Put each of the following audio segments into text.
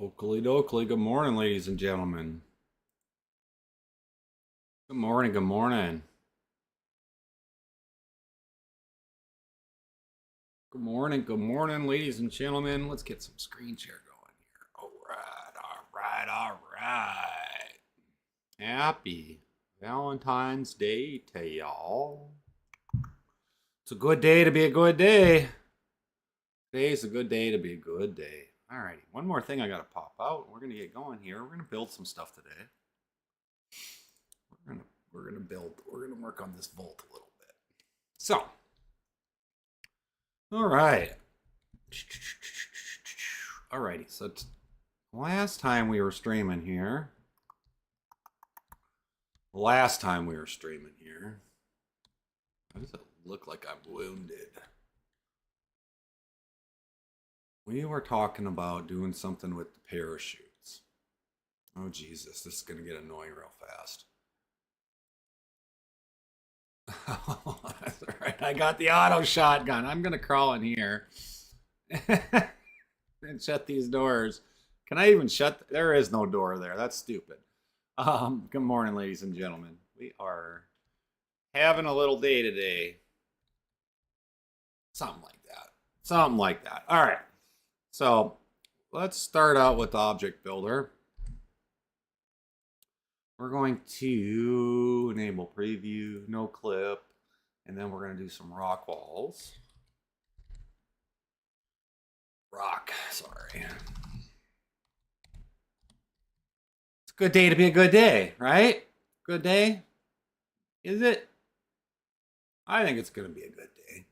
Oakley dokley. Good morning, ladies and gentlemen. Good morning. Good morning. Good morning. Good morning, ladies and gentlemen. Let's get some screen share going here. All right. All right. All right. Happy Valentine's Day to y'all. It's a good day to be a good day. Today's a good day to be a good day. All righty. One more thing I got to pop out. We're going to get going here. We're going to build some stuff today. We're gonna work on this vault a little bit. So, all right. Alrighty, so last time we were streaming here. Why does it look like I'm wounded? We were talking about doing something with the parachutes. Oh Jesus, this is gonna get annoying real fast. Oh, that's all right. I got the auto shotgun. I'm gonna crawl in here and shut these doors. Can I even shut? There is no door there. That's stupid. Good morning, ladies and gentlemen. We are having a little day today. Something like that. Something like that. All right. So let's start out with Object Builder. We're going to enable preview, no clip, and then we're going to do some rock walls. Sorry. It's a good day to be a good day, right? Good day? Is it? I think it's going to be a good day.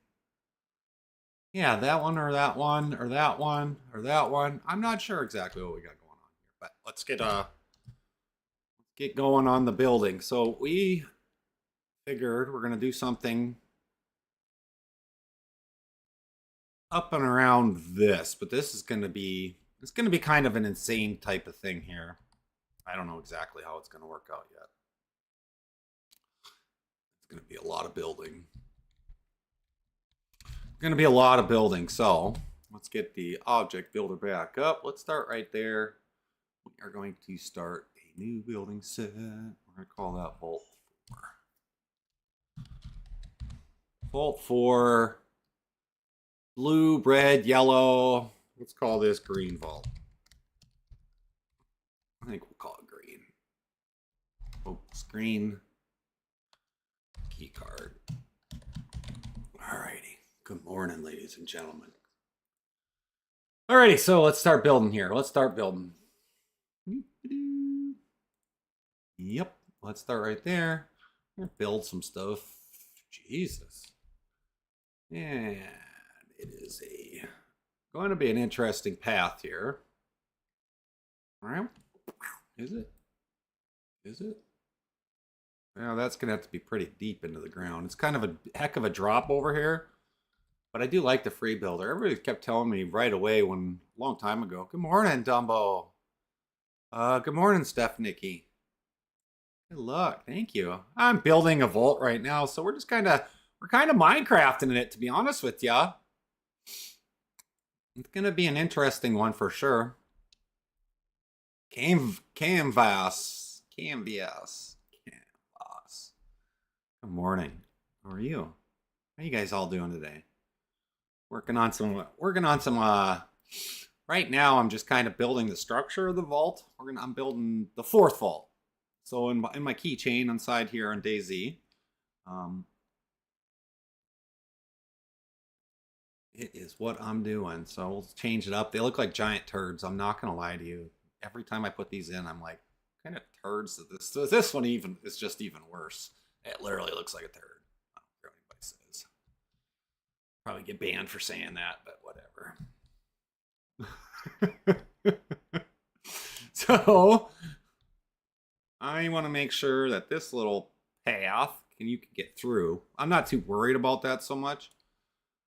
Yeah, that one or that one or that one or that one. I'm not sure exactly what we got going on here, but let's get going on the building. So we figured we're going to do something up and around this, but this is going to be kind of an insane type of thing here. I don't know exactly how it's going to work out yet. It's going to be a lot of building. So let's get the object builder back up. Let's start right there. We are going to start a new building set. We're going to call that Vault 4. Vault 4. Blue, red, yellow. Let's call this green vault. I think we'll call it green. Oh, screen. Key card. Alrighty. Good morning, ladies and gentlemen. Alrighty, so let's start building here. Yep, let's start right there. Build some stuff. Jesus. And it is going to be an interesting path here. All right. Is it? Well, that's going to have to be pretty deep into the ground. It's kind of a heck of a drop over here. But I do like the free builder. Everybody kept telling me right away a long time ago. Good morning, Dumbo. Good morning, Steph Nikki. Good luck. Thank you. I'm building a vault right now, so we're kind of Minecrafting it, to be honest with ya. It's gonna be an interesting one for sure. Canvas. Good morning. How are you? How are you guys all doing today? Working on some. Right now, I'm just kind of building the structure of the vault. I'm building the fourth vault. So in my keychain inside here on DayZ, it is what I'm doing. So we'll change it up. They look like giant turds. I'm not gonna lie to you. Every time I put these in, I'm like, what kind of turds is this? So this one is just even worse. It literally looks like a turd. I don't care what anybody says. Probably get banned for saying that, but whatever. So I want to make sure that this little path you can get through. I'm not too worried about that so much.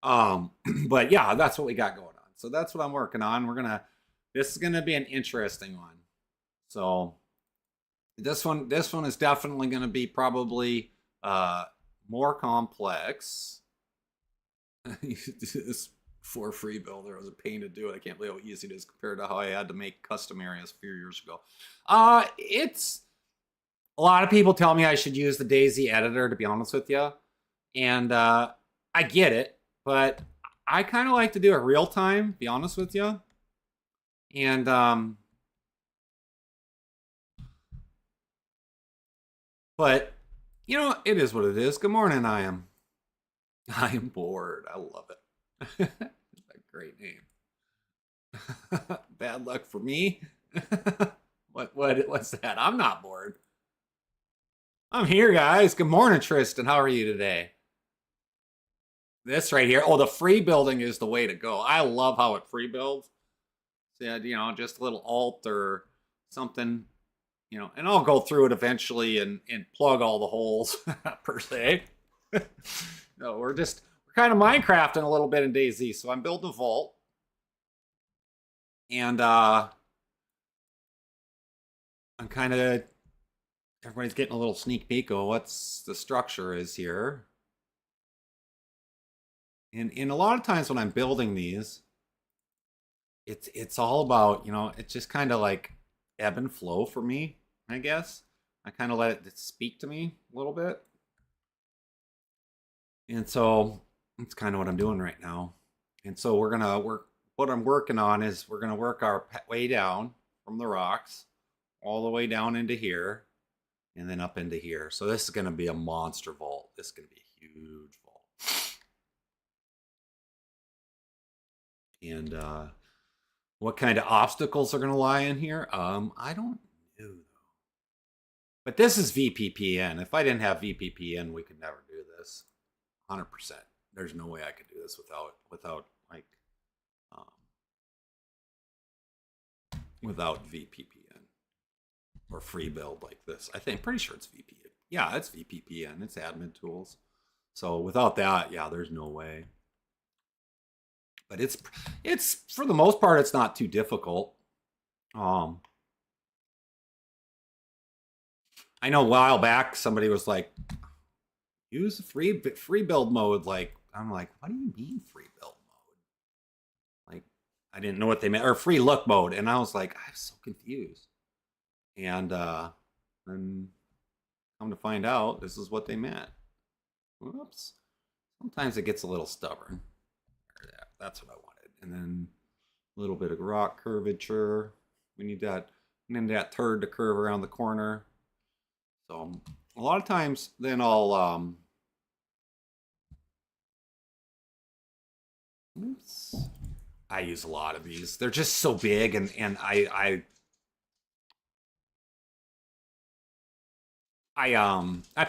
But yeah, that's what we got going on. So that's what I'm working on. This is gonna be an interesting one. So this one is definitely gonna be probably more complex. for free builder. It was a pain to do it. I can't believe how easy it is compared to how I had to make custom areas a few years ago. It's a lot of people tell me I should use the DayZ editor, to be honest with you. And I get it, but I kind of like to do it real time, to be honest with you. And but you know, it is what it is. Good morning, I am bored. I love it. That's a great name. Bad luck for me. What's that? I'm not bored. I'm here, guys. Good morning, Tristan. How are you today? This right here. Oh, the free building is the way to go. I love how it free builds. So, you know, just a little alt or something, you know, and I'll go through it eventually and plug all the holes per se. No, we're kind of Minecrafting a little bit in DayZ. So I'm building a vault. And I'm kind of, everybody's getting a little sneak peek of what's the structure is here. And a lot of times when I'm building these, it's all about, you know, it's just kind of like ebb and flow for me, I guess. I kind of let it speak to me a little bit. And so that's kind of what I'm doing right now. And so we're going to work, what I'm working on is we're going to work our way down from the rocks all the way down into here and then up into here. So this is going to be a monster vault. This is going to be a huge vault. And what kind of obstacles are going to lie in here? I don't know. But this is VPPN. If I didn't have VPPN, we could never do this. 100%. There's no way I could do this without like without VPPN or free build like this. I think pretty sure it's VPN. Yeah, it's VPPN. It's admin tools. So without that, yeah, there's no way. But it's for the most part, it's not too difficult. I know a while back somebody was like, use free build mode. Like, I'm like, what do you mean free build mode? Like, I didn't know what they meant, or free look mode. And I was like, I'm so confused. And come to find out, this is what they meant. Whoops. Sometimes it gets a little stubborn. That's what I wanted. And then a little bit of rock curvature. We need that, and then that turd to curve around the corner. So a lot of times then I'll oops. I use a lot of these. They're just so big, and I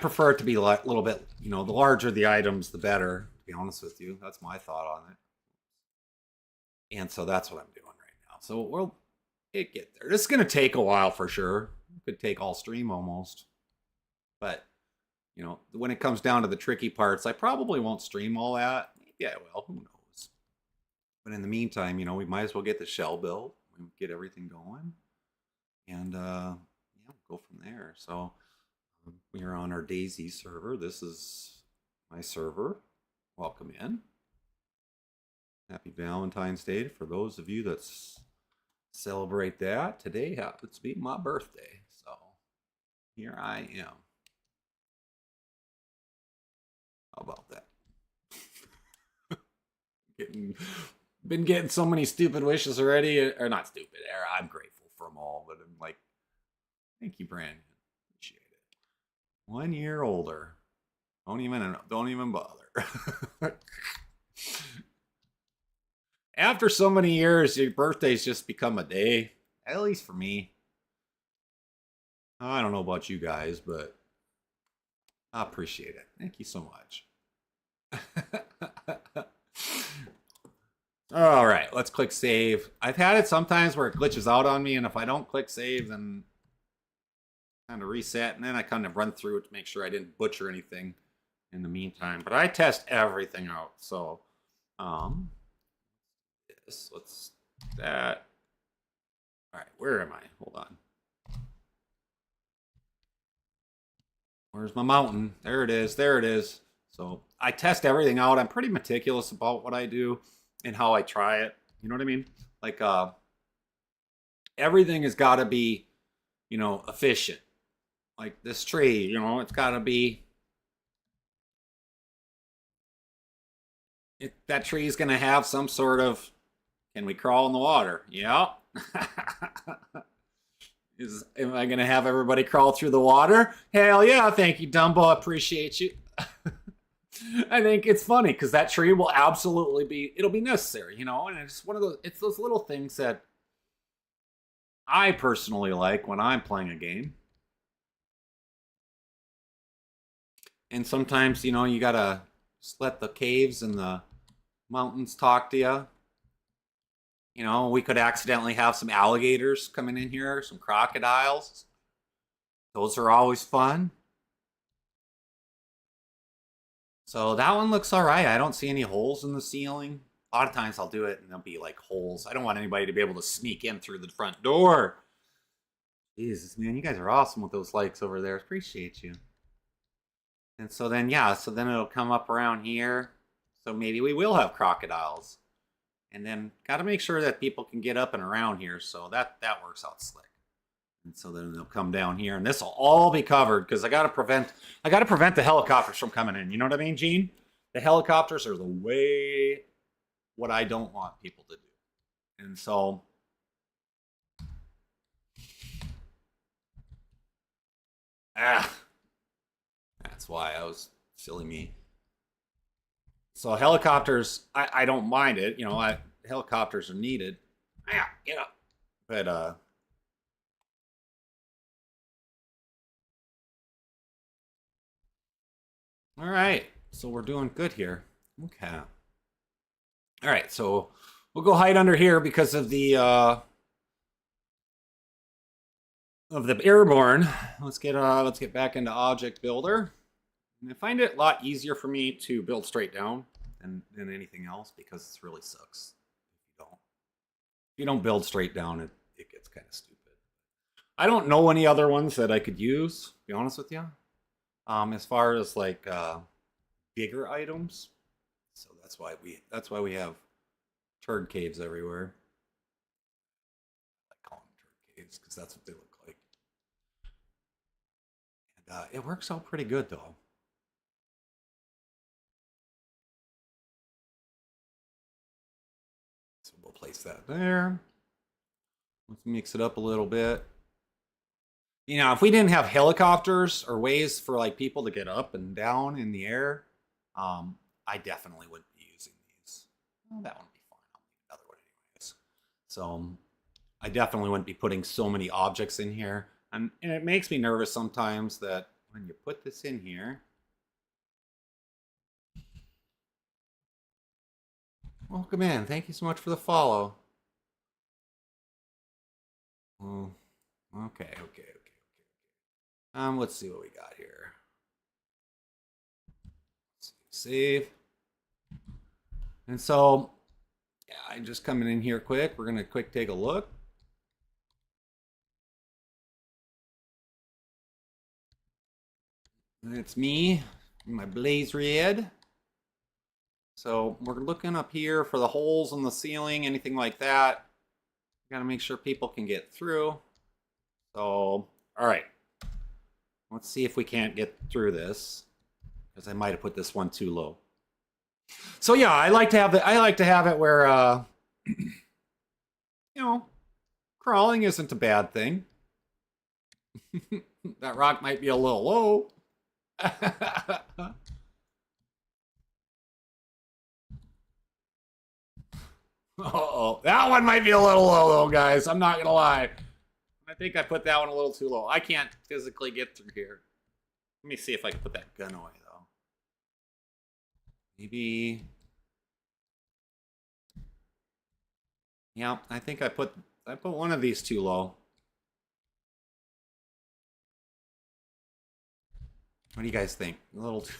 prefer it to be a little bit, you know, the larger the items, the better, to be honest with you. That's my thought on it. And so that's what I'm doing right now. So we'll get there. This is going to take a while for sure. It could take all stream almost. But, you know, when it comes down to the tricky parts, I probably won't stream all that. Maybe I will. Who knows? But in the meantime, you know, we might as well get the shell built. Get everything going. And, yeah, go from there. So we are on our DayZ server. This is my server. Welcome in. Happy Valentine's Day for those of you that celebrate that. Today happens to be my birthday. So here I am. How about that? Been getting so many stupid wishes already. Or not stupid. I'm grateful for them all. But I'm like, thank you, Brandon. Appreciate it. 1 year older. Don't even bother. After so many years, your birthday's just become a day. At least for me. I don't know about you guys, but I appreciate it. Thank you so much. All right, let's click save. I've had it sometimes where it glitches out on me, and if I don't click save, then kind of reset, and then I kind of run through it to make sure I didn't butcher anything in the meantime. But I test everything out, so let's that. All right, where am I? Hold on. Where's my mountain? There it is. There it is. So I test everything out. I'm pretty meticulous about what I do. and how I try it. You know what I mean? Like everything has got to be, you know, efficient. Like this tree, you know, it's got to be that tree is going to have some sort of, can we crawl in the water? Yeah. Am I going to have everybody crawl through the water? Hell yeah. Thank you, Dumbo. Appreciate you. I think it's funny because that tree will absolutely be, it'll be necessary, you know, and it's one of those, it's those little things that I personally like when I'm playing a game. And sometimes, you know, you gotta just let the caves and the mountains talk to you. You know, we could accidentally have some alligators coming in here, some crocodiles. Those are always fun. So that one looks all right. I don't see any holes in the ceiling. A lot of times I'll do it and there'll be like holes. I don't want anybody to be able to sneak in through the front door. Jesus, man, you guys are awesome with those likes over there. Appreciate you. And so then, yeah, so then it'll come up around here. So maybe we will have crocodiles. And then got to make sure that people can get up and around here. So that works out slick. And so then they'll come down here, and this will all be covered because I got to prevent the helicopters from coming in. You know what I mean, Gene? The helicopters are the way what I don't want people to do. And so that's why I was silly me. So helicopters, I don't mind it. You know, helicopters are needed. Yeah, get up. But all right. So we're doing good here. Okay. All right. So we'll go hide under here because of the airborne. Let's get back into object builder. And I find it a lot easier for me to build straight down than anything else because it really sucks if you don't build straight down. It gets kind of stupid. I don't know any other ones that I could use, to be honest with you. As far as like bigger items. So that's why we have turd caves everywhere. I call them turd caves because that's what they look like. And it works out pretty good though. So we'll place that there. Let's mix it up a little bit. You know, if we didn't have helicopters or ways for like people to get up and down in the air, I definitely wouldn't be using these. Well, that one would be fine. I'll need another one anyways. So I definitely wouldn't be putting so many objects in here. And it makes me nervous sometimes that when you put this in here, welcome in. Thank you so much for the follow. Oh, okay. Let's see what we got here. Save. And so, yeah, I'm just coming in here quick. We're gonna quick take a look. And it's me, my blaze red. So we're looking up here for the holes in the ceiling, anything like that. Got to make sure people can get through. So, all right. Let's see if we can't get through this, because I might have put this one too low. So yeah, I like to have it where you know, crawling isn't a bad thing. That rock might be a little low. Uh-oh, that one might be a little low though, guys. I'm not gonna lie. I think I put that one a little too low. I can't physically get through here. Let me see if I can put that gun away though. Maybe. Yeah, I think I put one of these too low. What do you guys think? A little too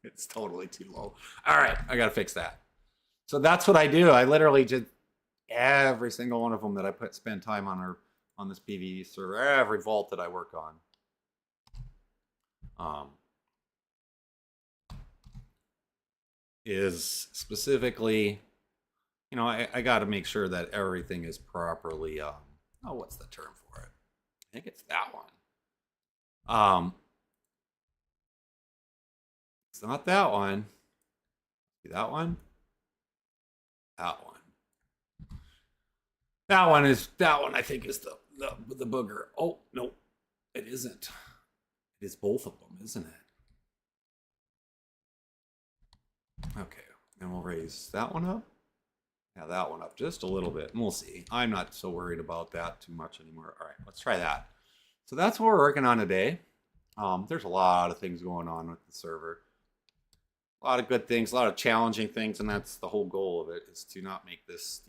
it's totally too low. All right, I gotta fix that. So that's what I do. I literally did every single one of them that I spend time on this PvE server, every vault that I work on. Is specifically you know, I got to make sure that everything is properly, oh, what's the term for it? I think it's that one. It's not that one. That one? That one. That one I think is the booger. Oh, no, it isn't. It is both of them, isn't it? Okay, and we'll raise that one up. Yeah, that one up just a little bit, and we'll see. I'm not so worried about that too much anymore. All right, let's try that. So that's what we're working on today. There's a lot of things going on with the server. A lot of good things, a lot of challenging things, and that's the whole goal of it, is to not make this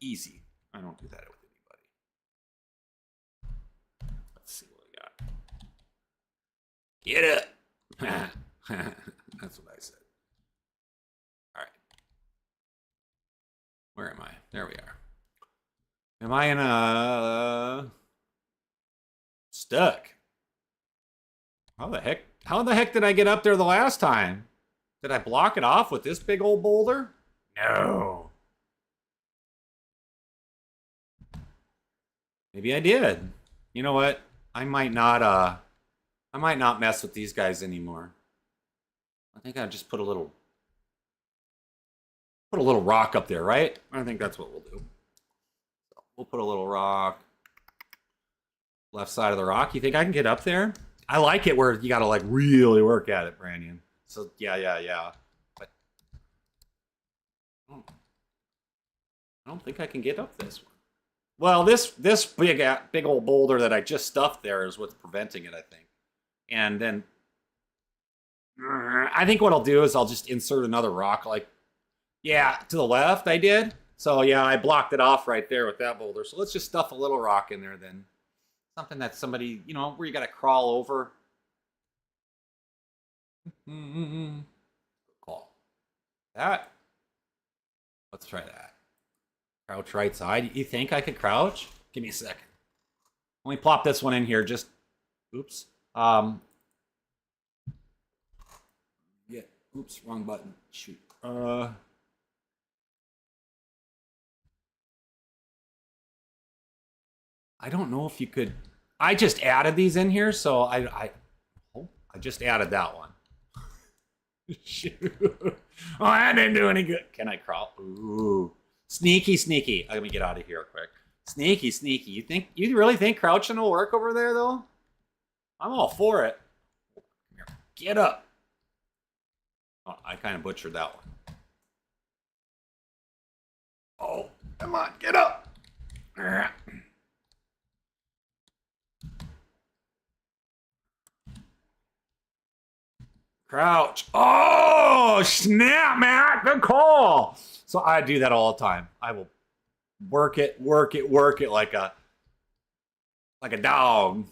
easy. I don't do that with anybody. Let's see what we got. Get it! That's what I said. All right. Where am I? There we are. Am I in a... Stuck. How the heck did I get up there the last time? Did I block it off with this big old boulder? No. Maybe I did. You know what? I might not mess with these guys anymore. I think I'll just put a little rock up there, right? I think that's what we'll do. So we'll put a little rock. Left side of the rock. You think I can get up there? I like it where you got to like really work at it, Brandon. So yeah. But I don't think I can get up this one. Well, this big old boulder that I just stuffed there is what's preventing it, I think. And then I think what I'll do is I'll just insert another rock, like, yeah, to the left I did. So yeah, I blocked it off right there with that boulder. So let's just stuff a little rock in there then. Something that somebody, you know, where you got to crawl over. Call that. Let's try that. Crouch right side. You think I could crouch? Give me a second. Let me plop this one in here. Just, oops. Yeah. Oops. Wrong button. Shoot. I don't know if you could. I just added these in here, so I just added that one. Shoot. Oh, that didn't do any good. Can I crawl? Ooh. Sneaky. Let me get out of here quick. Sneaky. You really think crouching will work over there, though? I'm all for it. Get up. Oh, I kind of butchered that one. Oh, come on, get up. Crouch. Oh, snap, Matt. Good call. So I do that all the time. I will work it like a dog.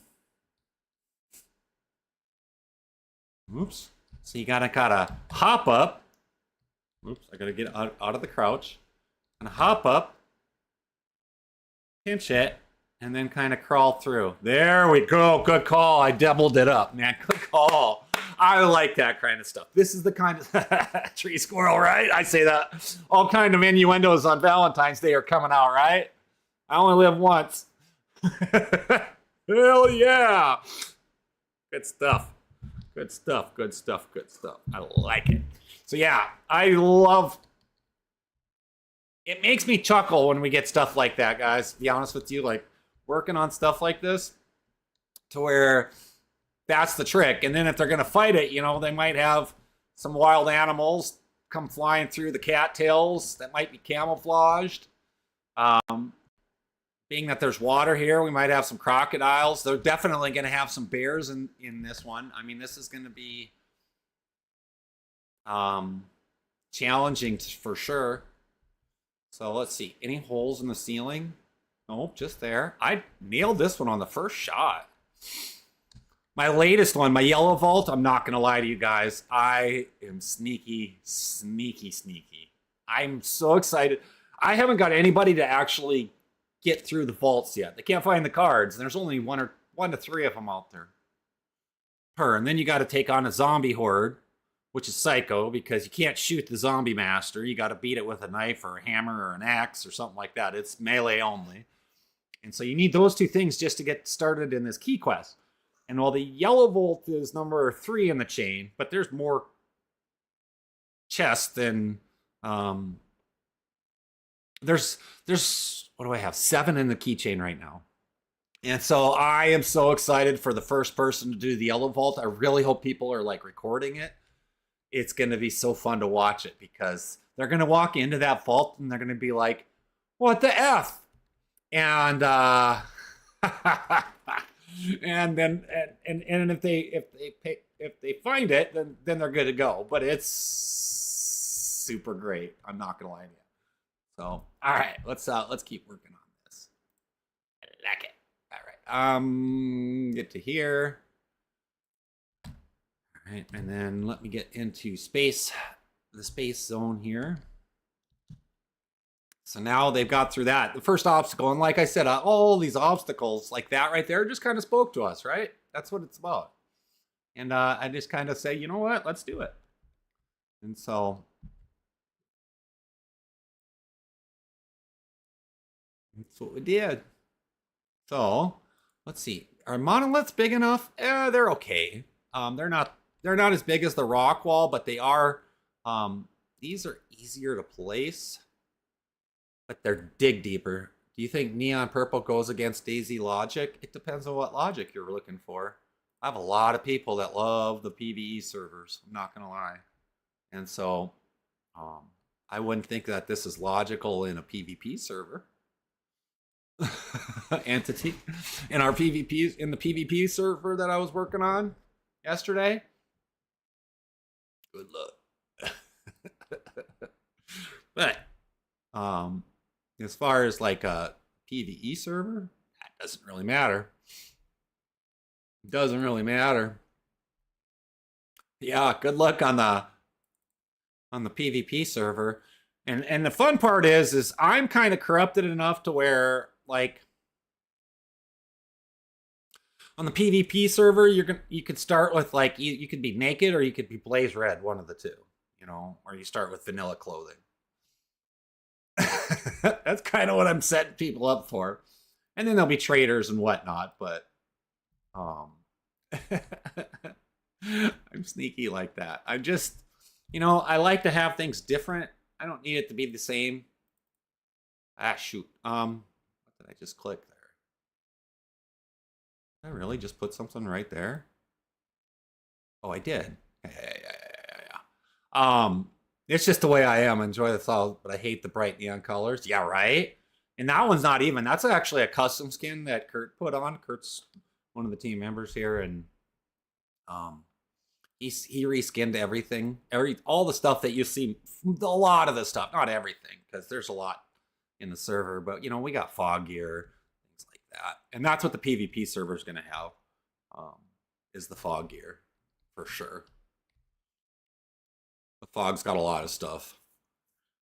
Oops. So you gotta hop up. Oops, I gotta get out of the crouch. And hop up. Pinch it. And then kind of crawl through. There we go. Good call. I doubled it up, man. Good call. I like that kind of stuff. This is the kind of tree squirrel, right? I say that. All kind of innuendos on Valentine's Day are coming out, right? I only live once. Hell yeah. Good stuff. I like it. So yeah, I love. It makes me chuckle when we get stuff like that, guys. To be honest with you, like working on stuff like this, to where that's the trick. And then if they're going to fight it, you know, they might have some wild animals come flying through the cattails that might be camouflaged. Being that there's water here, we might have some crocodiles. They're definitely going to have some bears in this one. I mean, this is going to be challenging for sure. So let's see. Any holes in the ceiling? Nope, just there. I nailed this one on the first shot. My latest one, my yellow vault, I'm not going to lie to you guys. I am sneaky. I'm so excited. I haven't got anybody to actually get through the vaults yet. They can't find the cards. There's only one to three of them out there. And then you got to take on a zombie horde. which is psycho because you can't shoot the zombie master. You got to beat it with a knife or a hammer or an axe or something like that. It's melee only. And so you need those two things just to get started in this key quest. And while the yellow volt is number 3 in the chain, but there's more chests than there's what do I have? 7 in the keychain right now. And so I am so excited for the first person to do the yellow vault. I really hope people are like recording it. It's going to be so fun to watch it because they're going to walk into that vault and they're going to be like, what the F? And and then and if they find it, then they're good to go. But it's super great. I'm not gonna lie to you. So all right, let's keep working on this. I like it. All right, get to here. All right, and then let me get into space, the space zone here. So now they've got through that. The first obstacle, and like I said, all these obstacles like that right there just kind of spoke to us, right? That's what it's about. And I just kind of say, you know what? Let's do it. And so that's what we did. So let's see. Are monoliths big enough? They're okay. They're not as big as the rock wall, but they are. These are easier to place. But they're dig deeper. Do you think neon purple goes against DayZ logic? It depends on what logic you're looking for. I have a lot of people that love the PvE servers. I'm not going to lie. And so I wouldn't think that this is logical in a PvP server. Entity. In our PvP, in the PvP server that I was working on yesterday. Good luck. But as far as like a PvE server, that doesn't really matter. It doesn't really matter. Yeah, good luck on the PvP server. And the fun part is I'm kind of corrupted enough to where like on the PvP server you could start with like you could be naked or you could be blaze red, one of the two, you know, or you start with vanilla clothing. That's kind of what I'm setting people up for. And then there'll be traders and whatnot, but I'm sneaky like that. I'm just, you know, I like to have things different. I don't need it to be the same. Ah, shoot. What did I just click there? Did I really just put something right there? Oh, I did. Yeah. It's just the way I am. I enjoy the style, but I hate the bright neon colors. Yeah, right? And that one's not even. That's actually a custom skin that Kurt put on. Kurt's one of the team members here, and he reskinned everything. All the stuff that you see, a lot of the stuff, not everything, because there's a lot in the server, but you know, we got fog gear, things like that. And that's what the PvP server is going to have, is the fog gear, for sure. The fog's got a lot of stuff.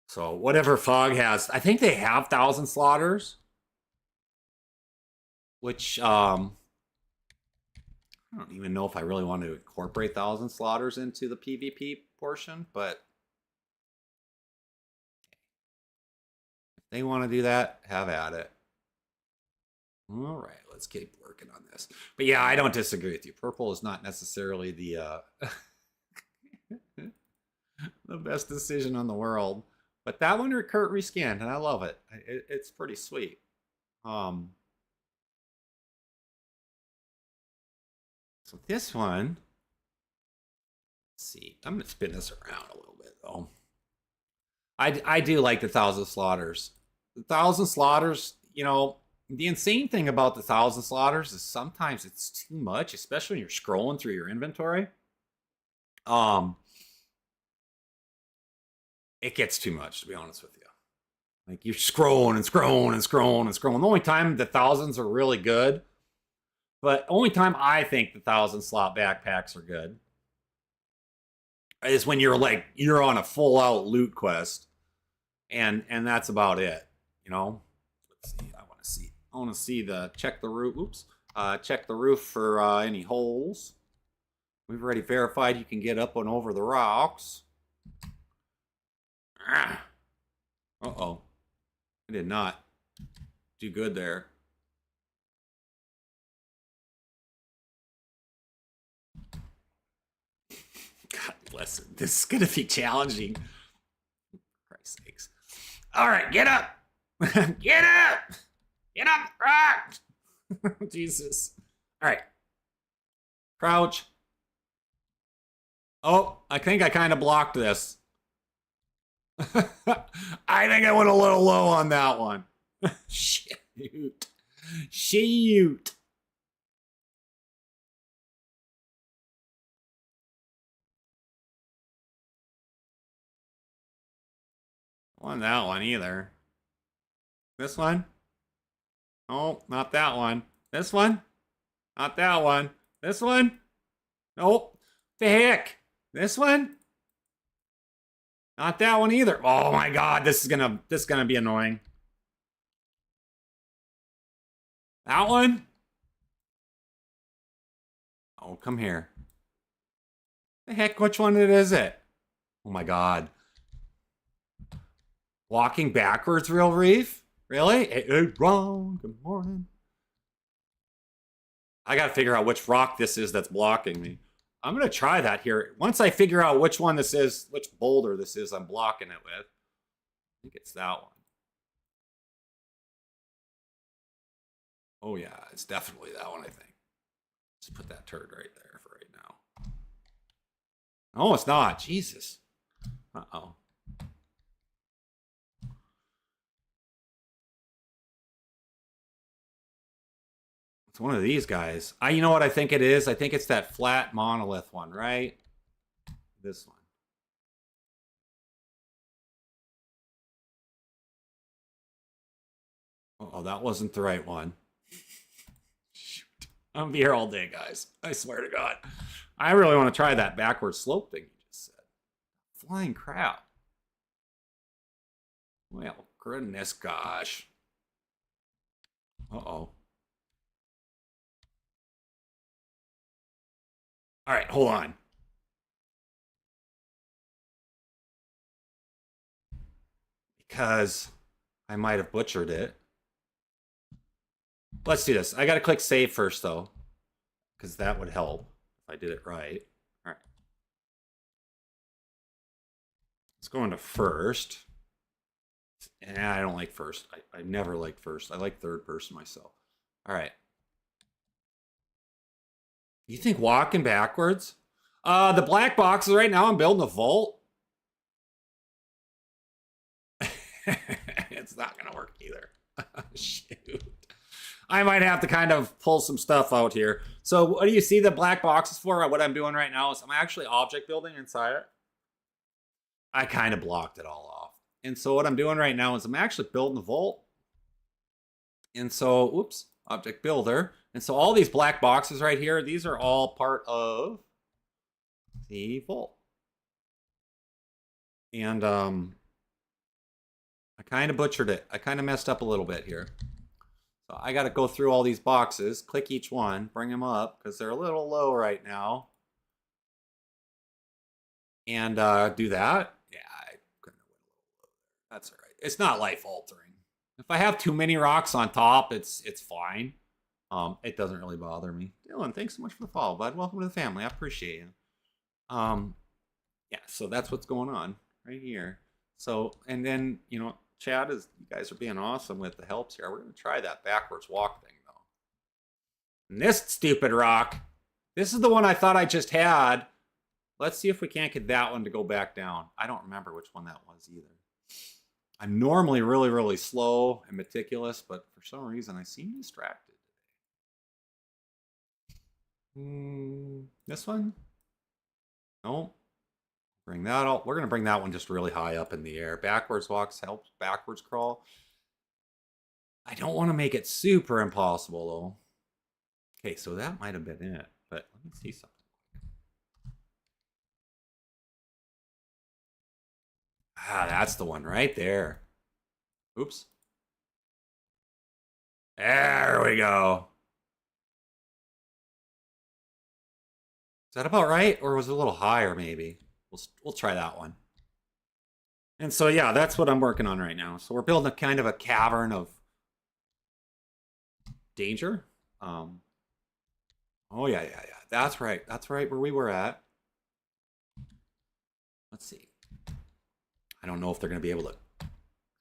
So whatever fog has, I think they have 1,000 slaughters, which I don't even know if I really want to incorporate 1,000 slaughters into the PvP portion, but if they want to do that, have at it. All right, let's keep working on this. But yeah, I don't disagree with you. Purple is not necessarily the the best decision in the world, but that one Kurt reskinned, and I love it. It's pretty sweet. So this one, let's see. I'm gonna spin this around a little bit though. I do like the 1,000 slaughters. The 1,000 slaughters, you know, the insane thing about the 1,000 slaughters is sometimes it's too much, especially when you're scrolling through your inventory. It gets too much, to be honest with you. Like you're scrolling and scrolling and scrolling and scrolling. The only time the 1,000s are really good, but only time I think the 1,000 slot backpacks are good is when you're on a full out loot quest, and that's about it. You know. Let's see. I want to see the check the roof. Oops. Check the roof for any holes. We've already verified you can get up and over the rocks. Uh-oh. I did not do good there. God bless it. This is going to be challenging. For Christ's sakes. All right, get up. Get up. Get up, rock. Jesus. All right. Crouch. Oh, I think I kind of blocked this. I think I went a little low on that one. Shoot. Shoot. On that one either. This one? Oh, not that one. This one? Not that one. This one? Nope. The heck? This one? Not that one either. Oh my god, this is gonna be annoying. That one? Oh, come here. The heck, which one is it? Oh my god. Walking backwards, Real Reef? Really? Hey, wrong. Good morning. I gotta figure out which rock this is that's blocking me. I'm gonna try that here. Once I figure out which one this is, which boulder this is I'm blocking it with. I think it's that one. Oh yeah, it's definitely that one, I think. Just put that turd right there for right now. Oh, it's not. Jesus. Uh-oh. It's one of these guys. You know what I think it is? I think it's that flat monolith one, right? This one. Oh, that wasn't the right one. Shoot. I'm gonna be here all day, guys. I swear to God. I really want to try that backward slope thing you just said. Flying crap. Well, goodness gosh. Uh-oh. All right, hold on. Because I might have butchered it. Let's do this. I got to click save first, though, because that would help if I did it right. All right. Let's go into first. I don't like first. I never liked first. I like third person myself. All right. You think walking backwards? The black boxes right now, I'm building a vault. It's not going to work either. Shoot. I might have to kind of pull some stuff out here. So what do you see the black boxes for? What I'm doing right now is I'm actually object building inside it. I kind of blocked it all off. And so what I'm doing right now is I'm actually building the vault. And so, oops, object builder. And so all these black boxes right here, these are all part of the vault. And I kind of butchered it. I kind of messed up a little bit here. So I got to go through all these boxes, click each one, bring them up because they're a little low right now. And do that. Yeah, I couldn't have went a little low there. That's all right. It's not life altering. If I have too many rocks on top, it's fine. It doesn't really bother me. Dylan, thanks so much for the follow, bud. Welcome to the family. I appreciate you. Yeah, so that's what's going on right here. So, and then, you know, Chad, you guys are being awesome with the helps here. We're going to try that backwards walk thing, though. And this stupid rock, this is the one I thought I just had. Let's see if we can't get that one to go back down. I don't remember which one that was either. I'm normally really, really slow and meticulous, but for some reason I seem distracted today. This one? No. Bring that all. We're going to bring that one just really high up in the air. Backwards walks helps. Backwards crawl. I don't want to make it super impossible, though. Okay, so that might have been it. But let me see something. Ah, that's the one right there. Oops. There we go. that about right? Or was it a little higher maybe? We'll try that one. And so yeah, that's what I'm working on right now. So we're building a kind of a cavern of danger. Oh yeah, yeah, yeah. That's right. That's right where we were at. Let's see. I don't know if they're going to be able to.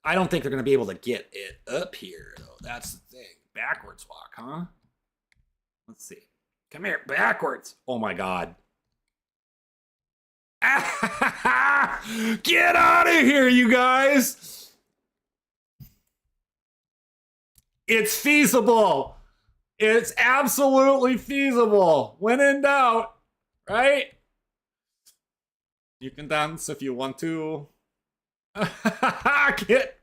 I don't think they're going to be able to get it up here, though. That's the thing. Backwards walk, huh? Let's see. Come here, backwards. Oh my God. Get out of here, you guys. It's feasible. It's absolutely feasible. When in doubt, right? You can dance if you want to. Get.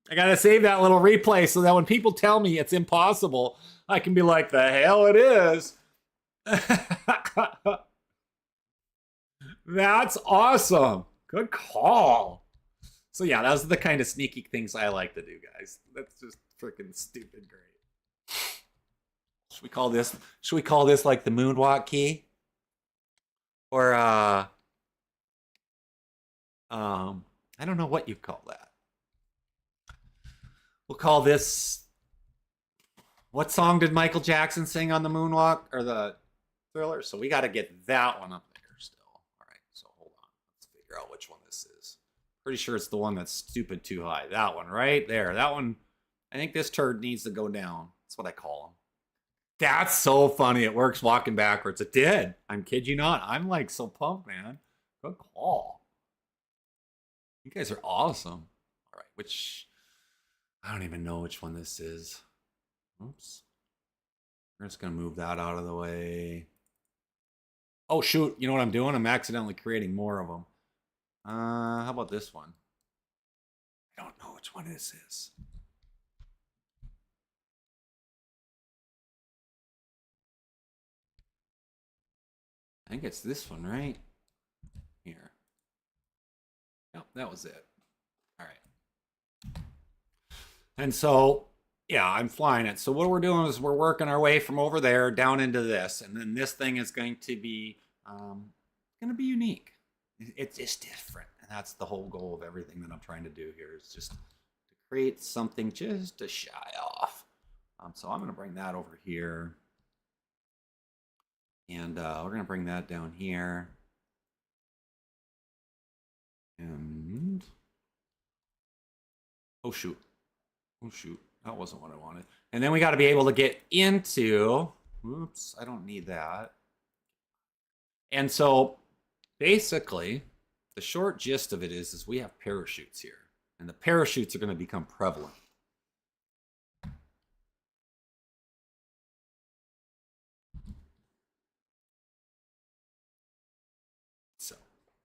I gotta save that little replay so that when people tell me it's impossible, I can be like, the hell it is. That's awesome. Good call. So yeah, those are the kind of sneaky things I like to do, guys. That's just freaking stupid great. Should we call this like the moonwalk key? Or I don't know what you call that. We'll call this. What song did Michael Jackson sing on the moonwalk or the Thriller? So we got to get that one up there still. All right, so hold on. Let's figure out which one this is. Pretty sure it's the one that's stupid too high. That one right there. That one. I think this turd needs to go down. That's what I call him. That's so funny. It works walking backwards. It did. I'm kid you not. I'm like so pumped, man. Good call. You guys are awesome. All right, which I don't even know which one this is. Oops. We're just gonna move that out of the way. Oh shoot! You know what I'm doing? I'm accidentally creating more of them. How about this one? I don't know which one this is. I think it's this one right here. Yep, that was it. All right. And so, yeah, I'm flying it. So what we're doing is we're working our way from over there down into this, and then this thing is going to be unique. It's just different, and that's the whole goal of everything that I'm trying to do here is just to create something just to shy off. So I'm going to bring that over here. And we're going to bring that down here. And oh shoot. That wasn't what I wanted. And then we got to be able to get into, oops, I don't need that. And so basically the short gist of it is we have parachutes here, and the parachutes are going to become prevalent.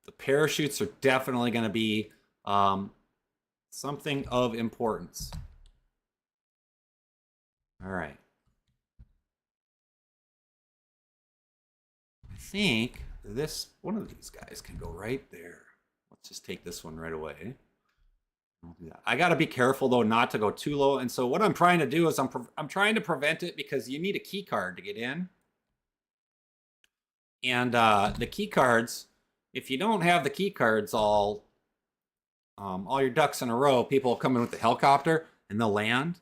The parachutes are definitely going to be something of importance. All right. I think this one of these guys can go right there. Let's just take this one right away. I'll do that. I got to be careful though not to go too low. And so what I'm trying to do is I'm trying to prevent it because you need a key card to get in. And the key cards, if you don't have the key cards all your ducks in a row, people will come in with the helicopter and they'll land,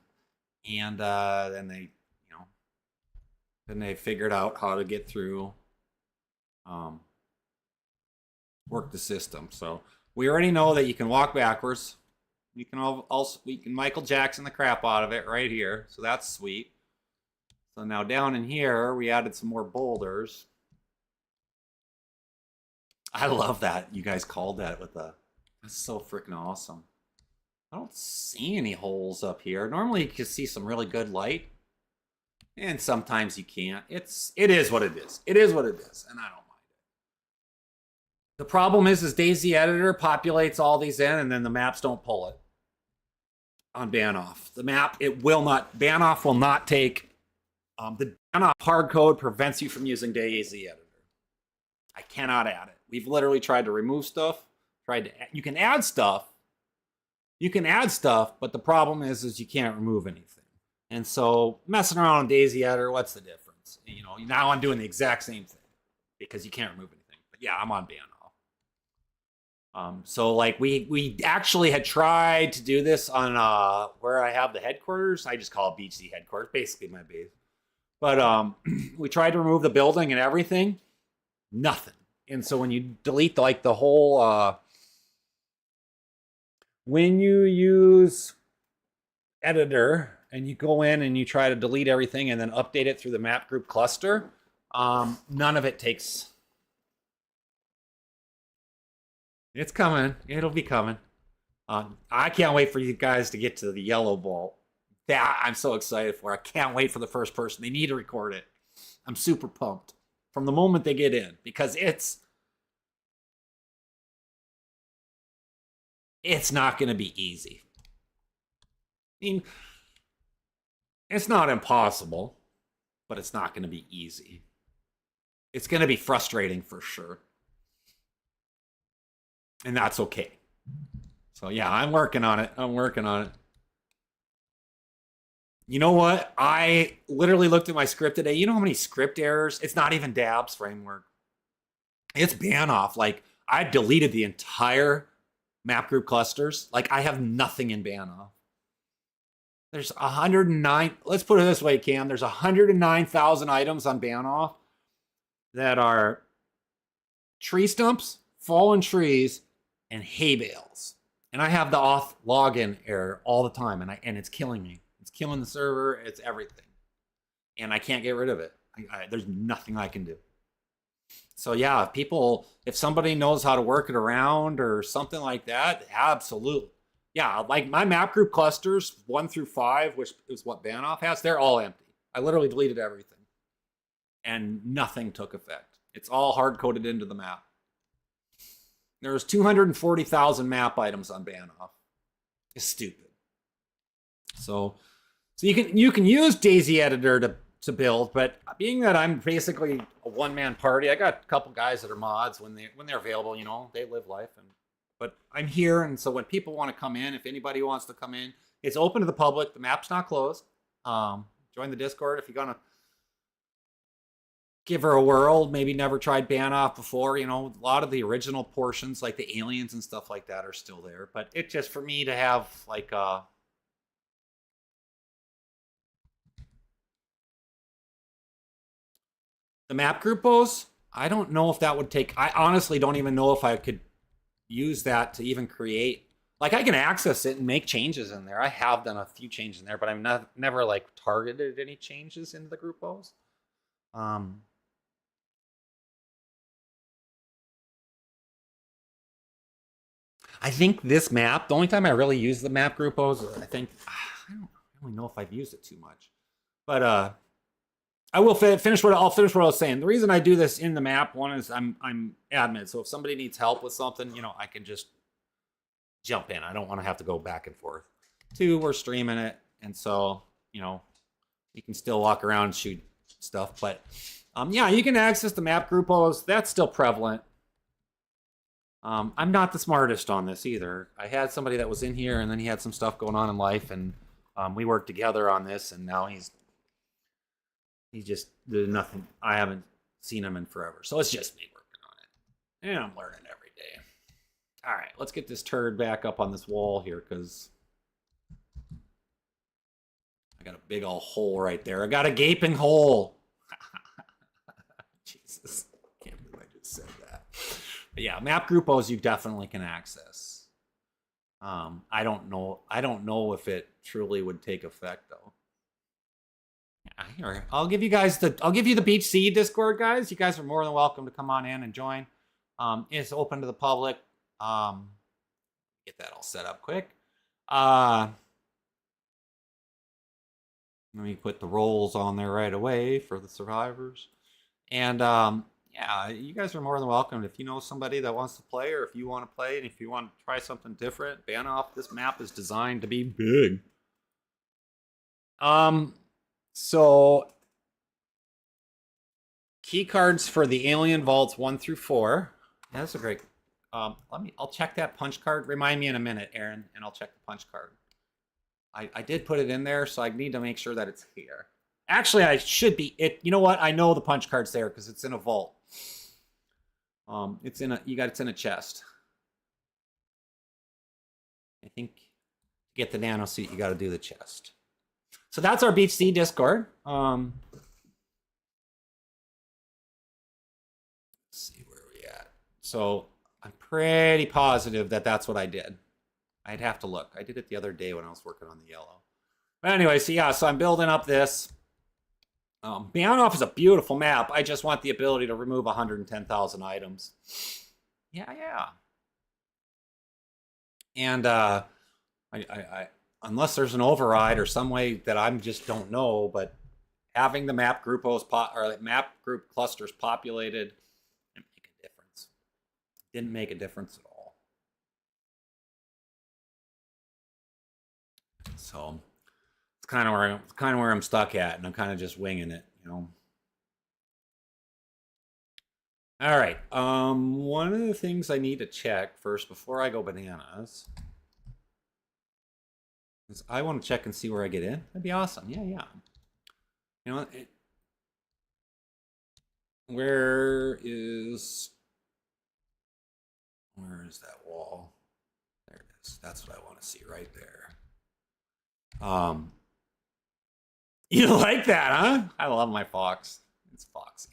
and then they figured out how to get through, work the system. So we already know that you can walk backwards. We can Michael Jackson the crap out of it right here. So that's sweet. So now down in here, we added some more boulders. I love that you guys called that with the. That's so freaking awesome. I don't see any holes up here. Normally you can see some really good light, and sometimes you can't. It is what it is. It is what it is, and I don't mind it. The problem is DayZ editor populates all these in, and then the maps don't pull it on ban off. The map ban off will not take. The ban off hard code prevents you from using DayZ editor. I cannot add it. We've literally tried to remove stuff. You can add stuff. But the problem is you can't remove anything. And so messing around in DayZ editor, what's the difference? You know, now I'm doing the exact same thing because you can't remove anything. But yeah, I'm on ban off. So like we actually had tried to do this on where I have the headquarters. I just call it BeachedZ headquarters, basically my base. But we tried to remove the building and everything, nothing. And so when you delete the whole when you use editor and you go in and you try to delete everything and then update it through the map group cluster, none of it takes. It's coming. It'll be coming. I can't wait for you guys to get to the yellow ball. That I'm so excited for. I can't wait for the first person. They need to record it. I'm super pumped from the moment they get in because it's not going to be easy. I mean, it's not impossible, but it's not going to be easy. It's going to be frustrating for sure. And that's okay. So yeah, I'm working on it. You know what? I literally looked at my script today. You know how many script errors? It's not even Dab's framework. It's ban off. Like, I deleted the entire map group clusters. Like, I have nothing in ban off. There's 109. Let's put it this way, Cam. There's 109,000 items on ban off that are tree stumps, fallen trees, and hay bales. And I have the auth login error all the time, and it's killing me. It's killing the server. It's everything. And I can't get rid of it. There's nothing I can do. So yeah, if somebody knows how to work it around or something like that, absolutely. Yeah, like my map group clusters, 1 through 5, which is what ban off has, they're all empty. I literally deleted everything. And nothing took effect. It's all hard-coded into the map. There's 240,000 map items on ban off. It's stupid. So you can use DayZ editor to build, but being that I'm basically a one-man party, I got a couple guys that are mods when they're available, you know, they live life. But I'm here, and so when people want to come in, if anybody wants to come in, it's open to the public. The map's not closed. Join the Discord if you're gonna give her a whirl. Maybe never tried ban off before. You know, a lot of the original portions, like the aliens and stuff like that, are still there. But it just for me to have like the map group pose, I don't know if that would take. I honestly don't even know if I could use that to even create. Like, I can access it and make changes in there. I have done a few changes in there, but I've never like targeted any changes into the group pose. I think this map, the only time I really use the map group pose, I think I don't really know if I've used it too much, but I will finish what I was saying. The reason I do this in the map, one is I'm admin, so if somebody needs help with something, you know, I can just jump in. I don't want to have to go back and forth. 2, we're streaming it, and so, you know, you can still walk around and shoot stuff. But yeah, you can access the map group pose. That's still prevalent. I'm not the smartest on this either. I had somebody that was in here, and then he had some stuff going on in life, and we worked together on this, and now he just did nothing. I haven't seen him in forever. So it's just me working on it. And I'm learning every day. All right, let's get this turd back up on this wall here, because I got a big old hole right there. I got a gaping hole. Jesus, can't believe I just said that. But yeah, map groupos you definitely can access. I don't know if it truly would take effect though. Here, I'll give you the BeachedZ Discord, guys. You guys are more than welcome to come on in and join. It's open to the public. Get that all set up quick. Let me put the roles on there right away for the survivors. And yeah, you guys are more than welcome. If you know somebody that wants to play, or if you want to play, and if you want to try something different, ban off. This map is designed to be big. So key cards for the alien vaults 1 through 4. Yeah, that's a great. I'll check that punch card. Remind me in a minute, Aaron, and I'll check the punch card. I did put it in there, so I need to make sure that it's here. Actually, I should be it. You know what? I know the punch card's there because it's in a vault. It's in a chest. I think to get the nano suit, you got to do the chest. So that's our BeachedZ Discord. Let's see where we at. So I'm pretty positive that that's what I did. I'd have to look. I did it the other day when I was working on the yellow. But anyway, so yeah, so I'm building up this. Beyond is a beautiful map. I just want the ability to remove 110,000 items. Yeah. And I unless there's an override or some way that I just don't know, but having the map group clusters populated didn't make a difference. Didn't make a difference at all. So it's kind of where I'm stuck at, and I'm kind of just winging it, you know. All right. One of the things I need to check first before I go bananas is I want to check and see where I get in. That'd be awesome. Yeah. You know, where is that wall? There it is. That's what I want to see right there. You like that, huh? I love my fox. It's foxy.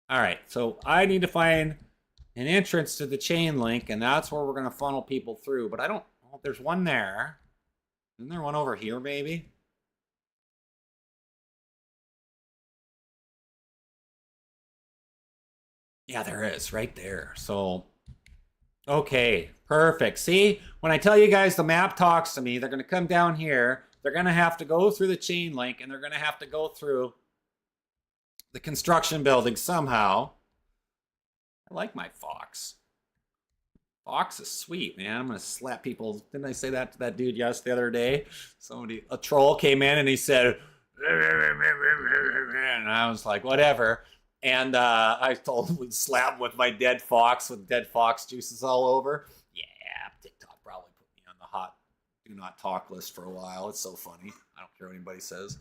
All right, so I need to find an entrance to the chain link, and that's where we're going to funnel people through. But I don't. Well, there's one there. Isn't there one over here, maybe? Yeah, there is, right there. So, okay, perfect. See, when I tell you guys the map talks to me, they're going to come down here. They're going to have to go through the chain link, and they're going to have to go through the construction building somehow. I like my fox. Fox is sweet, man. I'm going to slap people. Didn't I say that to that dude the other day? A troll came in and he said, and I was like, whatever. And I told him we'd slap him with my dead fox juices all over. Yeah, TikTok probably put me on the hot do not talk list for a while. It's so funny. I don't care what anybody says.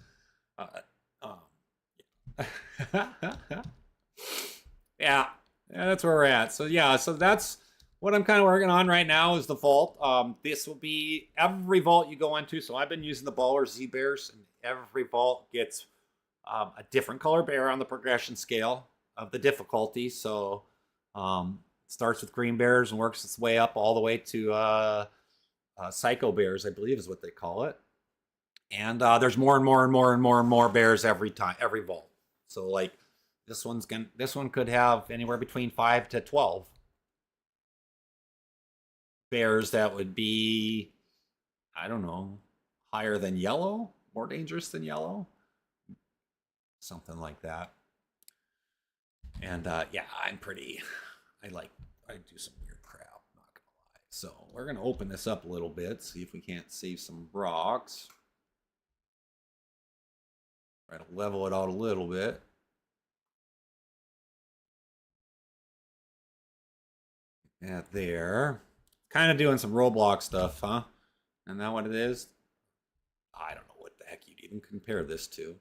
Yeah, that's where we're at. So yeah, so that's what I'm kind of working on right now is the vault. This will be every vault you go into. So I've been using the Baller Z bears, and every vault gets a different color bear on the progression scale of the difficulty. So starts with green bears and works its way up all the way to psycho bears, I believe is what they call it. And there's more and more bears every vault. So like this one could have anywhere between 5 to 12 bears that would be, I don't know, higher than yellow, more dangerous than yellow, something like that. And yeah, I do some weird crap, not gonna lie. So we're gonna open this up a little bit, see if we can't save some rocks. Try to level it out a little bit. Yeah, there. Kind of doing some Roblox stuff, huh? Isn't that what it is? I don't know what the heck you'd even compare this to.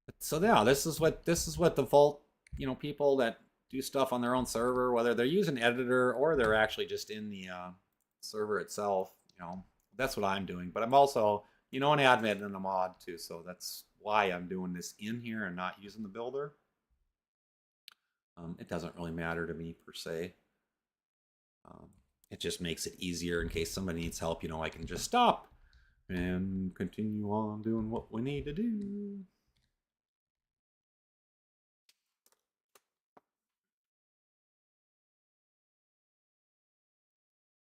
But, so yeah, this is what the vault, you know, people that do stuff on their own server, whether they're using editor or they're actually just in the server itself, you know, that's what I'm doing. But I'm also, you know, an admin and a mod too, so that's why I'm doing this in here and not using the builder. It doesn't really matter to me per se. It just makes it easier in case somebody needs help, you know, I can just stop and continue on doing what we need to do.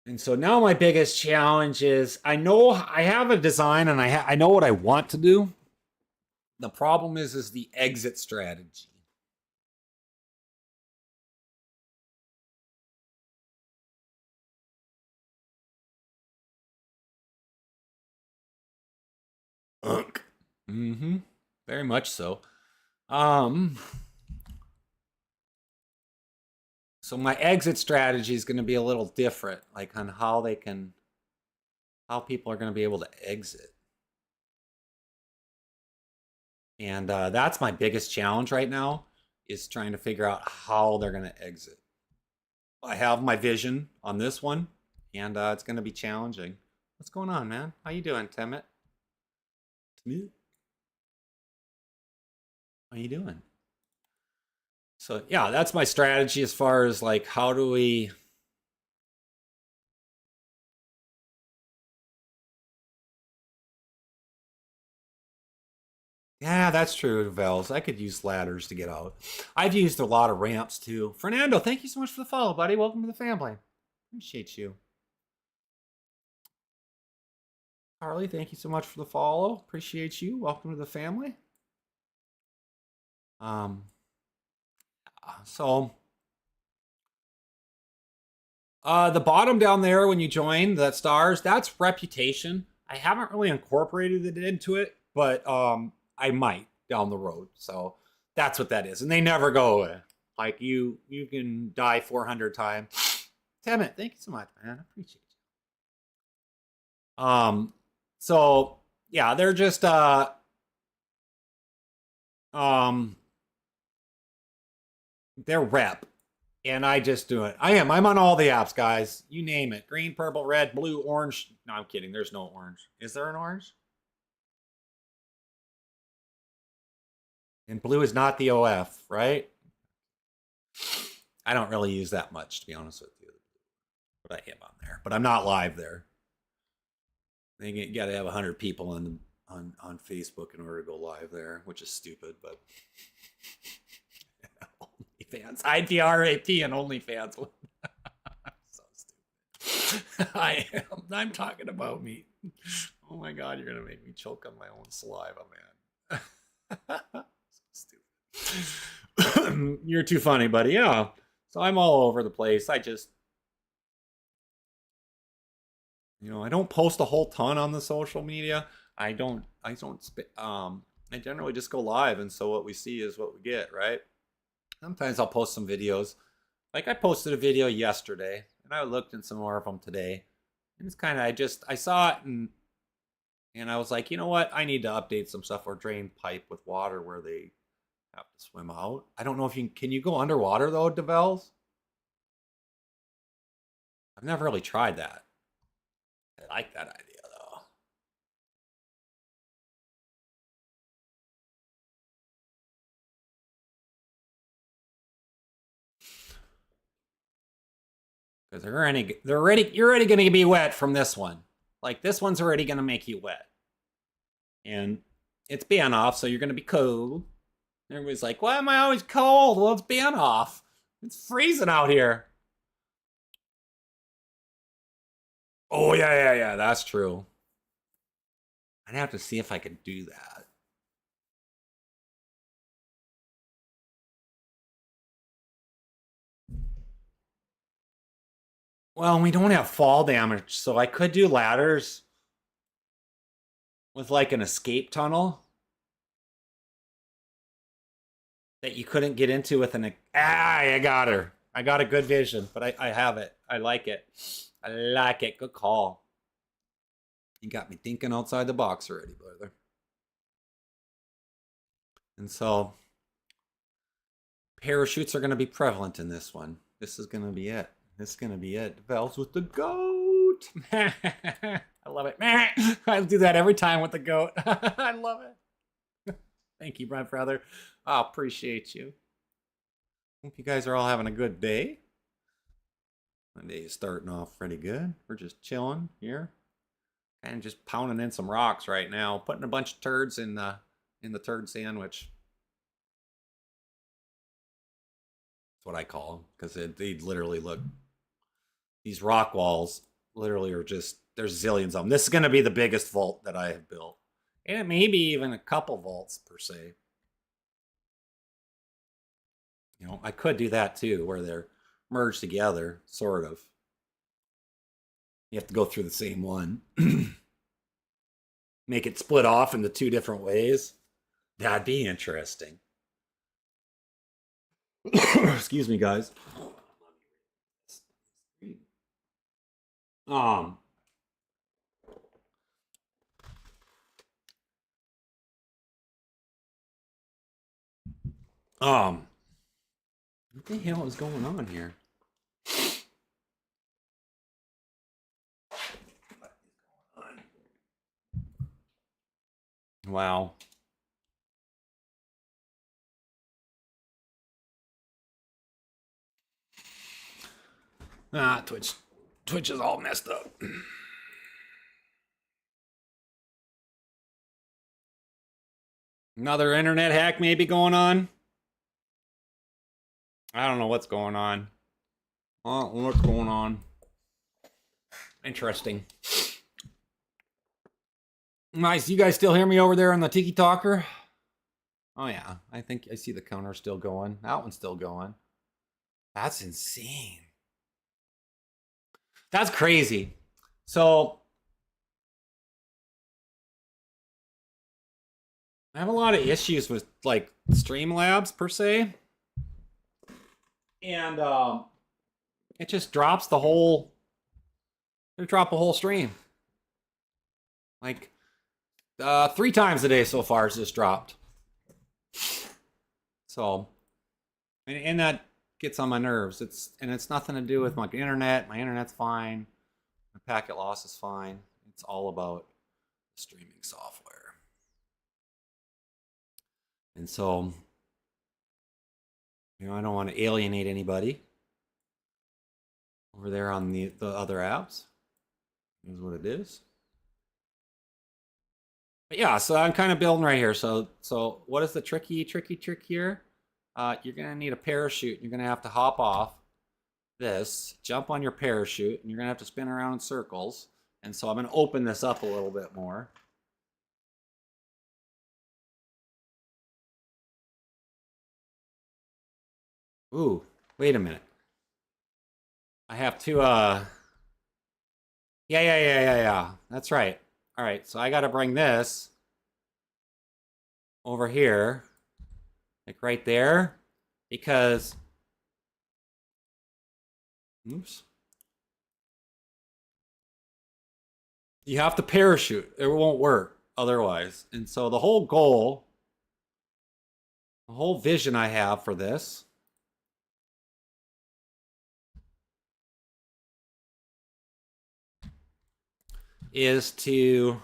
And so now my biggest challenge is I know I have a design and I know what I want to do. The problem is the exit strategy. Mm-hmm. Very much so. So my exit strategy is going to be a little different, like on how people are going to be able to exit. And that's my biggest challenge right now is trying to figure out how they're going to exit. I have my vision on this one, and it's going to be challenging. What's going on, man? How you doing, Timit? Timit? How you doing? So yeah, that's my strategy as far as like how do we. Yeah, that's true, Vels. I could use ladders to get out. I've used a lot of ramps too. Fernando, thank you so much for the follow, buddy. Welcome to the family. Appreciate you. Harley, thank you so much for the follow. Appreciate you. Welcome to the family. Um, so the bottom down there when you join that stars, that's reputation. I haven't really incorporated it into it, but I might down the road. So that's what that is, and they never go away. Like you can die 400 times. Damn it! Thank you so much, man. I appreciate you. So yeah, they're just um, they're rep. And I just do it. I'm on all the apps, guys. You name it. Green, purple, red, blue, orange. No, I'm kidding. There's no orange. Is there an orange? And blue is not the OF, right? I don't really use that much, to be honest with you. But I am on there. But I'm not live there. You got to have 100 people on Facebook in order to go live there, which is stupid, but OnlyFans. IDRAP and OnlyFans. So stupid. I'm talking about me. Oh my god, you're gonna make me choke on my own saliva, man. So stupid. You're too funny, buddy. Yeah. So I'm all over the place. I just, I don't post a whole ton on the social media. I generally just go live, and so what we see is what we get, right? Sometimes I'll post some videos. Like I posted a video yesterday, and I looked in some more of them today. And it's kind of, I saw it, and I was like, you know what? I need to update some stuff or drain pipe with water where they have to swim out. I don't know if can you go underwater though, DeVels? I've never really tried that. I like that idea though. Because you're already going to be wet from this one. Like this one's already going to make you wet. And it's ban off, so you're going to be cold. Everybody's like, why am I always cold? Well, it's ban off. It's freezing out here. Oh, yeah. That's true. I'd have to see if I could do that. Well, we don't have fall damage, so I could do ladders with like an escape tunnel that you couldn't get into with an. I got her. I got a good vision, but I have it. I like it. I like it. Good call. You got me thinking outside the box already, brother. And so parachutes are going to be prevalent in this one. This is going to be it. This is going to be it. Valves with the goat. I love it. I do that every time with the goat. I love it. Thank you, my brother. I appreciate you. Hope you guys are all having a good day. My day is starting off pretty good. We're just chilling here. And just pounding in some rocks right now. Putting a bunch of turds in the turd sandwich. That's what I call them. Because they literally look... These rock walls literally are just... There's zillions of them. This is going to be the biggest vault that I have built. And it may be even a couple vaults per se. I could do that too, where they're merged together, sort of. You have to go through the same one. Make it split off into two different ways. That'd be interesting. Excuse me, guys. Um, What the hell is going on here? Wow. Ah, Twitch is all messed up. Another internet hack maybe going on. I don't know what's going on. I don't know what's going on. Interesting. Nice. You guys still hear me over there on the Tiki Talker? Oh yeah, I think I see the counter still going. That one's still going. That's insane. That's crazy. So I have a lot of issues with like Streamlabs per se. And it just drops the whole, it dropped the whole stream. Like 3 times a day so far it's just dropped. So, and that gets on my nerves. It's nothing to do with my internet. My internet's fine. My packet loss is fine. It's all about streaming software. And so, you know, I don't want to alienate anybody over there on the other apps. Is what it is. But yeah, so I'm kind of building right here. So what is the tricky trick here? You're gonna need a parachute. You're gonna have to hop off this, jump on your parachute, and you're gonna have to spin around in circles. And so I'm gonna open this up a little bit more. Ooh, wait a minute. I have to, yeah. That's right. All right, so I got to bring this over here, like right there, because, oops. You have to parachute. It won't work otherwise. And so the whole goal, the whole vision I have for this is to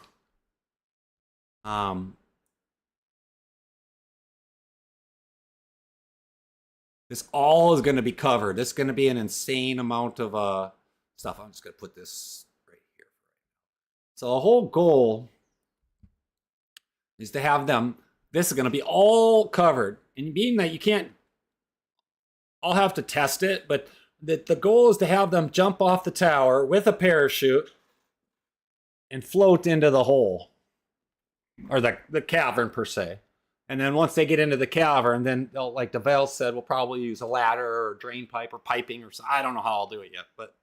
this all is going to be covered. This is going to be an insane amount of stuff. I'm just going to put this right here. So the whole goal is to have them, this is going to be all covered. And being that you can't, I'll have to test it, but the goal is to have them jump off the tower with a parachute and float into the hole, or the cavern per se. And then once they get into the cavern, then they'll, like DeVale said, we'll probably use a ladder or a drain pipe or piping or something. I don't know how I'll do it yet, but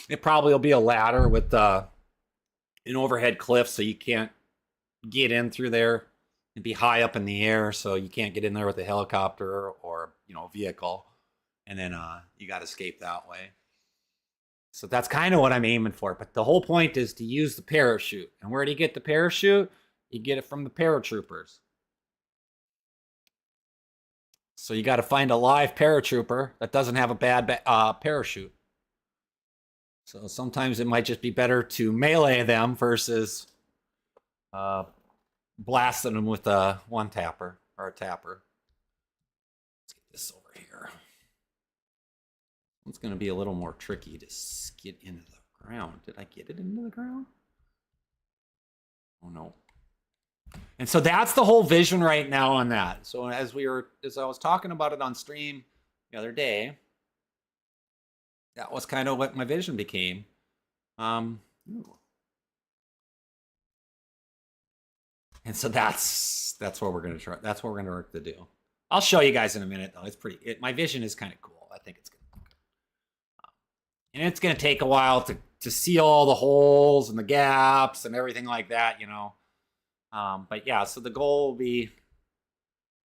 it probably will be a ladder with an overhead cliff so you can't get in through there and be high up in the air, so you can't get in there with a helicopter or, you know, vehicle. And then you got to escape that way. So that's kind of what I'm aiming for. But the whole point is to use the parachute. And where do you get the parachute? You get it from the paratroopers. So you got to find a live paratrooper that doesn't have a bad parachute. So sometimes it might just be better to melee them versus blasting them with a one-tapper or a tapper. Let's get this over here. It's going to be a little more tricky to get into the ground. Did I get it into the ground? Oh no. And so that's the whole vision right now on that. So as I was talking about it on stream the other day, that was kind of what my vision became. And so that's what we're going to try. That's what we're going to work to do. I'll show you guys in a minute though. It's pretty, my vision is kind of cool. I think it's good. And it's going to take a while to seal all the holes and the gaps and everything like that, you know. But yeah, so the goal will be,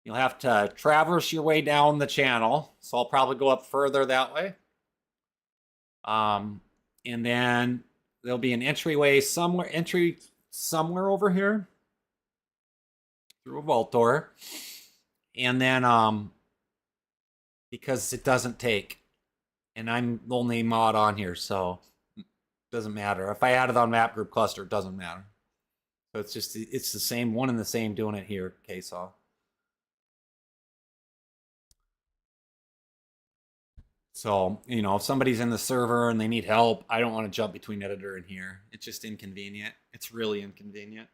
you'll have to traverse your way down the channel. So I'll probably go up further that way. And then there'll be an entry somewhere over here through a vault door. And then because it doesn't take, and I'm the only mod on here, so it doesn't matter. If I add it on map group cluster, it doesn't matter. So it's the same one and the same doing it here, KSaw. So, if somebody's in the server and they need help, I don't want to jump between editor and here. It's just inconvenient. It's really inconvenient.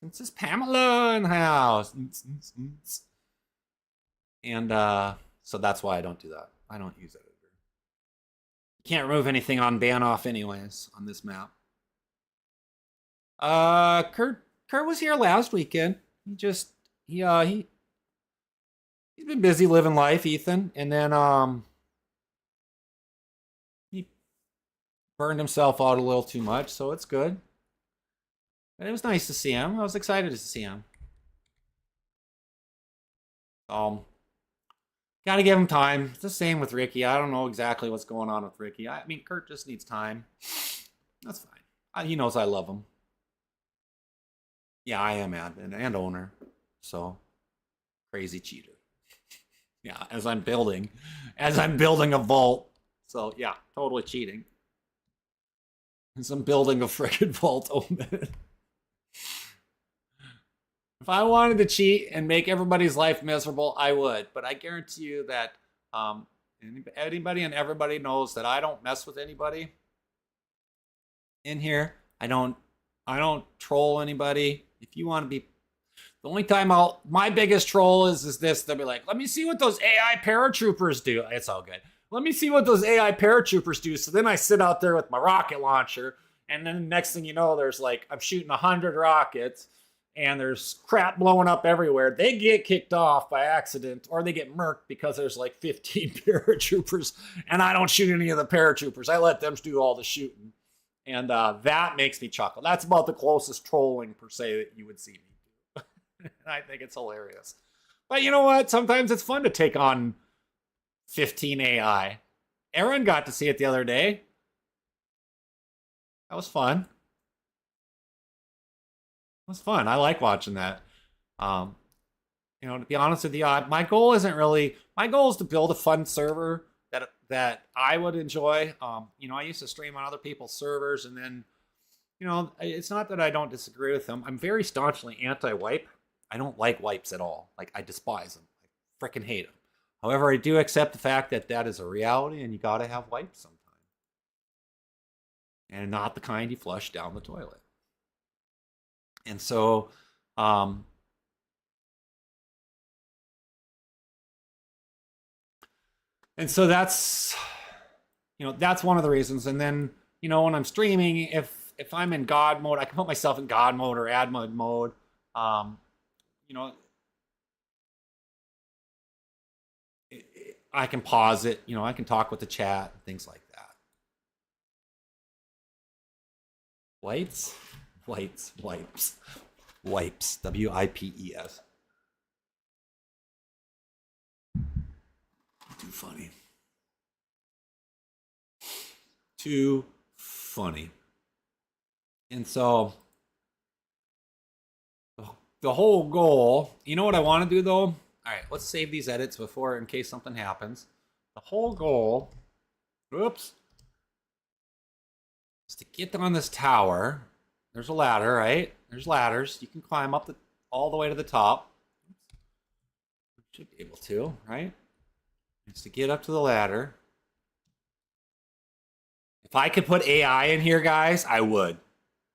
This is Pamela in the house. And so that's why I don't do that. I don't use editor. You can't remove anything on ban off anyways on this map. Kurt was here last weekend. He's been busy living life, Ethan, and then he burned himself out a little too much, so it's good. But it was nice to see him. I was excited to see him. Gotta give him time. It's the same with Ricky. I don't know exactly what's going on with Ricky. I mean, Kurt just needs time. That's fine. He knows I love him. Yeah, I am admin and owner. So, crazy cheater. Yeah, as I'm building a vault. So, yeah, totally cheating. As I'm building a frickin' vault open. If I wanted to cheat and make everybody's life miserable, I would. But I guarantee you that anybody and everybody knows that I don't mess with anybody in here. I don't troll anybody. If you want to be, the only time my biggest troll is this. They'll be like, let me see what those AI paratroopers do. It's all good. Let me see what those AI paratroopers do. So then I sit out there with my rocket launcher, and then the next thing you know, there's like, I'm shooting 100 rockets, and there's crap blowing up everywhere. They get kicked off by accident, or they get murked because there's like 15 paratroopers, and I don't shoot any of the paratroopers. I let them do all the shooting. And that makes me chuckle. That's about the closest trolling, per se, that you would see me do. And I think it's hilarious. But you know what? Sometimes it's fun to take on 15 AI. Aaron got to see it the other day. That was fun. It was fun. I like watching that. To be honest with you, my goal is to build a fun server that I would enjoy. I used to stream on other people's servers, and then, it's not that I don't disagree with them. I'm very staunchly anti-wipe. I don't like wipes at all. Like, I despise them. I freaking hate them. However, I do accept the fact that that is a reality, and you gotta have wipes sometimes. And not the kind you flush down the toilet. And so, that's, that's one of the reasons. And then, when I'm streaming, if I'm in God mode, I can put myself in God mode or admin mode. I can pause it. I can talk with the chat, things like that. Wipes. Wipes. WIPES. Too funny. Too funny. And so, the whole goal, you know what I want to do though? All right, let's save these edits in case something happens. The whole goal, is to get on this tower. There's a ladder, right? There's ladders. You can climb up all the way to the top. Should be able to, right? It's to get up to the ladder. If I could put AI in here, guys, I would.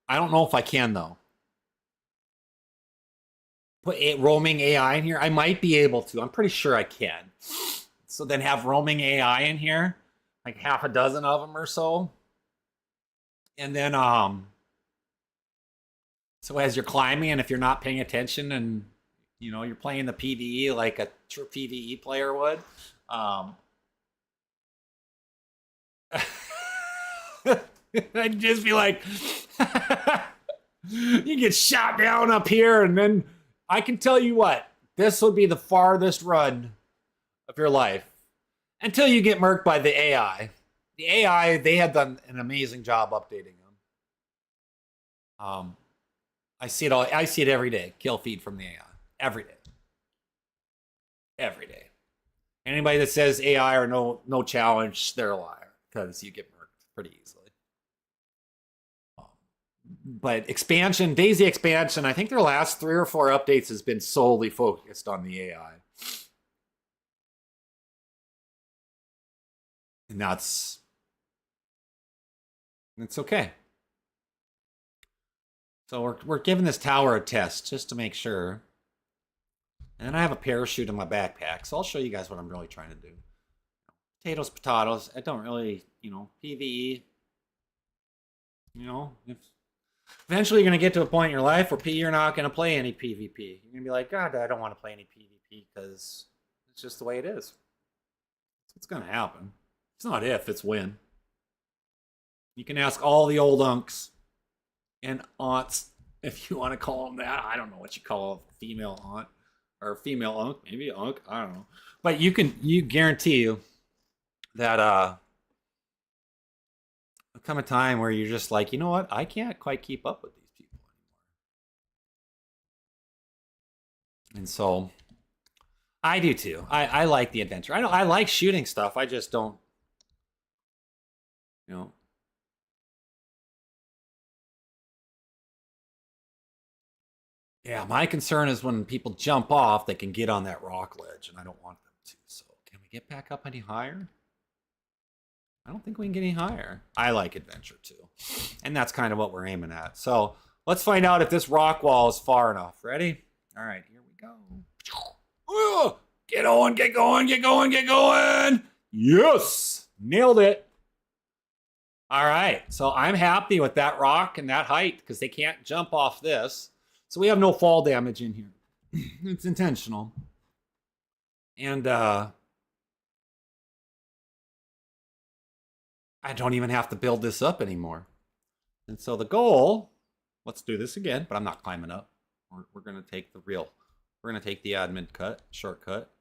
I don't know if I can, though. Put roaming AI in here? I might be able to. I'm pretty sure I can. So then have roaming AI in here. Like half a dozen of them or so. And then, so as you're climbing, and if you're not paying attention and, you're playing the PvE like a true PvE player would, I'd just be like, you get shot down up here, and then I can tell you what, this will be the farthest run of your life until you get murked by the AI. The AI, they have done an amazing job updating them. I see it every day. Kill feed from the AI every day. every day. Anybody that says AI or no challenge, they're a liar because you get murked pretty easily. But expansion, DayZ expansion, I think their last 3 or 4 updates has been solely focused on the AI. And it's okay. So we're giving this tower a test just to make sure. And then I have a parachute in my backpack, so I'll show you guys what I'm really trying to do. Potatoes. I don't really, PvE. If eventually you're going to get to a point in your life where you're not going to play any PvP. You're going to be like, God, I don't want to play any PvP because it's just the way it is. It's going to happen. It's not if, it's when. You can ask all the old unks and aunts, if you want to call them that. I don't know what you call a female aunt or a female unk, maybe unk, I don't know. But you guarantee you that there'll come a time where you're just like, you know what? I can't quite keep up with these people anymore. And so I do too. I like the adventure. I like shooting stuff. I just don't, Yeah, my concern is when people jump off, they can get on that rock ledge, and I don't want them to. So can we get back up any higher? I don't think we can get any higher. I like adventure too. And that's kind of what we're aiming at. So let's find out if this rock wall is far enough. Ready? All right, here we go. Get on, get going, get going, get going. Yes, nailed it. All right, so I'm happy with that rock and that height because they can't jump off this. So we have no fall damage in here. It's intentional. And I don't even have to build this up anymore. And so the goal, let's do this again, but I'm not climbing up. We're going to take the admin shortcut.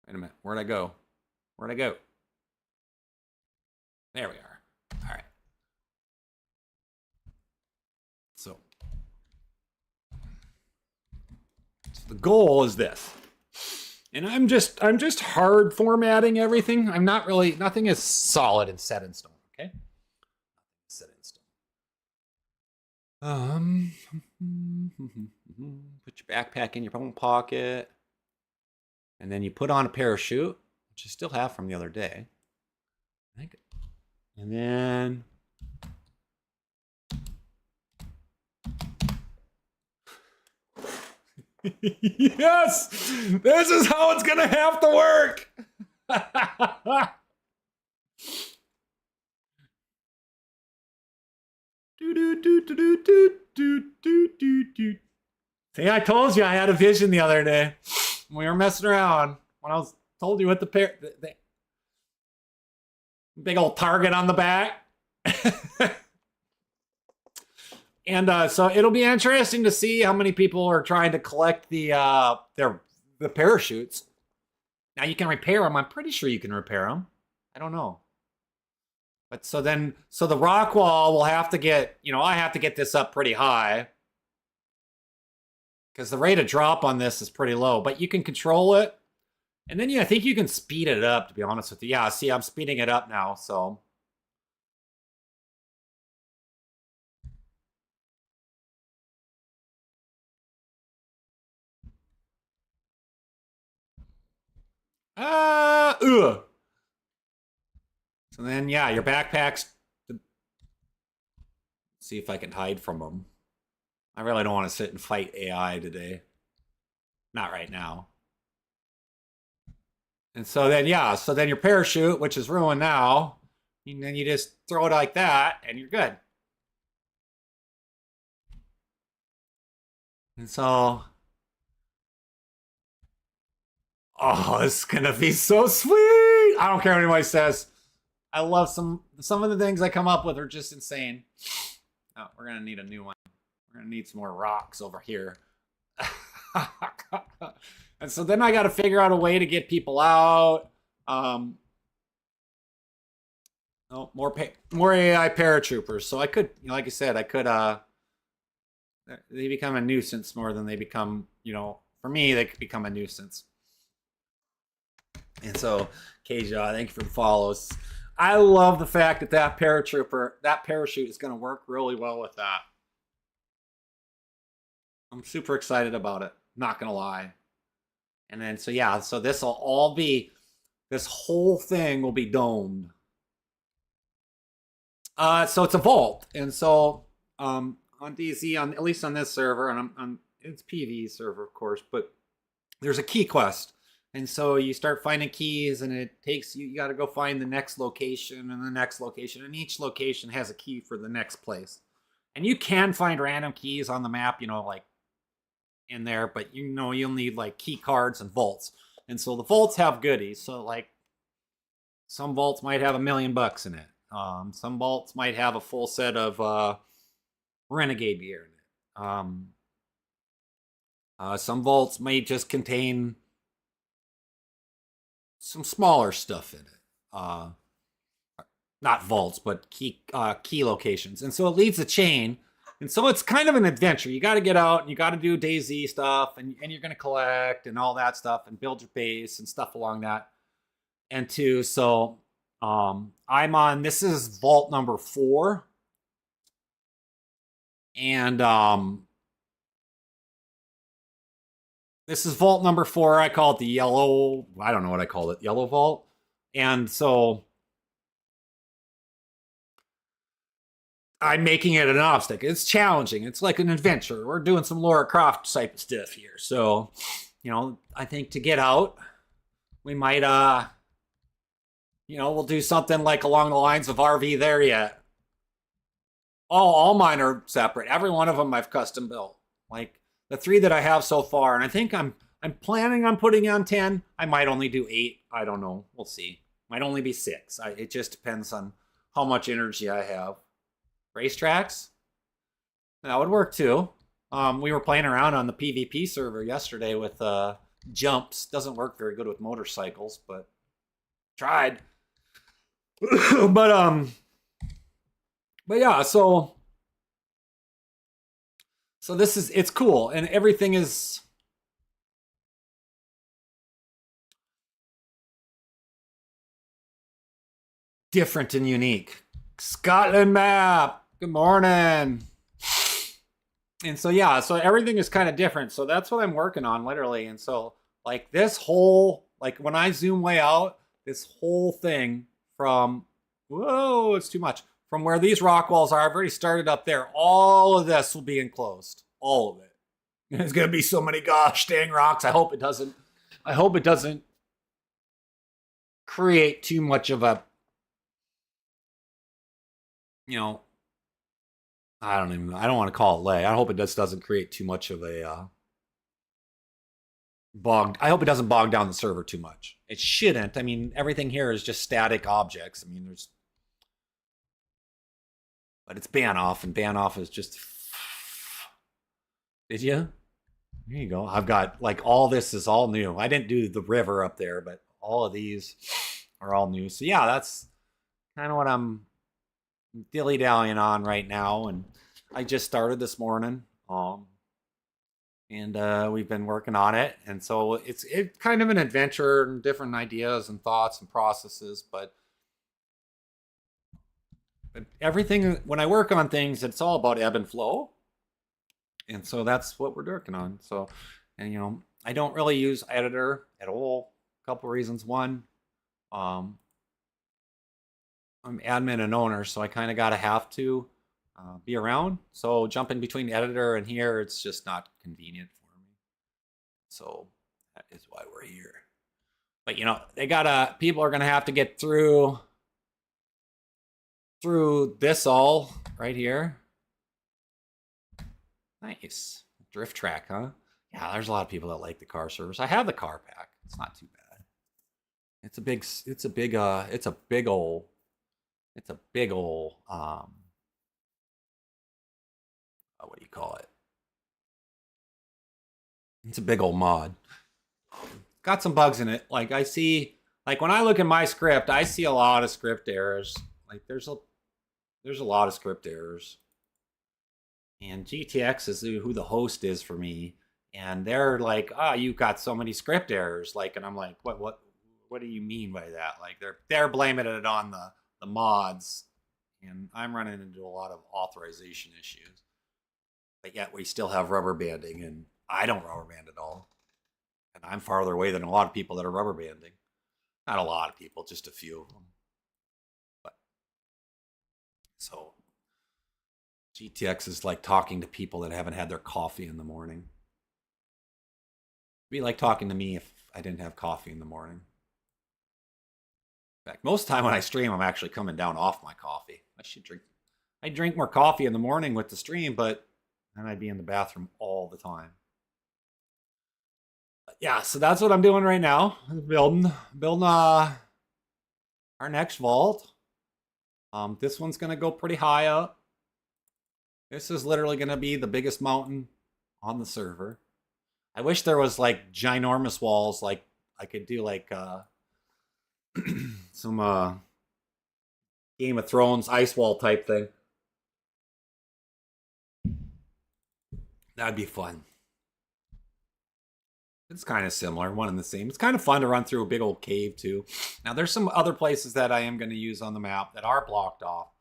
Wait a minute, where'd I go? There we are. All right. So the goal is this. And I'm just hard formatting everything. I'm not really, nothing is solid and set in stone, okay? Set in stone. Put your backpack in your own pocket. And then you put on a parachute, which you still have from the other day. And then yes, this is how it's gonna have to work. See, I told you I had a vision the other day. We were messing around when I told you what the big old target on the back. And so it'll be interesting to see how many people are trying to collect the parachutes. Now you can repair them. I'm pretty sure you can repair them. I don't know. But so the rock wall will have to get, I have to get this up pretty high. Because the rate of drop on this is pretty low. But you can control it. And then I think you can speed it up, to be honest with you. Yeah, see, I'm speeding it up now, so. So then, yeah, your backpacks. See if I can hide from them. I really don't want to sit and fight AI today. Not right now. And so then, yeah, so then your parachute, which is ruined now, and then you just throw it like that, and you're good. And so, oh, it's gonna be so sweet. I don't care what anybody says. I love some of the things I come up with are just insane. Oh, we're gonna need a new one. We're gonna need some more rocks over here. And so then I got to figure out a way to get people out. More AI paratroopers. So I could, like I said, I could they become a nuisance more than they become, you know, for me, they could become a nuisance. And so, Keja, thank you for the follows. I love the fact that that parachute is going to work really well with that. I'm super excited about it. Not going to lie. And then, so yeah, so this will all be, this whole thing will be domed. So it's a vault. And so on DayZ, at least on this server, and it's PV server, of course, but there's a key quest. And so you start finding keys, and it takes you got to go find the next location and the next location, and each location has a key for the next place. And you can find random keys on the map, you know, like in there, but you know you'll need like key cards and vaults. And so the vaults have goodies. So like some vaults might have $1 million in it. Some vaults might have a full set of renegade gear in it. Some vaults may just contain some smaller stuff in it. Not vaults, but key locations. And so it leads a chain. And so it's kind of an adventure. You got to get out and you got to do DayZ stuff, and you're going to collect and all that stuff and build your base and stuff along that. And so I'm on, this is vault number 4. And this is vault number 4. I call it the yellow, I don't know what I call it, yellow vault. And so I'm making it an obstacle. It's challenging. It's like an adventure. We're doing some Lara Croft type of stuff here. So, you know, I think to get out, we might, you know, we'll do something like along the lines of RV there yet. All mine are separate. Every one of them I've custom built. Like the 3 that I have so far, and I think I'm planning on putting on 10. I might only do 8. I don't know. We'll see. Might only be 6. It just depends on how much energy I have. Racetracks? That would work too. We were playing around on the PvP server yesterday with jumps. Doesn't work very good with motorcycles, but tried. but yeah, so this is, it's cool, and everything is different and unique. Scotland map. Good morning. And so yeah, so everything is kind of different. So that's what I'm working on, literally. And so like this whole, like when I zoom way out, this whole thing from, whoa, it's too much. From where these rock walls are, I've already started up there. All of this will be enclosed. All of it. There's gonna be so many gosh dang rocks. I hope it doesn't create too much of a, you know, I don't want to call it lay. I hope it just doesn't create too much of a I hope it doesn't bog down the server too much. It shouldn't. I mean, everything here is just static objects. I mean, but it's ban off, and ban off is just, did you? There you go. I've got, like, all this is all new. I didn't do the river up there, but all of these are all new. So yeah, that's kind of what I'm dilly-dallying on right now, and I just started this morning, and we've been working on it, and so it's kind of an adventure and different ideas and thoughts and processes, but everything, when I work on things, it's all about ebb and flow, and so that's what we're working on. So, and you know, I don't really use editor at all. A couple reasons. One, I'm admin and owner, so I kind of have to be around. So jumping between editor and here, it's just not convenient for me. So that is why we're here. But you know, people are gonna have to get through this all right here. Nice. Drift track, huh? Yeah, there's a lot of people that like the car service. I have the car pack. It's not too bad. It's a big old what do you call it? It's a big old mod. Got some bugs in it. Like I see, like when I look at my script, I see a lot of script errors. Like there's a lot of script errors. And GTX is who the host is for me. And they're like, "Ah, oh, you've got so many script errors." Like, and I'm like, what do you mean by that? Like, they're blaming it on the mods, and I'm running into a lot of authorization issues. But yet we still have rubber banding, and I don't rubber band at all. And I'm farther away than a lot of people that are rubber banding. Not a lot of people, just a few of them. But so GTX is like talking to people that haven't had their coffee in the morning. It'd be like talking to me if I didn't have coffee in the morning. In fact, most of the time when I stream, I'm actually coming down off my coffee. I drink more coffee in the morning with the stream, but then I'd be in the bathroom all the time. But yeah, so that's what I'm doing right now. Building our next vault. This one's gonna go pretty high up. This is literally gonna be the biggest mountain on the server. I wish there was like ginormous walls, like I could do like some Game of Thrones ice wall type thing. That'd be fun. It's kind of similar, one and the same. It's kind of fun to run through a big old cave too. Now there's some other places that I am going to use on the map that are blocked off.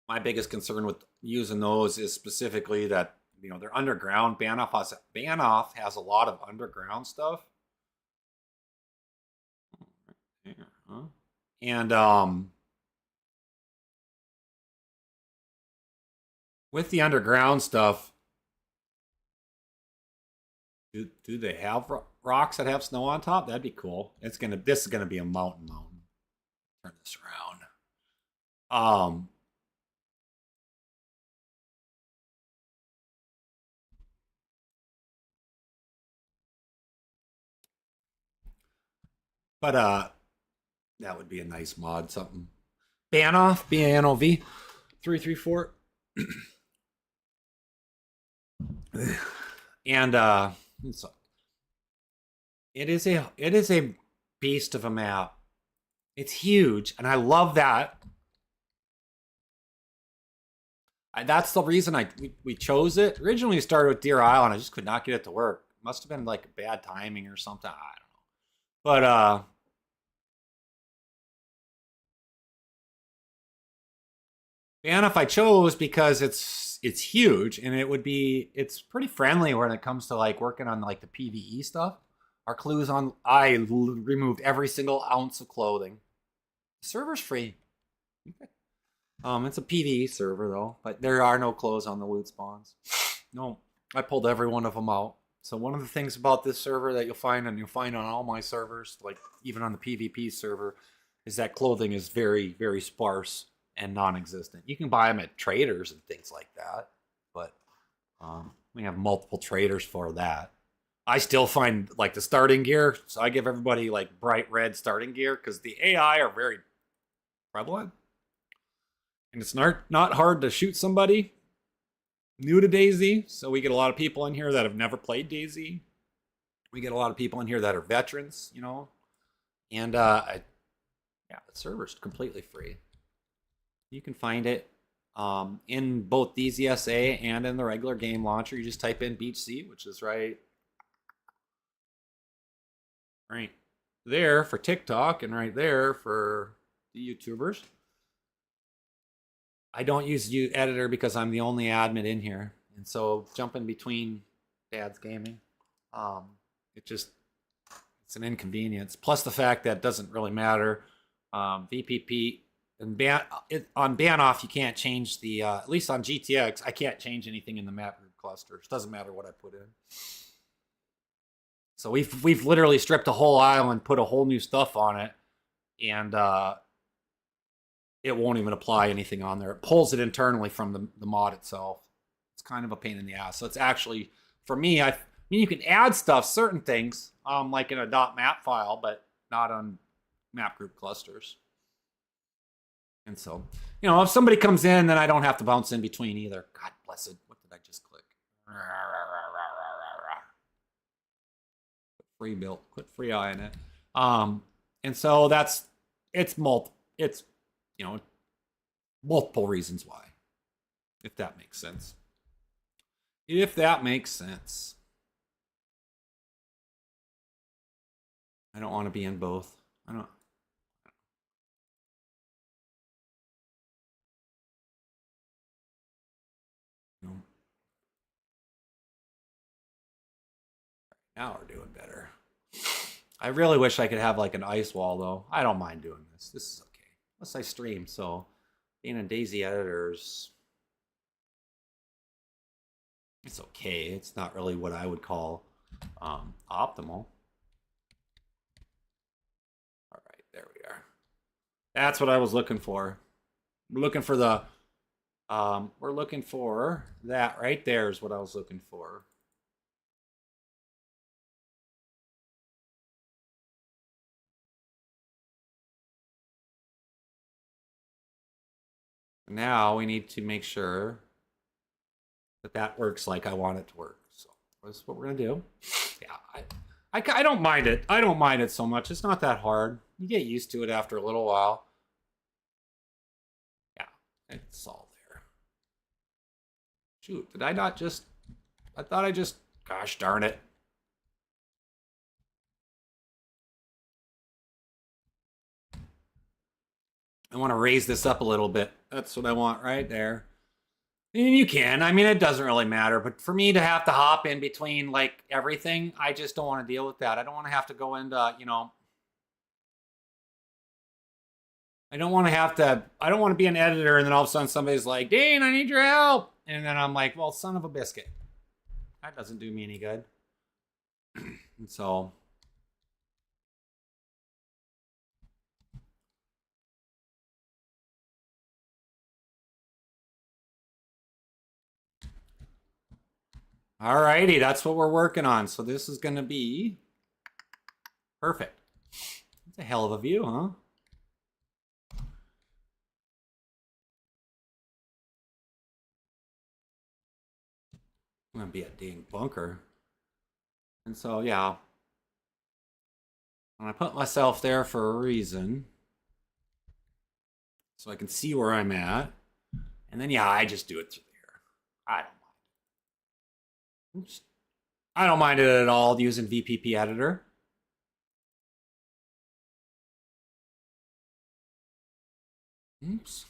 My biggest concern with using those is specifically that, you know, they're underground. Banoff has a lot of underground stuff. And with the underground stuff, do they have rocks that have snow on top? That'd be cool. This is gonna be a mountain. Turn this around. But that would be a nice mod. Something Banoff, BANOV 334. And it is a beast of a map. It's huge, and I love that. That's the reason we chose it. Originally, we started with Deer Island. I just could not get it to work. Must have been like bad timing or something. I don't know. But Banoff I chose because it's huge, and it's pretty friendly when it comes to like working on like the PvE stuff. Our clues on I removed every single ounce of clothing. The server's free. It's a PvE server though, but there are no clothes on the loot spawns. No, I pulled every one of them out. So one of the things about this server that you'll find on all my servers, like even on the PvP server, is that clothing is very, very sparse and non-existent. You can buy them at traders and things like that, but we have multiple traders for that. I still find like the starting gear, so I give everybody like bright red starting gear because the AI are very prevalent. And it's not hard to shoot somebody new to DayZ. So we get a lot of people in here that have never played DayZ. We get a lot of people in here that are veterans, you know. And yeah, the server's completely free. You can find it in both DayZ and in the regular game launcher. You just type in BeachedZ, which is right there for TikTok and right there for the YouTubers. I don't use editor because I'm the only admin in here, and so jumping between Dad's gaming, it's an inconvenience. Plus the fact that it doesn't really matter. VPP and on Banoff you can't change the at least on GTX I can't change anything in the map group clusters. Doesn't matter what I put in. So we've literally stripped a whole island, put a whole new stuff on it, and it won't even apply anything on there. It pulls it internally from the mod itself. It's kind of a pain in the ass. So it's actually, for me, I mean, you can add stuff, certain things, like in a .map file, but not on map group clusters. And so, you know, if somebody comes in, then I don't have to bounce in between either. God bless it. What did I just click? Free built. Put free eye in it. And so it's you know, multiple reasons why. If that makes sense. If that makes sense. I don't want to be in both. I don't. No. Now we're doing better. I really wish I could have like an ice wall though. I don't mind doing this. This is okay. Unless I stream, so being a DayZ editors, it's okay. It's not really what I would call optimal. All right, there we are. That's what I was looking for. We're looking for the we're looking for that right there is what I was looking for. Now we need to make sure that that works like I want it to work. So that's what we're gonna do. Yeah, I don't mind it. I don't mind it so much. It's not that hard. You get used to it after a little while. Yeah, it's all there. Shoot, did I not just... I thought I just... Gosh darn it. I want to raise this up a little bit. That's what I want right there. And you can. I mean, it doesn't really matter. But for me to have to hop in between, like, everything, I just don't want to deal with that. I don't want to have to go into, you know... I don't want to be an editor and then all of a sudden somebody's like, Dane, I need your help. And then I'm like, well, son of a biscuit. That doesn't do me any good. And so... Alrighty, that's what we're working on. So this is going to be perfect. It's a hell of a view, huh? I'm going to be a dang bunker. And so, yeah. And I put myself there for a reason. So I can see where I'm at. And then, yeah, I just do it through there. I don't mind. Oops. I don't mind it at all using VPP editor. Oops.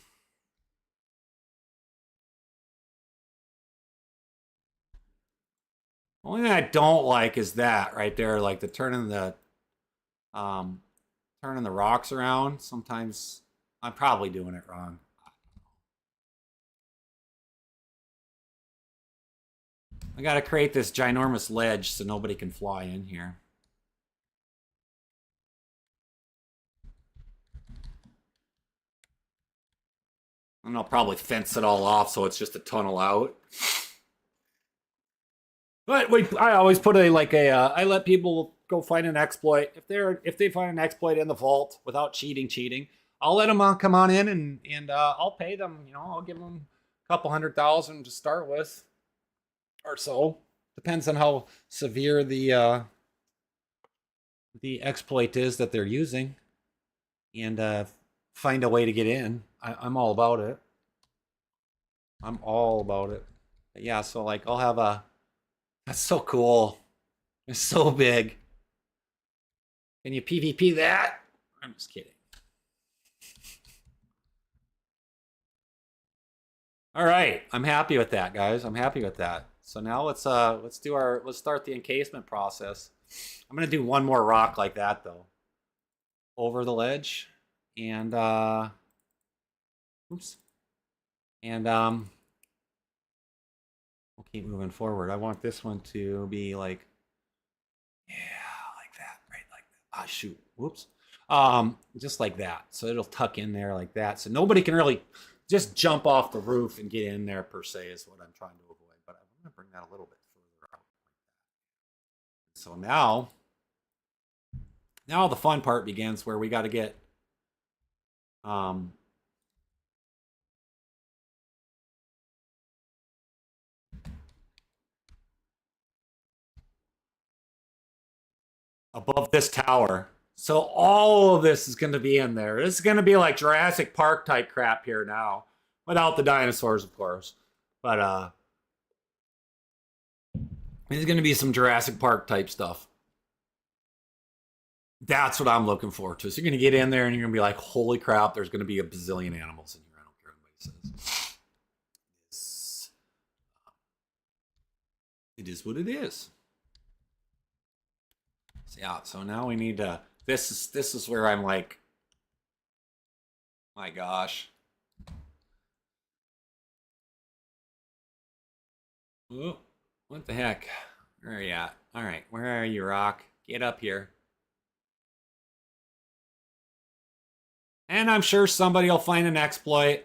Only thing I don't like is that right there, like the turning the rocks around. Sometimes I'm probably doing it wrong. I gotta create this ginormous ledge so nobody can fly in here. And I'll probably fence it all off so it's just a tunnel out. But I always put I let people go find an exploit. If they find an exploit in the vault without cheating, I'll let them come on in and I'll pay them. You know, I'll give them a couple $100,000 to start with, or so. Depends on how severe the exploit is that they're using, and find a way to get in. I'm all about it. I'm all about it. But yeah, so like I'll have a... That's so cool. It's so big. Can you PvP that? I'm just kidding. All right, I'm happy with that, guys. I'm happy with that. So now let's start the encasement process. I'm gonna do one more rock like that though, over the ledge, and oops, and we'll keep moving forward. I want this one to be like, yeah, like that, right, like that. Ah, shoot, whoops, just like that. So it'll tuck in there like that, so nobody can really just jump off the roof and get in there per se is what I'm trying to avoid. But I'm going to bring that a little bit further out like that. So now the fun part begins where we got to get above this tower. So all of this is going to be in there. This is going to be like Jurassic Park type crap here now, without the dinosaurs, of course. But there's going to be some Jurassic Park type stuff. That's what I'm looking forward to. So you're going to get in there and you're going to be like, holy crap, there's going to be a bazillion animals in here. I don't care what anybody says. It is what it is. So yeah, so now we need to, this is where I'm like, my gosh. Oh, what the heck? Where are you at? All right, where are you, Rock? Get up here. And I'm sure somebody will find an exploit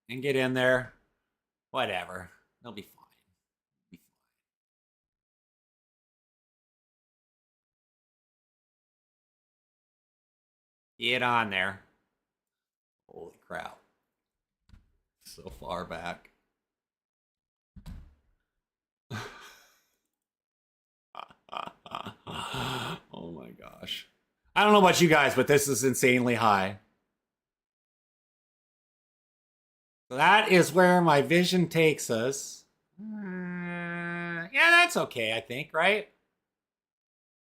and get in there. Whatever. They'll be fine. Get on there. Holy crap. So far back. Oh my gosh. I don't know about you guys, but this is insanely high. So that is where my vision takes us. Yeah, that's okay, I think, right?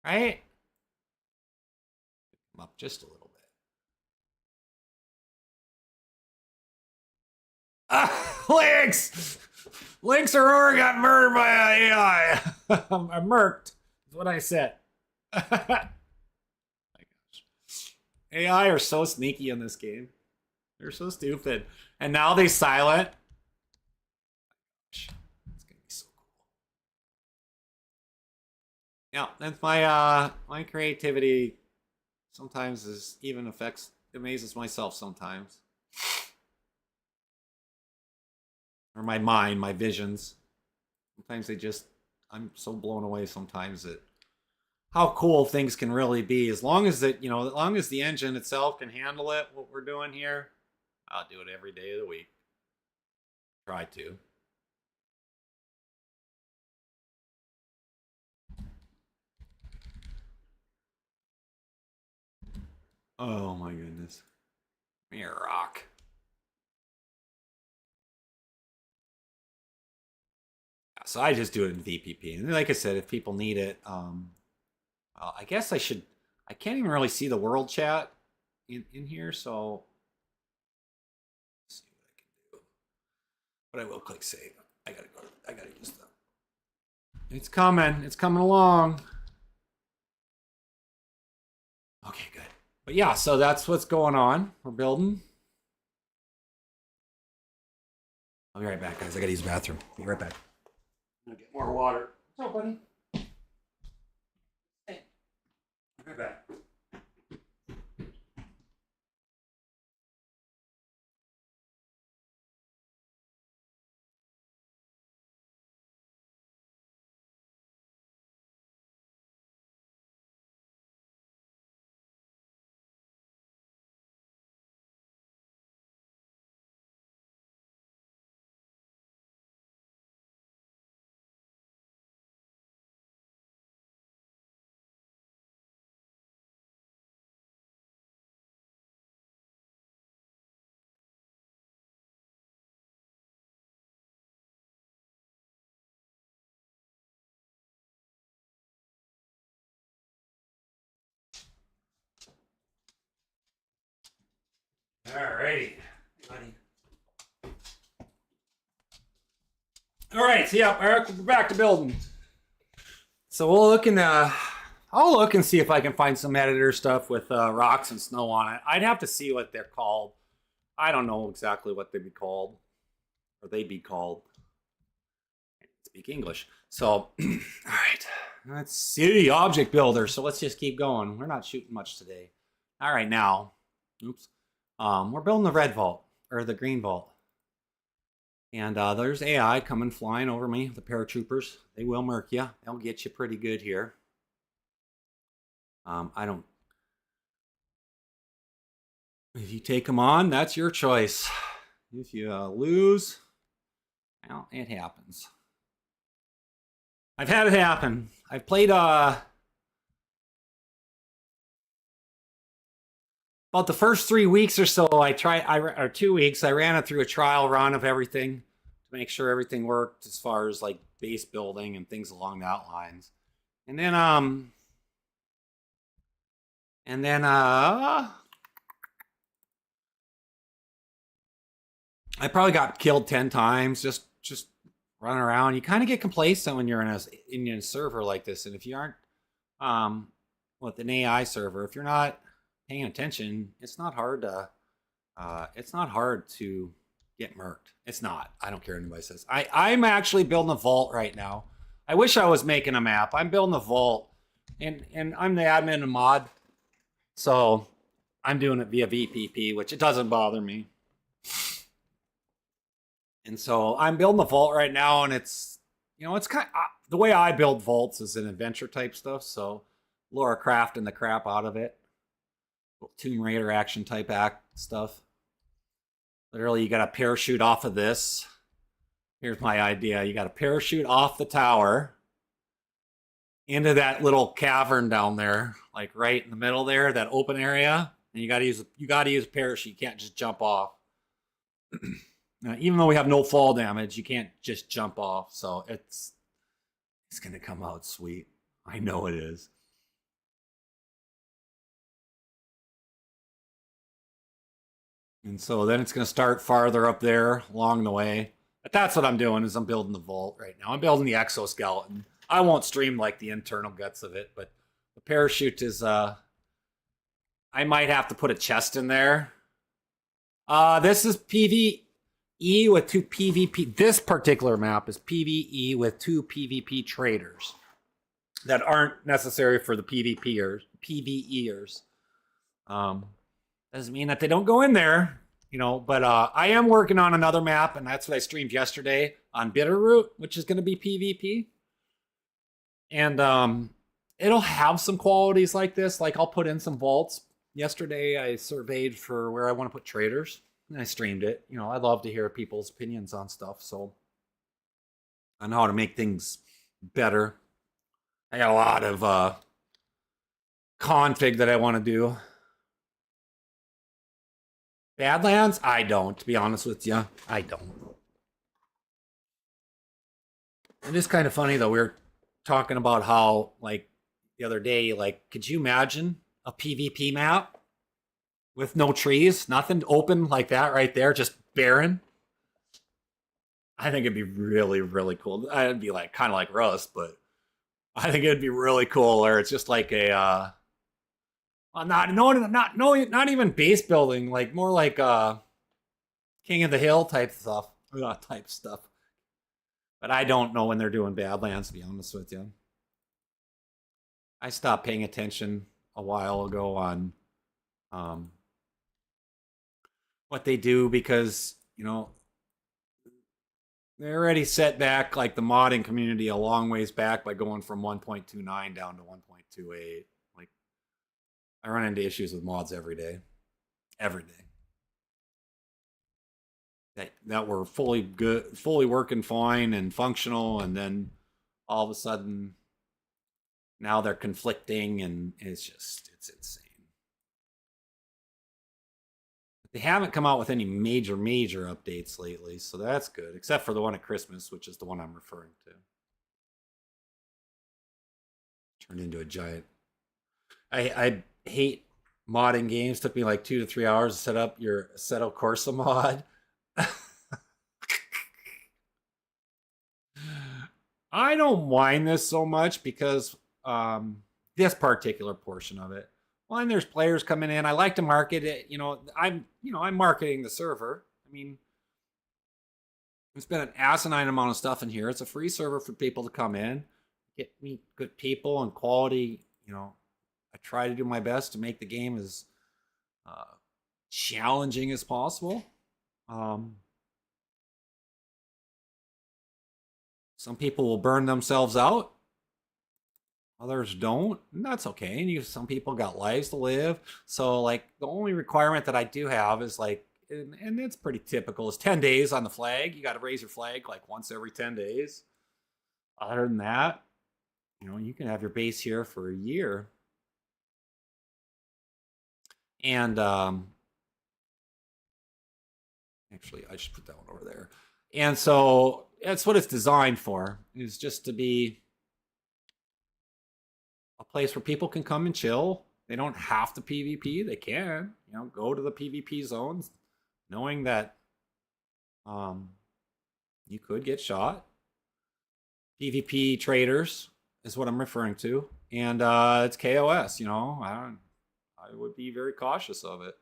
Right? Come up just a little bit. Lynx! Lynx Aurora got murdered by AI. I'm murked, is what I said. My gosh. AI are so sneaky in this game. They're so stupid. And now they silent. It's gonna be so cool. Yeah, that's my creativity sometimes is even amazes myself sometimes. Or my mind, my visions. Sometimes I'm so blown away sometimes that how cool things can really be. As long as as long as the engine itself can handle it, what we're doing here, I'll do it every day of the week. Try to. Oh my goodness. You're a rock. So I just do it in VPP. And like I said, if people need it, I guess I can't even really see the world chat in here, so let's see what I can do. But I will click save. I gotta use them. It's coming along. Okay, good. But yeah, so that's what's going on. We're building. I'll be right back, guys. I gotta use the bathroom. Be right back. I'm gonna get more water. What's up, buddy? Hey. I'll be right back. Alrighty, buddy. All right, so yeah, Eric, we're back to building. So we'll look I'll look and see if I can find some editor stuff with rocks and snow on it. I'd have to see what they're called. I don't know exactly what they'd be called, or they'd be called. I can't speak English. So, all right, let's see object builder. So let's just keep going. We're not shooting much today. All right, now, oops, we're building the red vault or the green vault. And there's AI coming flying over me, the paratroopers. They will murk you. They'll get you pretty good here. If you take them on, that's your choice. If you lose, well, it happens. I've had it happen. I've played about the first 3 weeks or so. Or 2 weeks. I ran it through a trial run of everything to make sure everything worked as far as like base building and things along that lines. And then I probably got killed 10 times just running around. You kind of get complacent when you're in a server like this, and if you aren't with an AI server, if you're not paying attention, it's not hard to get murked. It's not. I don't care what anybody says. I'm actually building a vault right now. I wish I was making a map. I'm building a vault, and I'm the admin and mod, so I'm doing it via VPP, which it doesn't bother me. And so I'm building the vault right now, and it's, it's kind of, the way I build vaults is an adventure type stuff. So Laura crafting the crap out of it, Tomb Raider action type stuff. Literally, you got to parachute off of this. Here's my idea: you got to parachute off the tower into that little cavern down there, like right in the middle there, that open area, and you got to use a parachute. You can't just jump off. Now, even though we have no fall damage, you can't just jump off. So it's going to come out sweet. I know it is. And so then it's going to start farther up there along the way. But that's what I'm doing, is I'm building the vault right now. I'm building the exoskeleton. I won't stream like the internal guts of it, but the parachute is, I might have to put a chest in there. This is PvE with 2 PvP. This particular map is PvE with 2 PvP traders that aren't necessary for the PvPers. Doesn't mean that they don't go in there, but I am working on another map, and that's what I streamed yesterday on Bitterroot, which is going to be PvP. And it'll have some qualities like this. Like, I'll put in some vaults. Yesterday, I surveyed for where I want to put traders, and I streamed it. I love to hear people's opinions on stuff, so I know how to make things better. I got a lot of config that I want to do. Badlands? I don't, to be honest with you. I don't. It is kind of funny, though. We were talking about how, like, the other day, like, could you imagine a PvP map with no trees, nothing open like that right there, just barren? I think it'd be really, really cool. I'd be like kind of like Rust, but I think it'd be really cool. Or it's just like a not even base building, like more like King of the Hill type stuff. But I don't know when they're doing Badlands, to be honest with you. I stopped paying attention a while ago on what they do, because they already set back like the modding community a long ways back by going from 1.29 down to 1.28. Like, I run into issues with mods every day. That were fully good, fully working fine and functional, and then all of a sudden now they're conflicting, and it's insane. But they haven't come out with any major updates lately, so that's good, except for the one at Christmas, which is the one I'm referring to. Turned into a giant. I hate modding games. Took me like 2 to 3 hours to set up your Assetto Corsa mod. I don't mind this so much because this particular portion of it, when there's players coming in, I like to market it. I'm marketing the server. I mean, we spent an asinine amount of stuff in here. It's a free server for people to come in, meet good people and quality. I try to do my best to make the game as challenging as possible. Some people will burn themselves out. Others don't, and that's okay. And some people got lives to live. So, like, the only requirement that I do have is, like, and it's pretty typical, is 10 days on the flag. You got to raise your flag, like, once every 10 days. Other than that, you can have your base here for a year. And, actually, I should put that one over there. And so that's what it's designed for, is just to be a place where people can come and chill. They don't have to PvP. They can, go to the PvP zones knowing that you could get shot. PvP traders is what I'm referring to. And it's KOS, I would be very cautious of it.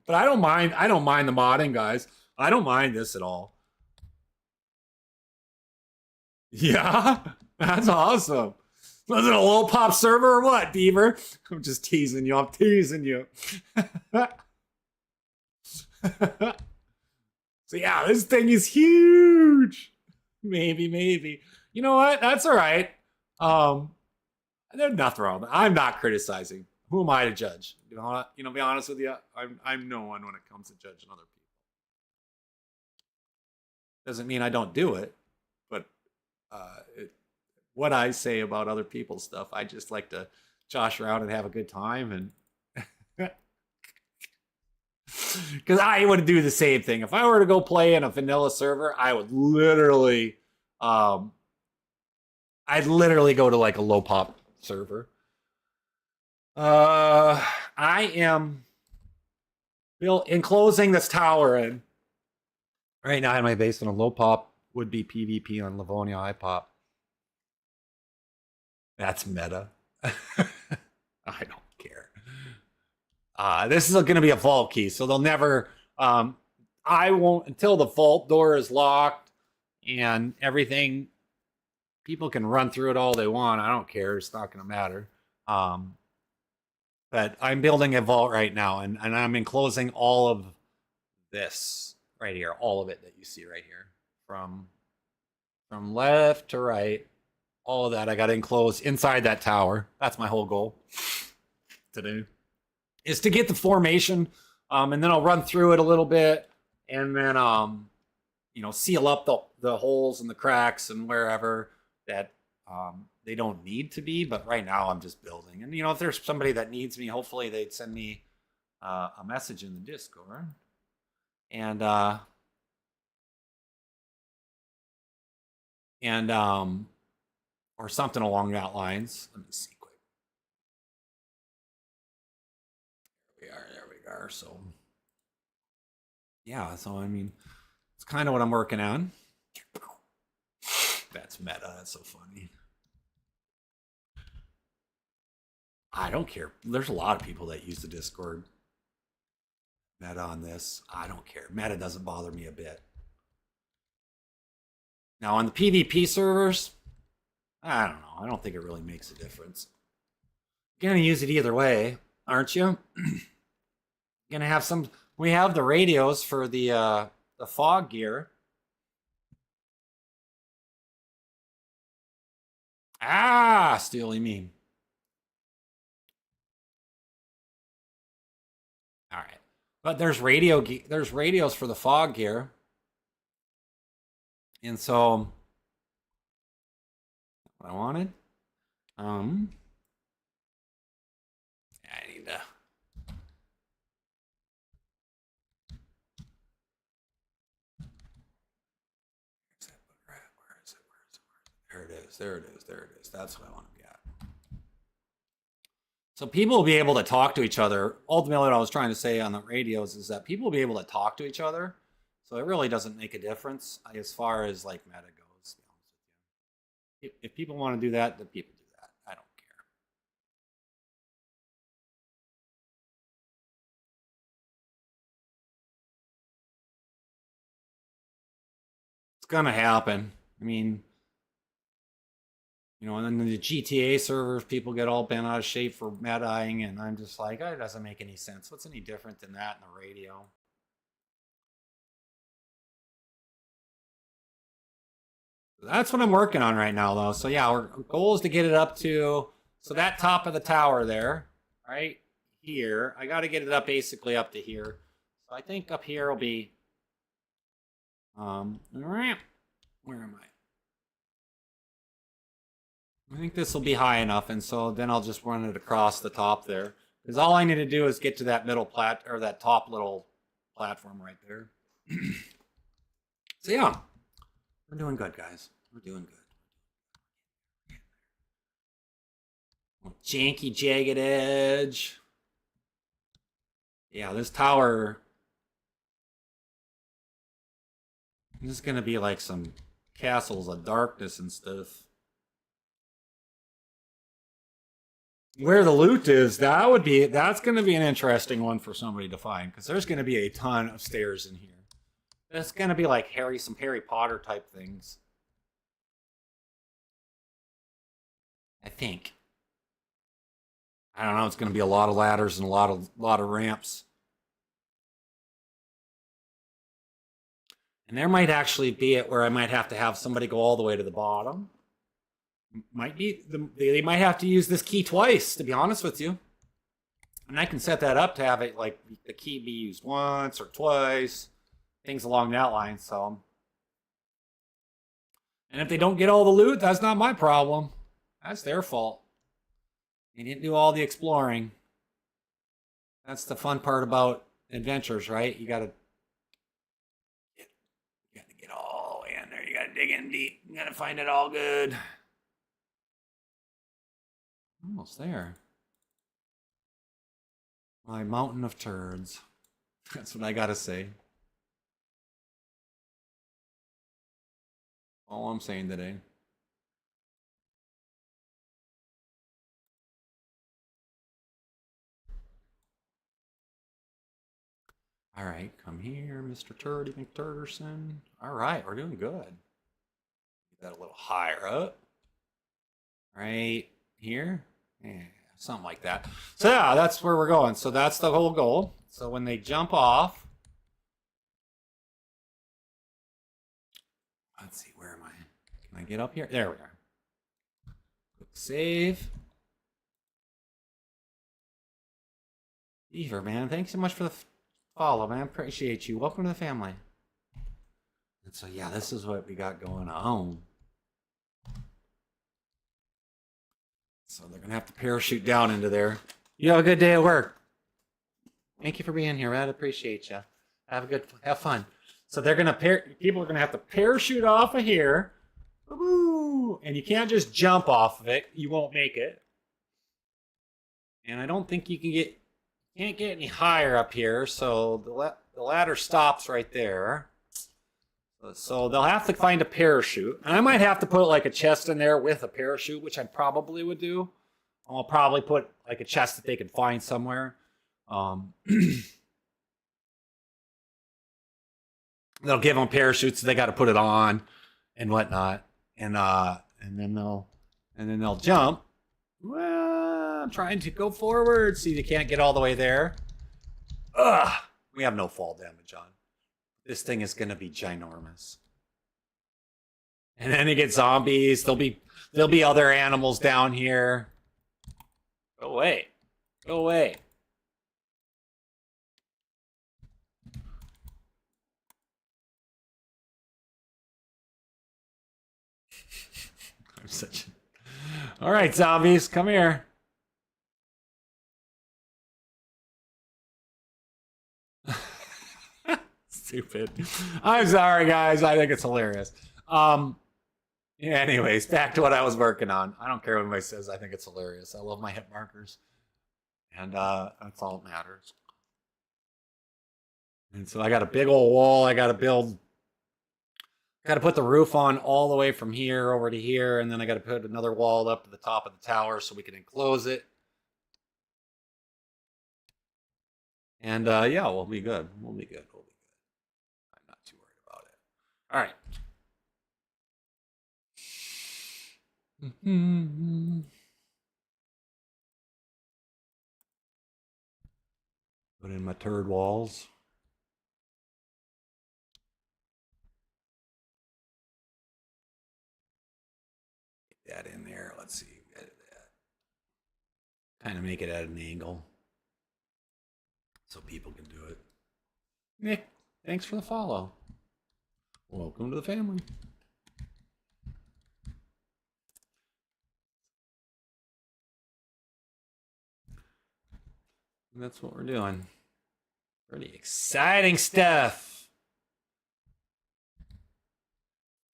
But I don't mind the modding, guys. I don't mind this at all. Yeah, that's awesome. Was it a low pop server or what, Beaver? I'm just teasing you. I'm teasing you. So yeah, this thing is huge. Maybe. You know what? That's all right. There's nothing wrong with it. I'm not criticizing. Who am I to judge? Be honest with you, I'm no one when it comes to judging other people. Doesn't mean I don't do it, but what I say about other people's stuff, I just like to josh around and have a good time, and because I would do the same thing if I were to go play in a vanilla server. I would literally, I'd literally go to like a low pop server. I am enclosing this tower in right now in my basement. A low pop would be PvP on Livonia High Pop. That's meta. I don't care. This is going to be a vault key, so they'll never. I won't until the vault door is locked and everything. People can run through it all they want. I don't care. It's not going to matter. But I'm building a vault right now, and I'm enclosing all of this right here, all of it that you see right here, from left to right, all of that I got to enclose inside that tower. That's my whole goal to do, is to get the formation, and then I'll run through it a little bit, and then seal up the holes and the cracks and wherever that they don't need to be. But right now I'm just building, and if there's somebody that needs me, hopefully they'd send me a message in the Discord, and or something along that lines. Let me see quick. There we are. So yeah, so I mean, it's kind of what I'm working on. That's meta. That's so funny. I don't care. There's a lot of people that use the Discord meta on this. I don't care. Meta doesn't bother me a bit. Now on the PvP servers, I don't know. I don't think it really makes a difference. You're gonna use it either way, aren't you? Gonna have some. We have the radios for the fog gear. Ah, Steely meme. All right, but there's radios for the fog gear, and so what I wanted. I need to. Where is it? There it is. That's what I want to get. So people will be able to talk to each other. Ultimately, what I was trying to say on the radios is that people will be able to talk to each other. So it really doesn't make a difference as far as like meta goes. To be honest with you. If people want to do that, then people do that. I don't care. It's gonna happen. I mean, and then the GTA servers, people get all bent out of shape for metaing, and I'm just like, it doesn't make any sense. What's any different than that in the radio? That's what I'm working on right now, though. So yeah, our goal is to get it up to, so that top of the tower there, right here. I got to get it up basically up to here. So I think up here will be, where am I? I think this will be high enough, and so then I'll just run it across the top there. Because all I need to do is get to that middle that top little platform right there. So yeah, we're doing good, guys. We're doing good. Janky, jagged edge. Yeah, this tower. This is gonna be like some castles of darkness and stuff. Where the loot is, that's gonna be an interesting one for somebody to find, because there's gonna be a ton of stairs in here. It's gonna be like some Harry Potter type things. I think. I don't know. It's gonna be a lot of ladders and a lot of ramps. And there might actually be it where I might have to have somebody go all the way to the bottom. They might have to use this key twice, to be honest with you. And I can set that up to have it like the key be used once or twice, things along that line. So, and if they don't get all the loot, that's not my problem. That's their fault. They didn't do all the exploring. That's the fun part about adventures, right? You gotta get all the way in there. You gotta dig in deep. You gotta find it all good. Almost there. My mountain of turds. That's what I gotta say. All I'm saying today. All right, come here, Mr. Turdy McTurderson. All right, we're doing good. Get that a little higher up. Right here. Yeah, something like that. So yeah, that's where we're going. So that's the whole goal. So when they jump off, let's see, where am I? Can I get up here? There we are. Quick save. Beaver, man, thanks so much for the follow, man. Appreciate you. Welcome to the family. And so yeah, this is what we got going on. So they're gonna have to parachute down into there. You have a good day at work. Thank you for being here, man. I appreciate you. Have fun. So they're gonna people are gonna have to parachute off of here. Woo-hoo! And you can't just jump off of it. You won't make it. And I don't think you can't get any higher up here. So the ladder stops right there. So they'll have to find a parachute. And I might have to put like a chest in there with a parachute, which I probably would do. I'll probably put like a chest that they can find somewhere. They'll give them parachutes, so they got to put it on and whatnot. And then they'll jump. Well, I'm trying to go forward. See, they can't get all the way there. Ugh. We have no fall damage on. This thing is gonna be ginormous. And then you get zombies. There'll be other animals down here. Go away. Go away. I'm such a... All right, zombies, come here. Stupid. I'm sorry, guys. I think it's hilarious. Yeah, anyways, back to what I was working on. I don't care what anybody says. I think it's hilarious. I love my hit markers. And that's all that matters. And so I got a big old wall I got to build. Got to put the roof on all the way from here over to here. And then I got to put another wall up to the top of the tower so we can enclose it. And yeah, we'll be good. We'll be good. We'll be good. I'm not too worried about it. All right. Put in my turd walls. Get that in there. Let's see. Edit that. Kind of make it at an angle so people can do it. Nick, thanks for the follow. Welcome to the family. That's what we're doing. Pretty exciting stuff.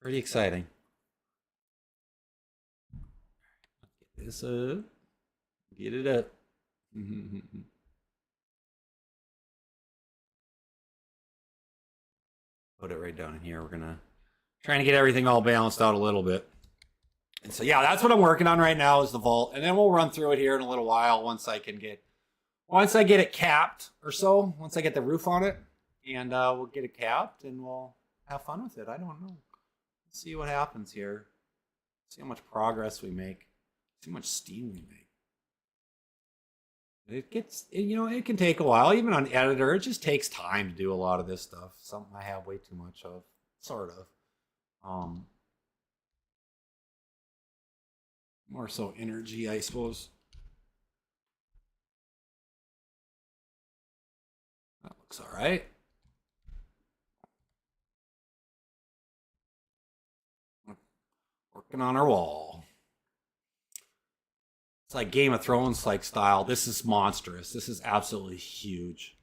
Pretty exciting. Get this up. Get it up. Put it right down in here. We're gonna trying to get everything all balanced out a little bit. And so yeah, that's what I'm working on right now is the vault, and then we'll run through it here in a little while once I get it capped or so. Once I get the roof on it, and we'll get it capped and we'll have fun with it. I don't know. Let's see what happens here. See how much progress we make. See how much steam we make. It gets, it can take a while. Even on editor, it just takes time to do a lot of this stuff. Something I have way too much of, sort of. More so energy, I suppose. That looks all right. Working on our wall. It's like Game of Thrones like style. This is monstrous. This is absolutely huge.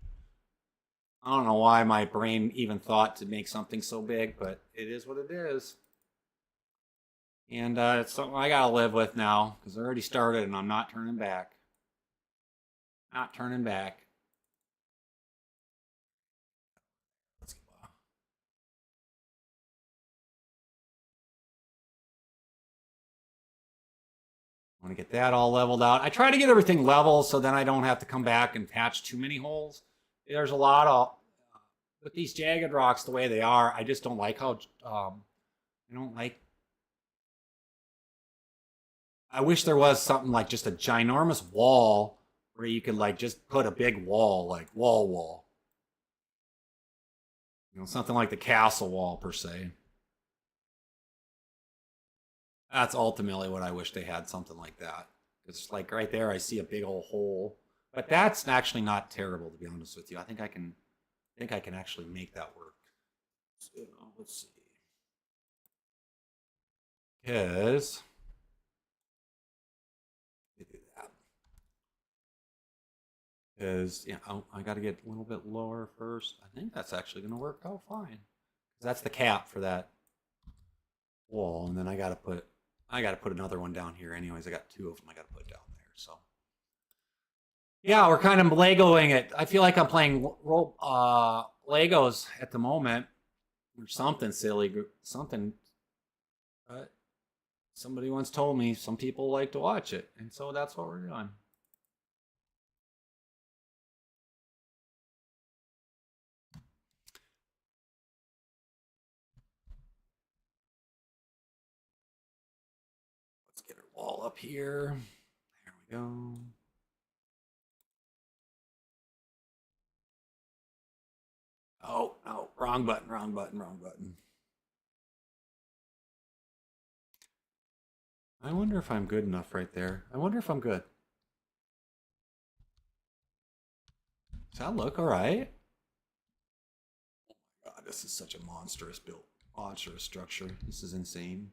I don't know why my brain even thought to make something so big, but it is what it is. And it's something I gotta live with now because I already started and I'm not turning back. Not turning back. I want to get that all leveled out. I try to get everything level so then I don't have to come back and patch too many holes. There's a lot of, with these jagged rocks the way they are, I just don't like how, I wish there was something like just a ginormous wall where you could like just put a big wall, like wall. Something like the castle wall per se. That's ultimately what I wish they had, something like that. It's like right there, I see a big old hole, but that's actually not terrible to be honest with you. I think I can actually make that work. So, let's see, because do that. Because I got to get a little bit lower first. I think that's actually going to work out fine. That's the cap for that wall, and then I got to put another one down here anyways. I got two of them I got to put down there. So yeah, we're kind of Legoing it. I feel like I'm playing Legos at the moment or something silly, something. But somebody once told me some people like to watch it, and so that's what we're doing. Let's get our wall up here. There we go. Oh, no, wrong button. I wonder if I'm good enough right there. I wonder if I'm good. Does that look all right? Oh my God, this is such a monstrous structure. This is insane.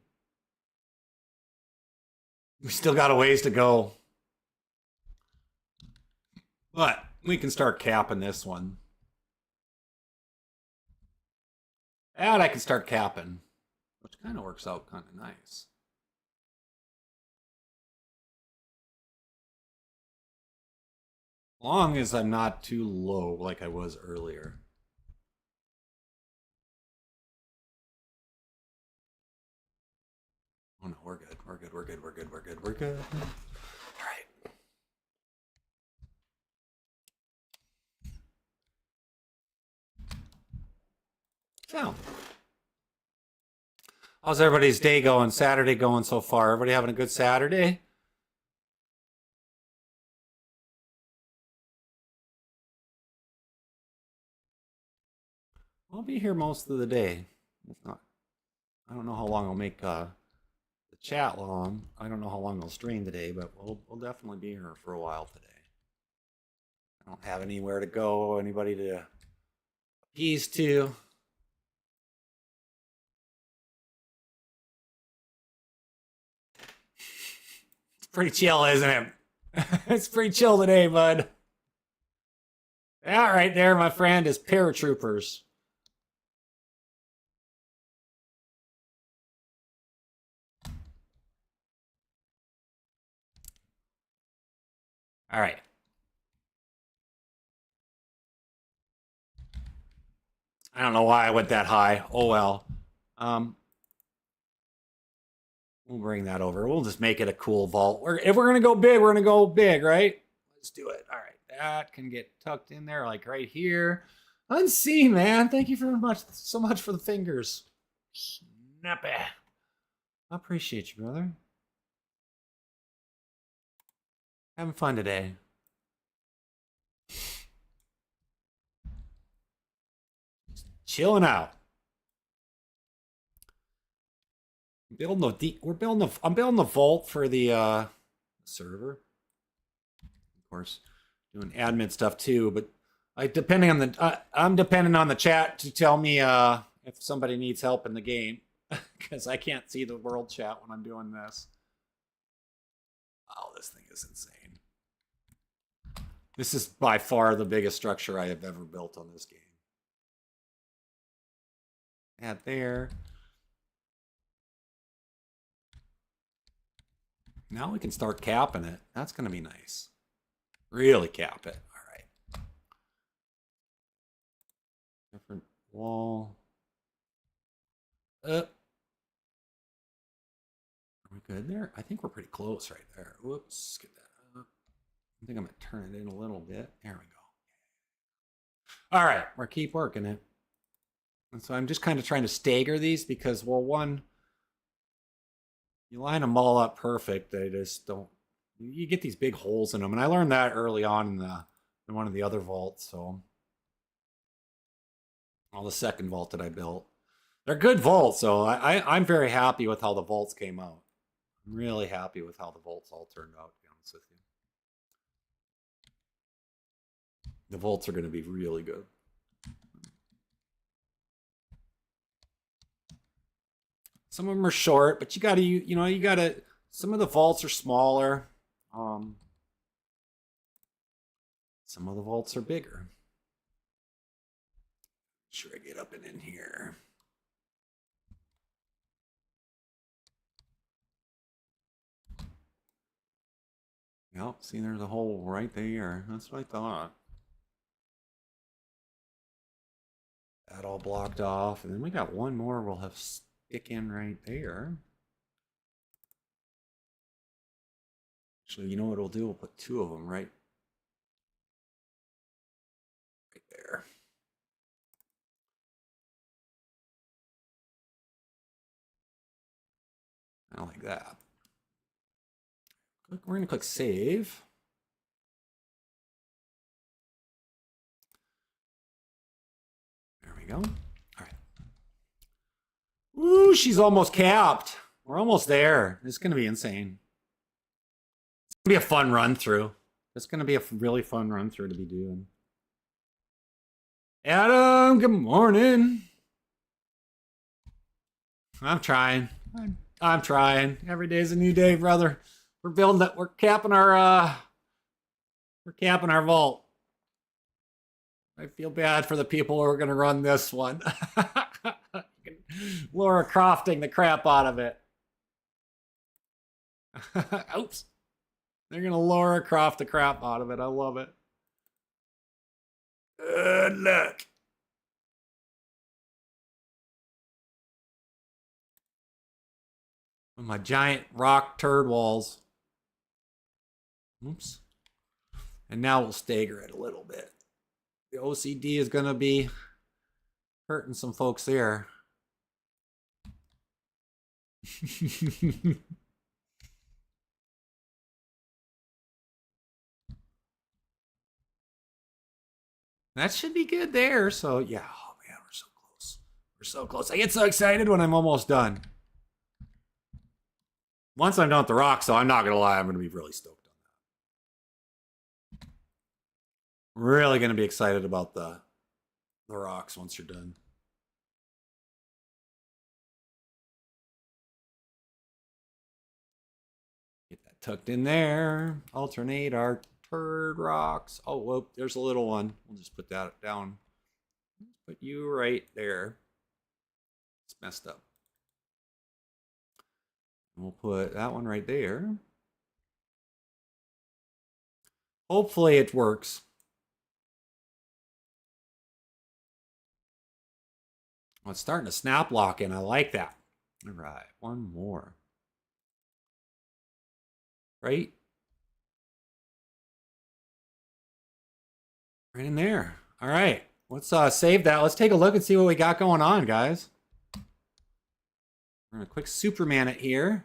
We still got a ways to go. But we can start capping this one. And I can start capping, which kind of works out kind of nice. Long as I'm not too low like I was earlier. Oh no, we're good. We're good. All right. So, how's everybody's day going? Saturday going so far? Everybody having a good Saturday? I'll be here most of the day. If not, I don't know how long I'll make the chat long. I don't know how long I'll stream today, but we'll definitely be here for a while today. I don't have anywhere to go, anybody to appease to. It's pretty chill, isn't it? It's pretty chill today, bud. Yeah, right there, my friend, is paratroopers. All right. I don't know why I went that high. Oh well. We'll bring that over. We'll just make it a cool vault. If we're gonna go big, we're gonna go big, right? Let's do it. All right, that can get tucked in there, like right here. Unseen, man. Thank you very much, so much for the fingers. Snappy. I appreciate you, brother. Having fun today. Just chilling out. I'm building the vault for the server. Of course, doing admin stuff too, but I'm depending on the chat to tell me if somebody needs help in the game, because I can't see the world chat when I'm doing this. Oh, this thing is insane. This is by far the biggest structure I have ever built on this game. Add there. Now we can start capping it. That's going to be nice. Really cap it. All right. Different wall. Are we good there? I think we're pretty close right there. Whoops. Get that up. I think I'm going to turn it in a little bit. There we go. All right. We'll keep working it. And so I'm just kind of trying to stagger these because, well, one, you line them all up perfect. They just don't. You get these big holes in them, and I learned that early on in one of the other vaults. So, the second vault that I built, they're good vaults. So I'm very happy with how the vaults came out. I'm really happy with how the vaults all turned out. To be honest with you, the vaults are going to be really good. Some of them are short, but you gotta. Some of the vaults are smaller. Some of the vaults are bigger. Make sure I get up and in here. Yep, see, there's a hole right there. That's what I thought. That all blocked off, and then we got one more we'll have stick in right there. Actually, you know what we'll do? We'll put two of them right there. I like that. We're going to click save. There we go. All right. Ooh, she's almost capped. We're almost there. It's going to be insane. It's going to be a fun run through. It's going to be a really fun run through to be doing. Adam, good morning. I'm trying. I'm trying. Every day's a new day, brother. We're building that. We're capping our vault. I feel bad for the people who are going to run this one. Laura Crofting the crap out of it. Oops. They're going to Laura Croft the crap out of it. I love it. Good luck. With my giant rock turd walls. Oops. And now we'll stagger it a little bit. The OCD is going to be hurting some folks there. That should be good there. So, yeah. Oh, man, we're so close. We're so close. I get so excited when I'm almost done. Once I'm done with the rocks, so I'm not going to lie, I'm going to be really stoked on that. Really going to be excited about the rocks once you're done. Get that tucked in there. Alternate our turd rocks. Oh, whoop, there's a little one. We'll just put that down. Put you right there. It's messed up. We'll put that one right there. Hopefully it works. Oh, it's starting to snap lock in. I like that. All right, one more. Right? Right in there. All right. Let's save that. Let's take a look and see what we got going on, guys. We're going to quick Superman it here.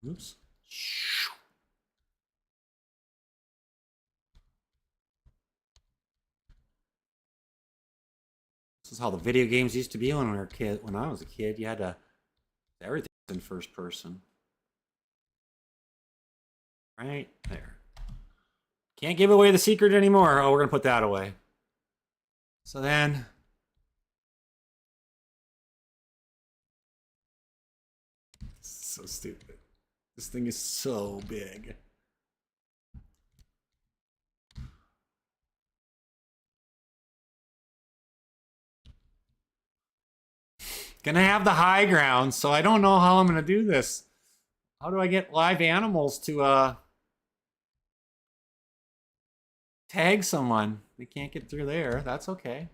Oops. This is how the video games used to be when we were a kid. When I was a kid, you had to everything in first person. Right there. Can't give away the secret anymore. Oh, we're gonna put that away. So then, so stupid. This thing is so big. Gonna have the high ground, so I don't know how I'm gonna do this. How do I get live animals to tag someone? They can't get through there. That's okay.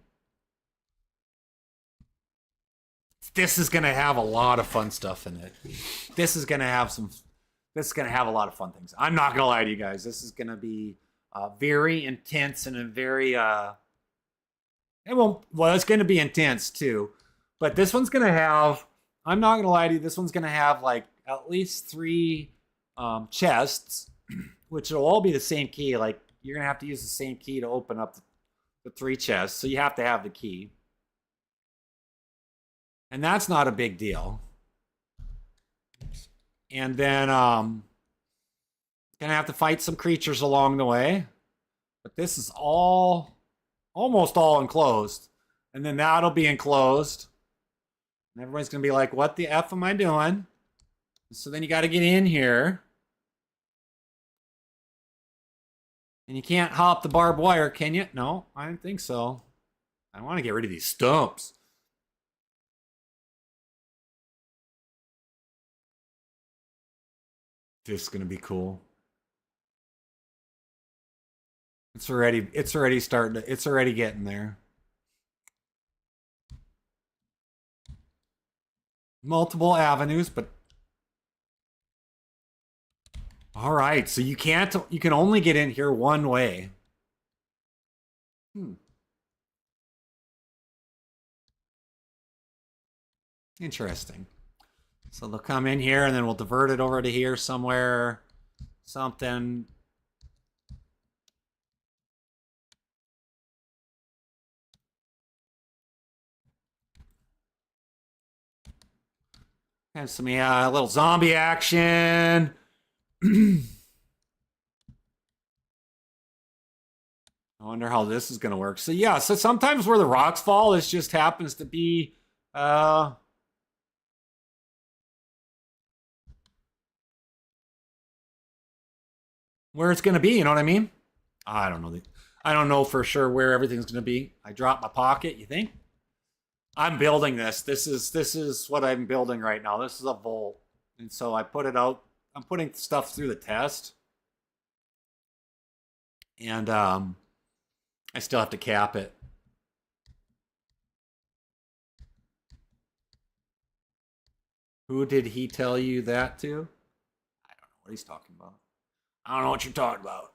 This is gonna have a lot of fun stuff in it. This is gonna have a lot of fun things. I'm not gonna lie to you guys. This is gonna be very intense and a very it's gonna be intense too. But this one's gonna have, I'm not gonna lie to you, this one's gonna have like at least 3 chests, which will all be the same key. Like you're gonna have to use the same key to open up the 3 chests. So you have to have the key. And that's not a big deal. And then gonna have to fight some creatures along the way. But this is almost all enclosed. And then that'll be enclosed. And everybody's gonna be like, what the F am I doing? So then you gotta get in here. And you can't hop the barbed wire, can you? No, I don't think so. I want to get rid of these stumps. This is gonna be cool. It's already it's already getting there. Multiple avenues, but all right, so you can only get in here one way. Interesting. So they'll come in here and then we'll divert it over to here somewhere. Something. Have some little zombie action. I wonder how this is going to work. So yeah, so sometimes where the rocks fall, this just happens to be where it's going to be, you know what I mean? I don't know. I don't know for sure where everything's going to be. I dropped my pocket, you think? I'm building this. This is what I'm building right now. This is a vault. And so I put it out. I'm putting stuff through the test. And I still have to cap it. Who did he tell you that to? I don't know what he's talking about. I don't know what you're talking about.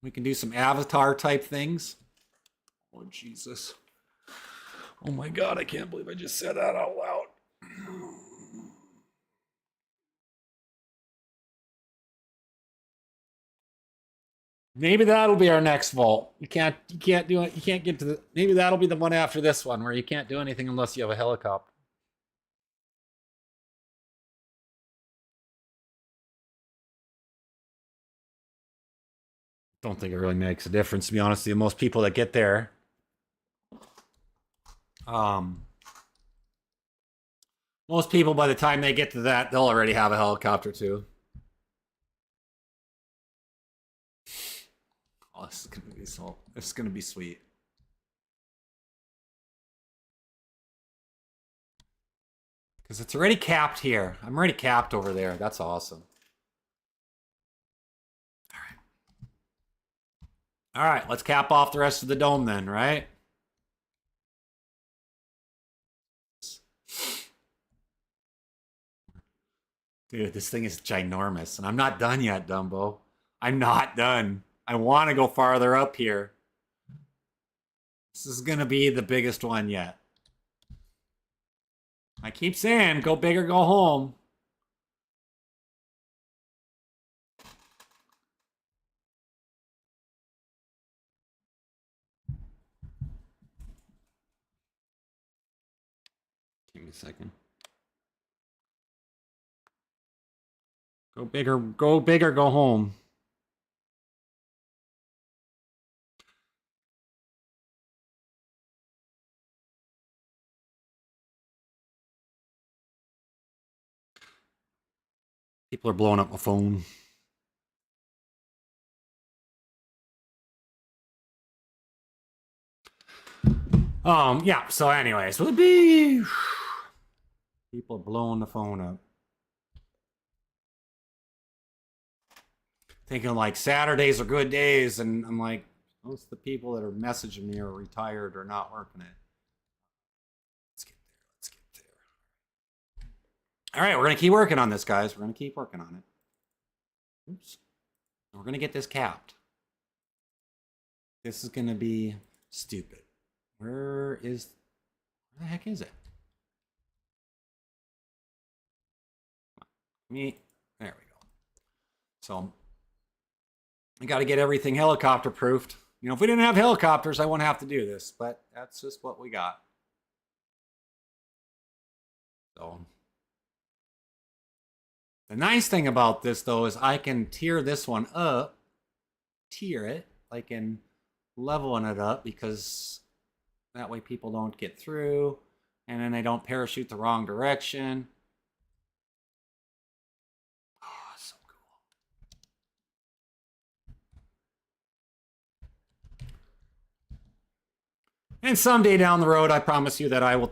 We can do some avatar type things. Oh, Jesus. Oh my God, I can't believe I just said that out loud. Maybe that'll be our next vault. You can't do it. You can't get to the, maybe that'll be the one after this one where you can't do anything unless you have a helicopter. Don't think it really makes a difference, to be honest with you. Most people that get there, most people by the time they get to that, they'll already have a helicopter too. Oh, this is gonna be so. This is gonna be sweet. Because it's already capped here. I'm already capped over there. That's awesome. All right, let's cap off the rest of the dome then, right? Dude, this thing is ginormous. And I'm not done yet, Dumbo. I'm not done. I want to go farther up here. This is going to be the biggest one yet. I keep saying, go big or go home. Give me a second. Go big or go home. People are blowing up my phone. Yeah, so anyways, would be people are blowing the phone up. Thinking like Saturdays are good days, and I'm like, most of the people that are messaging me are retired or not working it. Let's get there. Let's get there. All right, we're gonna keep working on this, guys. We're gonna keep working on it. Oops. We're gonna get this capped. This is gonna be stupid. Where the heck is it? There we go. So I got to get everything helicopter proofed. You know, if we didn't have helicopters, I wouldn't have to do this, but that's just what we got. So the nice thing about this though is I can tier this one up, tier it, like in leveling it up, because that way people don't get through and then they don't parachute the wrong direction. Oh, so cool. And someday down the road, I promise you that I will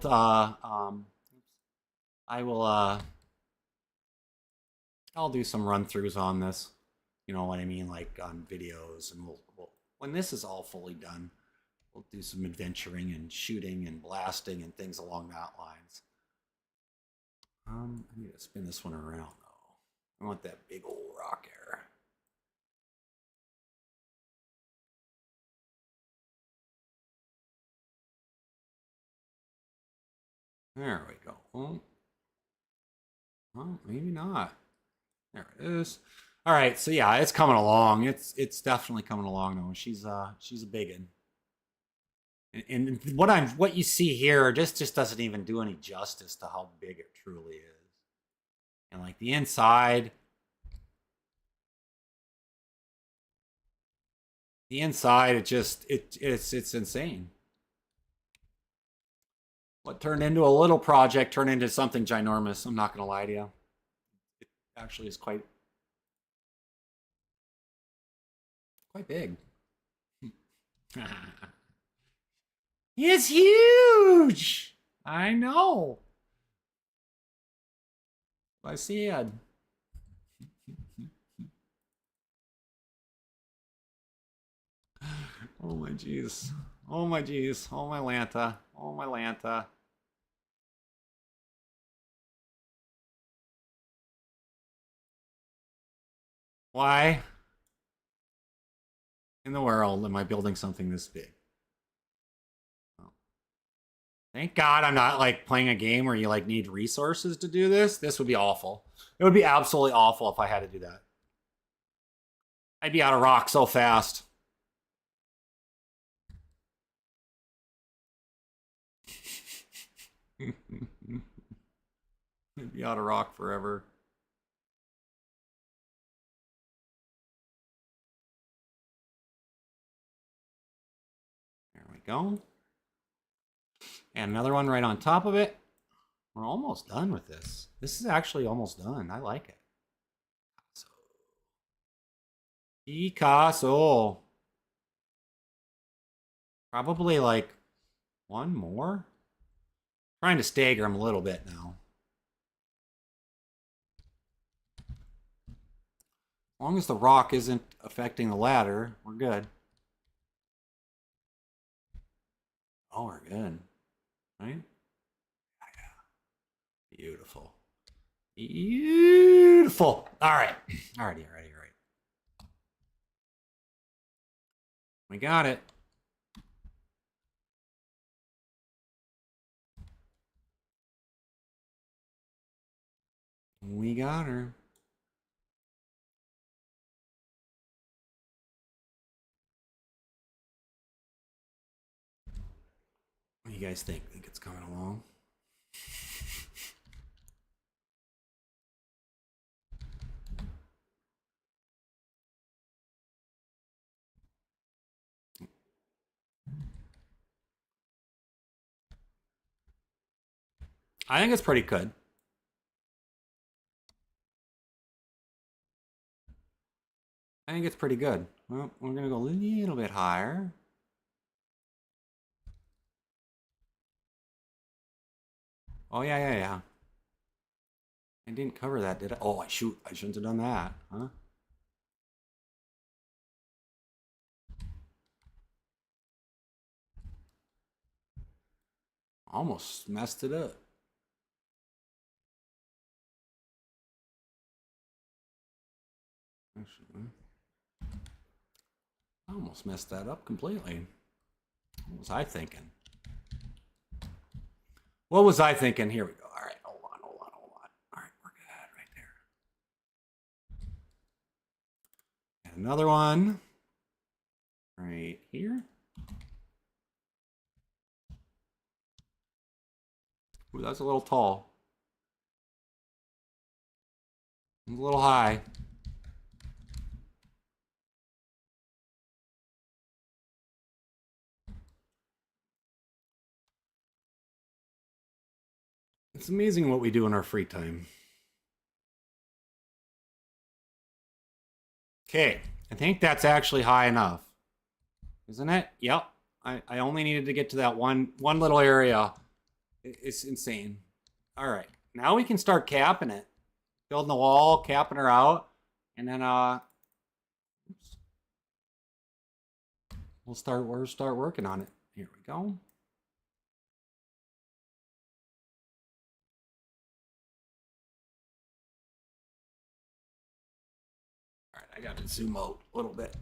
I'll do some run-throughs on this. You know what I mean, like on videos, and we'll when this is all fully done, we'll do some adventuring and shooting and blasting and things along that lines. I need to spin this one around though. I want that big old rock error. There we go. Well, maybe not. There it is. All right, so yeah, it's coming along. It's definitely coming along though. She's a biggin. And what you see here just doesn't even do any justice to how big it truly is. And like the inside, it's insane. What turned into a little project turned into something ginormous. I'm not gonna lie to you. It actually is quite big. It's huge. I know. I see it. Oh my jeez. Oh my jeez. Oh my Lanta. Oh my Lanta. Why in the world am I building something this big? Oh. Thank God I'm not like playing a game where you like need resources to do this. This would be awful. It would be absolutely awful if I had to do that. I'd be out of rock so fast. I'd be out of rock forever. There we go. And another one right on top of it. We're almost done with this. This is actually almost done. I like it. Picasso. Probably like one more. Trying to stagger them a little bit now. long as the rock isn't affecting the ladder, we're good. Oh, we're good. Right? Beautiful. Beautiful. All right. All right. We got it. We got her. What do you guys think? Think it's coming along? I think it's pretty good. I think it's pretty good. Well, we're going to go a little bit higher. Oh, yeah. I didn't cover that, did I? Oh, shoot. I shouldn't have done that, huh? Almost messed it up. I almost messed that up completely. What was I thinking? What was I thinking? Here we go. All right, hold on. All right, we're good right there. And another one right here. Ooh, that's a little tall. A little high. It's amazing what we do in our free time. Okay, I think that's actually high enough. Isn't it? Yep. I only needed to get to that one little area. It's insane. All right. Now we can start capping it. Building the wall, capping her out, and then we'll start working on it. Here we go. All right, I got to zoom out a little bit.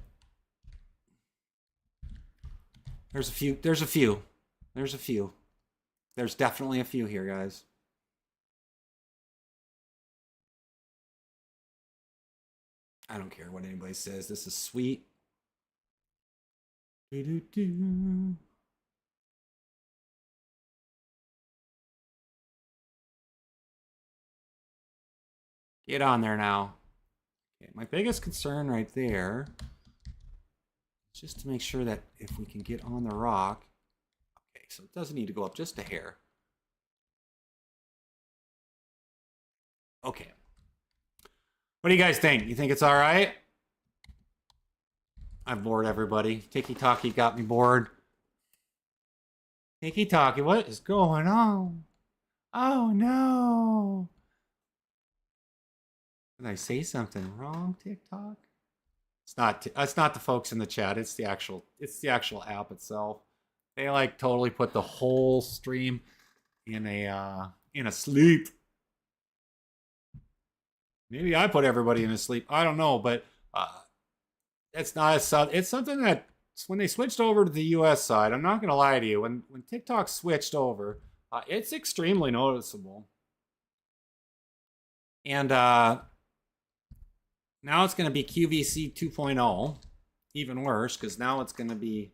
There's a few. There's definitely a few here, guys. I don't care what anybody says. This is sweet. Do-do-do. Get on there now. Okay, my biggest concern right there is just to make sure that if we can get on the rock. Okay, so it doesn't need to go up just a hair. Okay. What do you guys think? You think it's all right? I've bored everybody. Tiki-Taki got me bored. Tiki-Taki, what is going on? Oh, no. Did I say something wrong, TikTok? It's not the folks in the chat. It's the actual app itself. They like totally put the whole stream in a sleep. Maybe I put everybody in a sleep. I don't know, but it's not it's something that when they switched over to the US side, I'm not going to lie to you, when TikTok switched over, it's extremely noticeable. And now it's going to be QVC 2.0, even worse, because now it's going to be...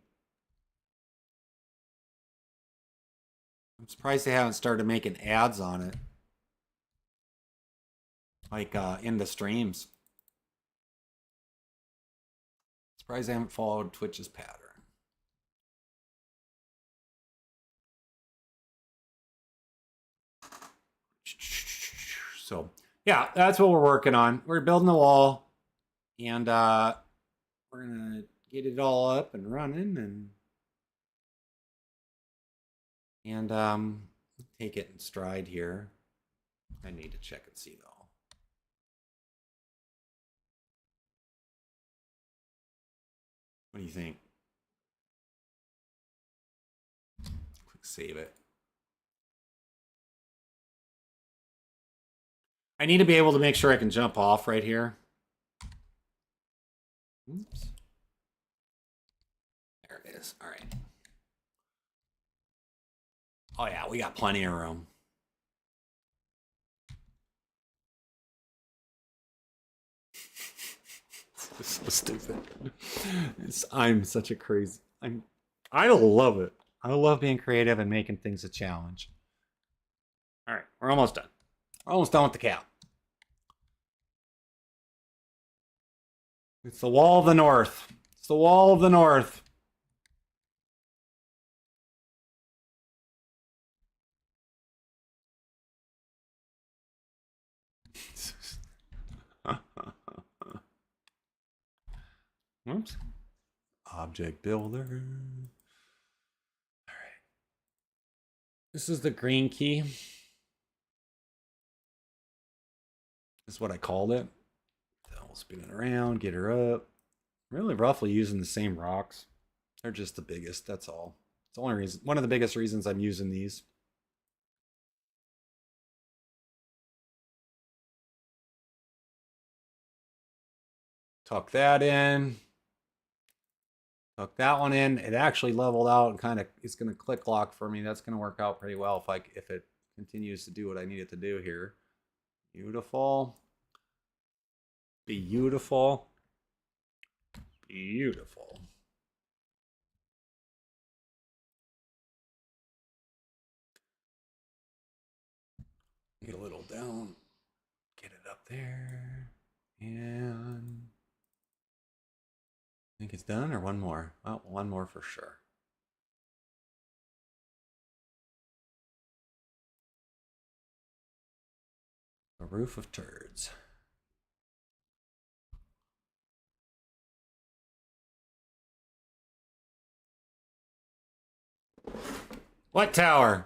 I'm surprised they haven't started making ads on it. Like in the streams. Surprised they haven't followed Twitch's pattern. So, yeah, that's what we're working on. We're building the wall, and we're going to get it all up and running, and take it in stride here. I need to check and see, though. What do you think? Quick save it. I need to be able to make sure I can jump off right here. Oops. There it is. All right. Oh yeah, we got plenty of room. It's so stupid. I'm such a crazy. I love it. I love being creative and making things a challenge. All right, we're almost done. We're almost done with the cap. It's the wall of the north. It's the wall of the north. Oops. Object builder. All right. This is the green key. This is what I called it. We'll spin it around, get her up. Really roughly using the same rocks. They're just the biggest, that's all. It's the only reason, one of the biggest reasons I'm using these. Tuck that in. Tuck that one in. It actually leveled out and kind of, it's going to click lock for me. That's going to work out pretty well if it continues to do what I need it to do here. Beautiful. Beautiful. Beautiful. Get a little down. Get it up there. And I think it's done, or one more? Oh, one more for sure. A roof of turds. What tower?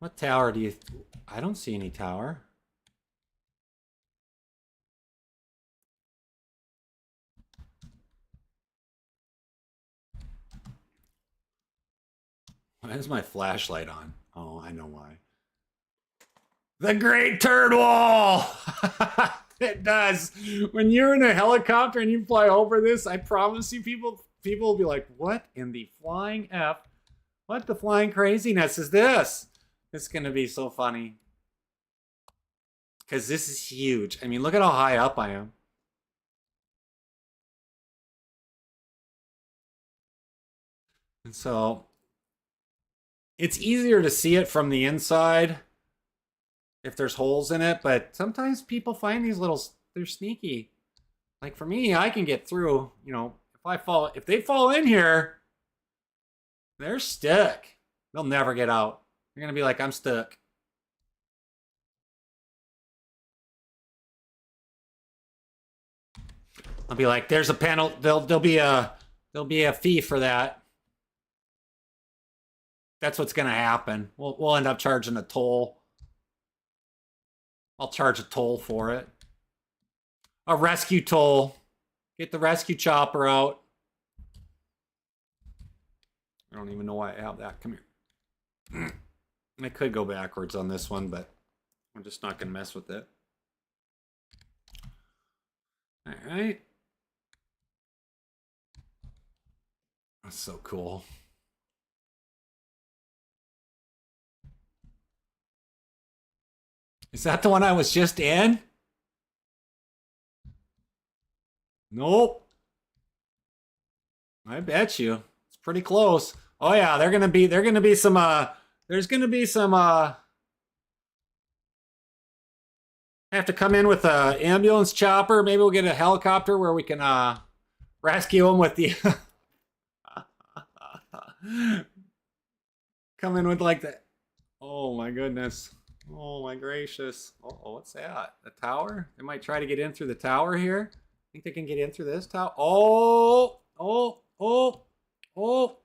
What tower do you... I don't see any tower. Why is my flashlight on? Oh, I know why. The Great Turd Wall! It does. When you're in a helicopter and you fly over this, I promise you people will be like, what in the flying F? What the flying craziness is this? It's going to be so funny. Because this is huge. I mean, look at how high up I am. And so, it's easier to see it from the inside if there's holes in it, but sometimes people find these little, they're sneaky. Like for me, I can get through, you know, if they fall in here, they're stuck. They'll never get out. They're going to be like, I'm stuck. I'll be like, there's a panel. There'll be a fee for that. That's what's going to happen. We'll end up charging a toll. I'll charge a toll for it. A rescue toll. Get the rescue chopper out. I don't even know why I have that. Come here. I could go backwards on this one, but I'm just not going to mess with it. All right. That's so cool. Is that the one I was just in? Nope. I bet you. It's pretty close. Oh yeah, there's gonna be some there's gonna be some I have to come in with a ambulance chopper. Maybe we'll get a helicopter where we can rescue them with the come in with like that. Oh my goodness. Oh my gracious. Oh, what's that? The tower? They might try to get in through the tower here. Think they can get in through this tower? Oh, oh, oh, oh.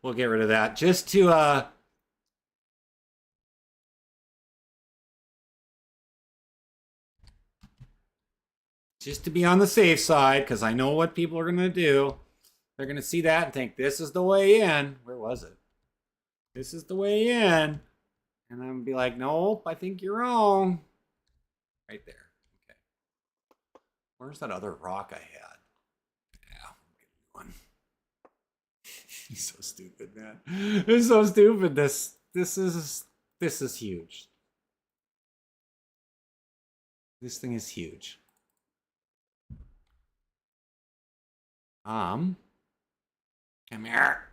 We'll get rid of that just to be on the safe side, because I know what people are gonna do. They're gonna see that and think this is the way in. Where was it? This is the way in. And I'm gonna be like, nope, I think you're wrong. Right there. Okay. Where's that other rock I had? Yeah, one. He's so stupid, man. It's so stupid. This is huge. This thing is huge. Come here.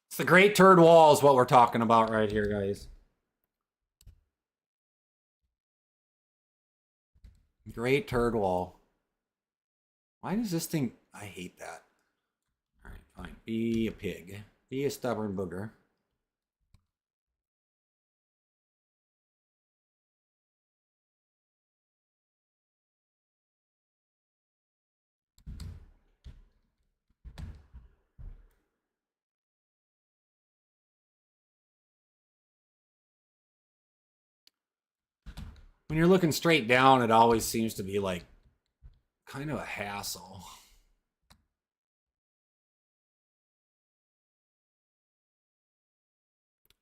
It's the Great Turd Wall is what we're talking about right here, guys. Great Turd Wall. Why does this thing... I hate that. All right, fine. Be a pig. Be a stubborn booger. When you're looking straight down, it always seems to be like kind of a hassle.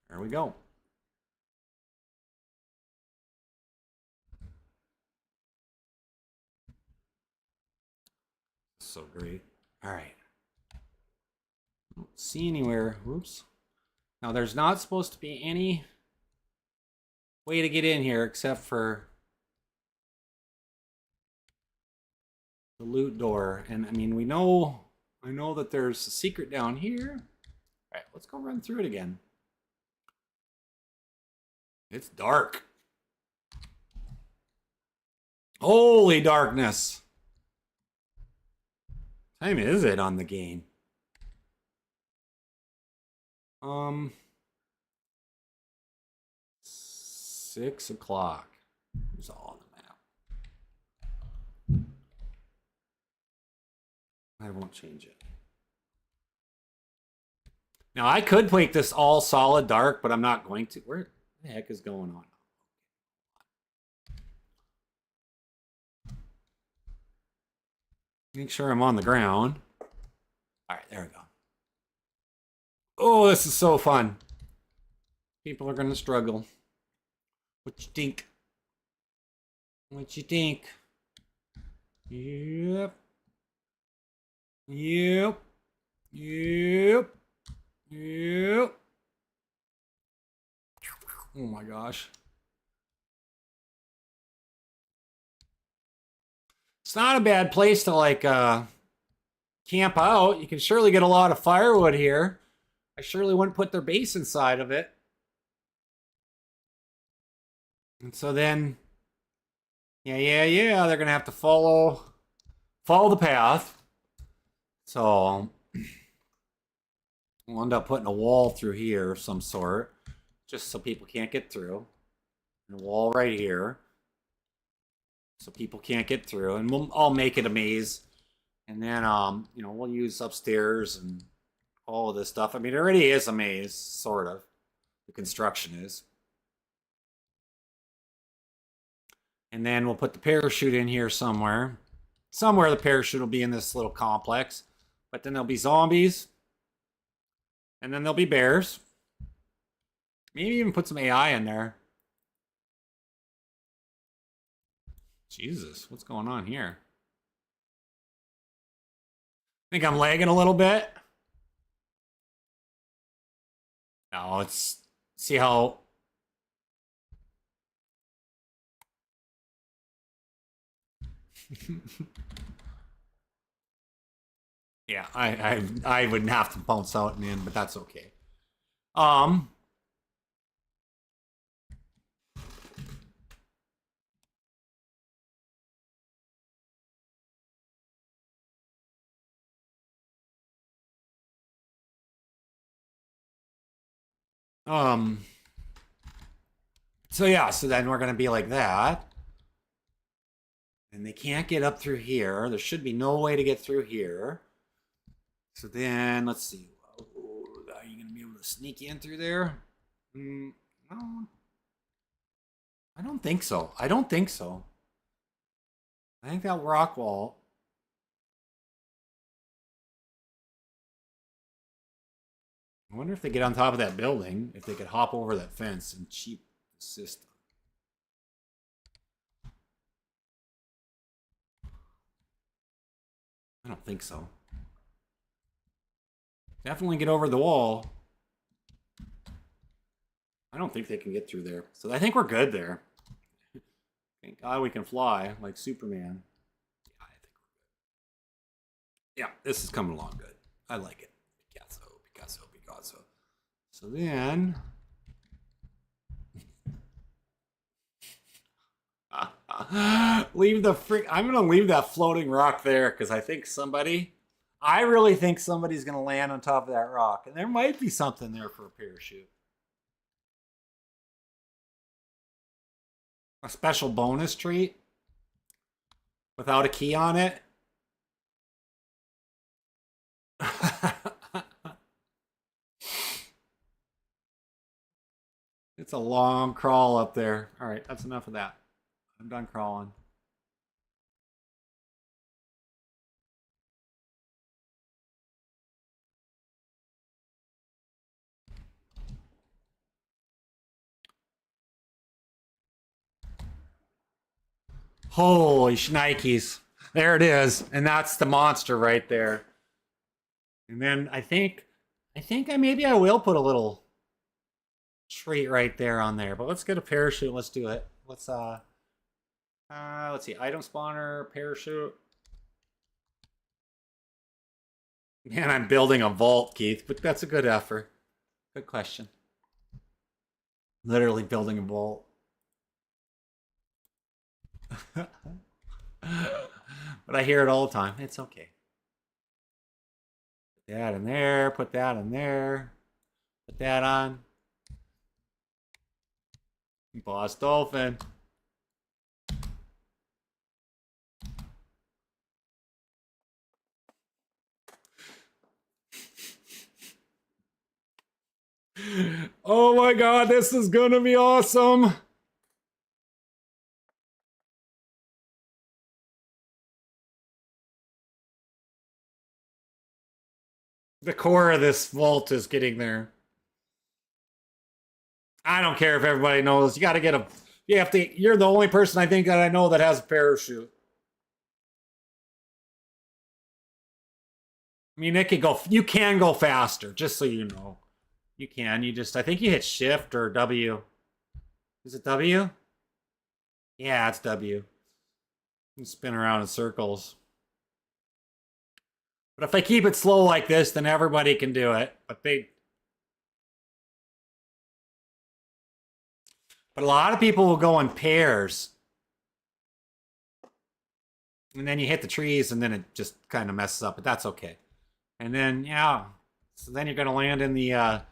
There we go. So great. All right. Don't see anywhere. Whoops. Now there's not supposed to be any way to get in here except for the loot door. And I mean, I know that there's a secret down here. All right, let's go run through it again. It's dark. Holy darkness. What time is it on the game? 6 o'clock. It's all on the map. I won't change it. Now I could make this all solid dark, but I'm not going to. Where the heck is going on? Make sure I'm on the ground. All right, there we go. Oh, this is so fun. People are going to struggle. What you think? What you think? Yep. Yep. Yep. Yep. Oh my gosh. It's not a bad place to like camp out. You can surely get a lot of firewood here. I surely wouldn't put their base inside of it. And so then, yeah, they're gonna have to follow the path. So we'll end up putting a wall through here of some sort, just so people can't get through. And a wall right here, so people can't get through. And I'll make it a maze. And then, you know, we'll use upstairs and all of this stuff. I mean, it already is a maze, sort of. The construction is. And then we'll put the parachute in here somewhere. Somewhere the parachute will be in this little complex. But then there'll be zombies. And then there'll be bears. Maybe even put some AI in there. Jesus, what's going on here? Think I'm lagging a little bit? No, it's... See how... Yeah, I wouldn't have to bounce out and in, but that's okay. So yeah, so then we're gonna be like that. And they can't get up through here. There should be no way to get through here. So then, let's see. Oh, are you going to be able to sneak in through there? No. I don't think so. I don't think so. I think that rock wall. I wonder if they get on top of that building, if they could hop over that fence and cheat the system. I don't think so. Definitely get over the wall. I don't think they can get through there. So I think we're good there. Thank God we can fly like Superman. Yeah, I think we're good. Yeah, this is coming along good. I like it. Picasso, Picasso, Picasso. So then... leave the freak. I'm gonna leave that floating rock there because I think I really think somebody's gonna land on top of that rock, and there might be something there for a parachute. A special bonus treat without a key on it. It's a long crawl up there. All right, that's enough of that. I'm done crawling. Holy shnikes. There it is. And that's the monster right there. And then I think maybe I will put a little treat right there on there. But let's get a parachute. Let's do it. Let's see. Item spawner, parachute. Man, I'm building a vault, Keith, but that's a good effort. Good question. Literally building a vault. But I hear it all the time. It's okay. Put that in there. Put that in there. Put that on. Boss Dolphin. Oh my God, this is gonna be awesome. The core of this vault is getting there. I don't care if everybody knows. You got to get a. You have to. You're the only person I think that I know that has a parachute. I mean, it could go. You can go faster, just so you know. You can. You just. I think you hit Shift or W. Is it W? Yeah, it's W. You spin around in circles. But if I keep it slow like this, then everybody can do it. But a lot of people will go in pairs. And then you hit the trees and then it just kind of messes up, but that's okay. And then, yeah, so then you're going to land in the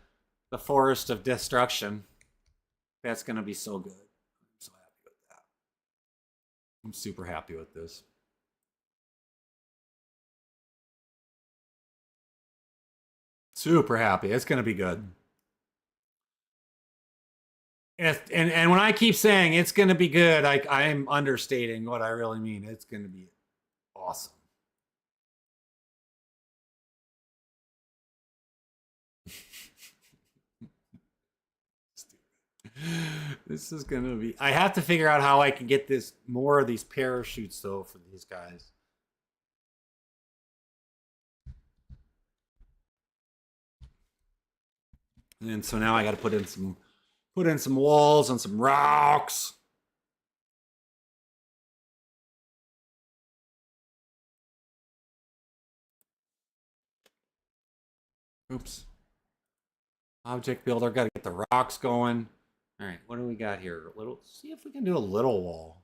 forest of destruction. That's going to be so good. I'm so happy with that. I'm super happy with this. Super happy. It's going to be good. And when I keep saying it's going to be good, I'm understating what I really mean. It's going to be awesome. This is going to be... I have to figure out how I can get more of these parachutes, though, for these guys. And so now I got to put in some walls and some rocks. Oops. Object builder, got to get the rocks going. All right, what do we got here? See if we can do a little wall.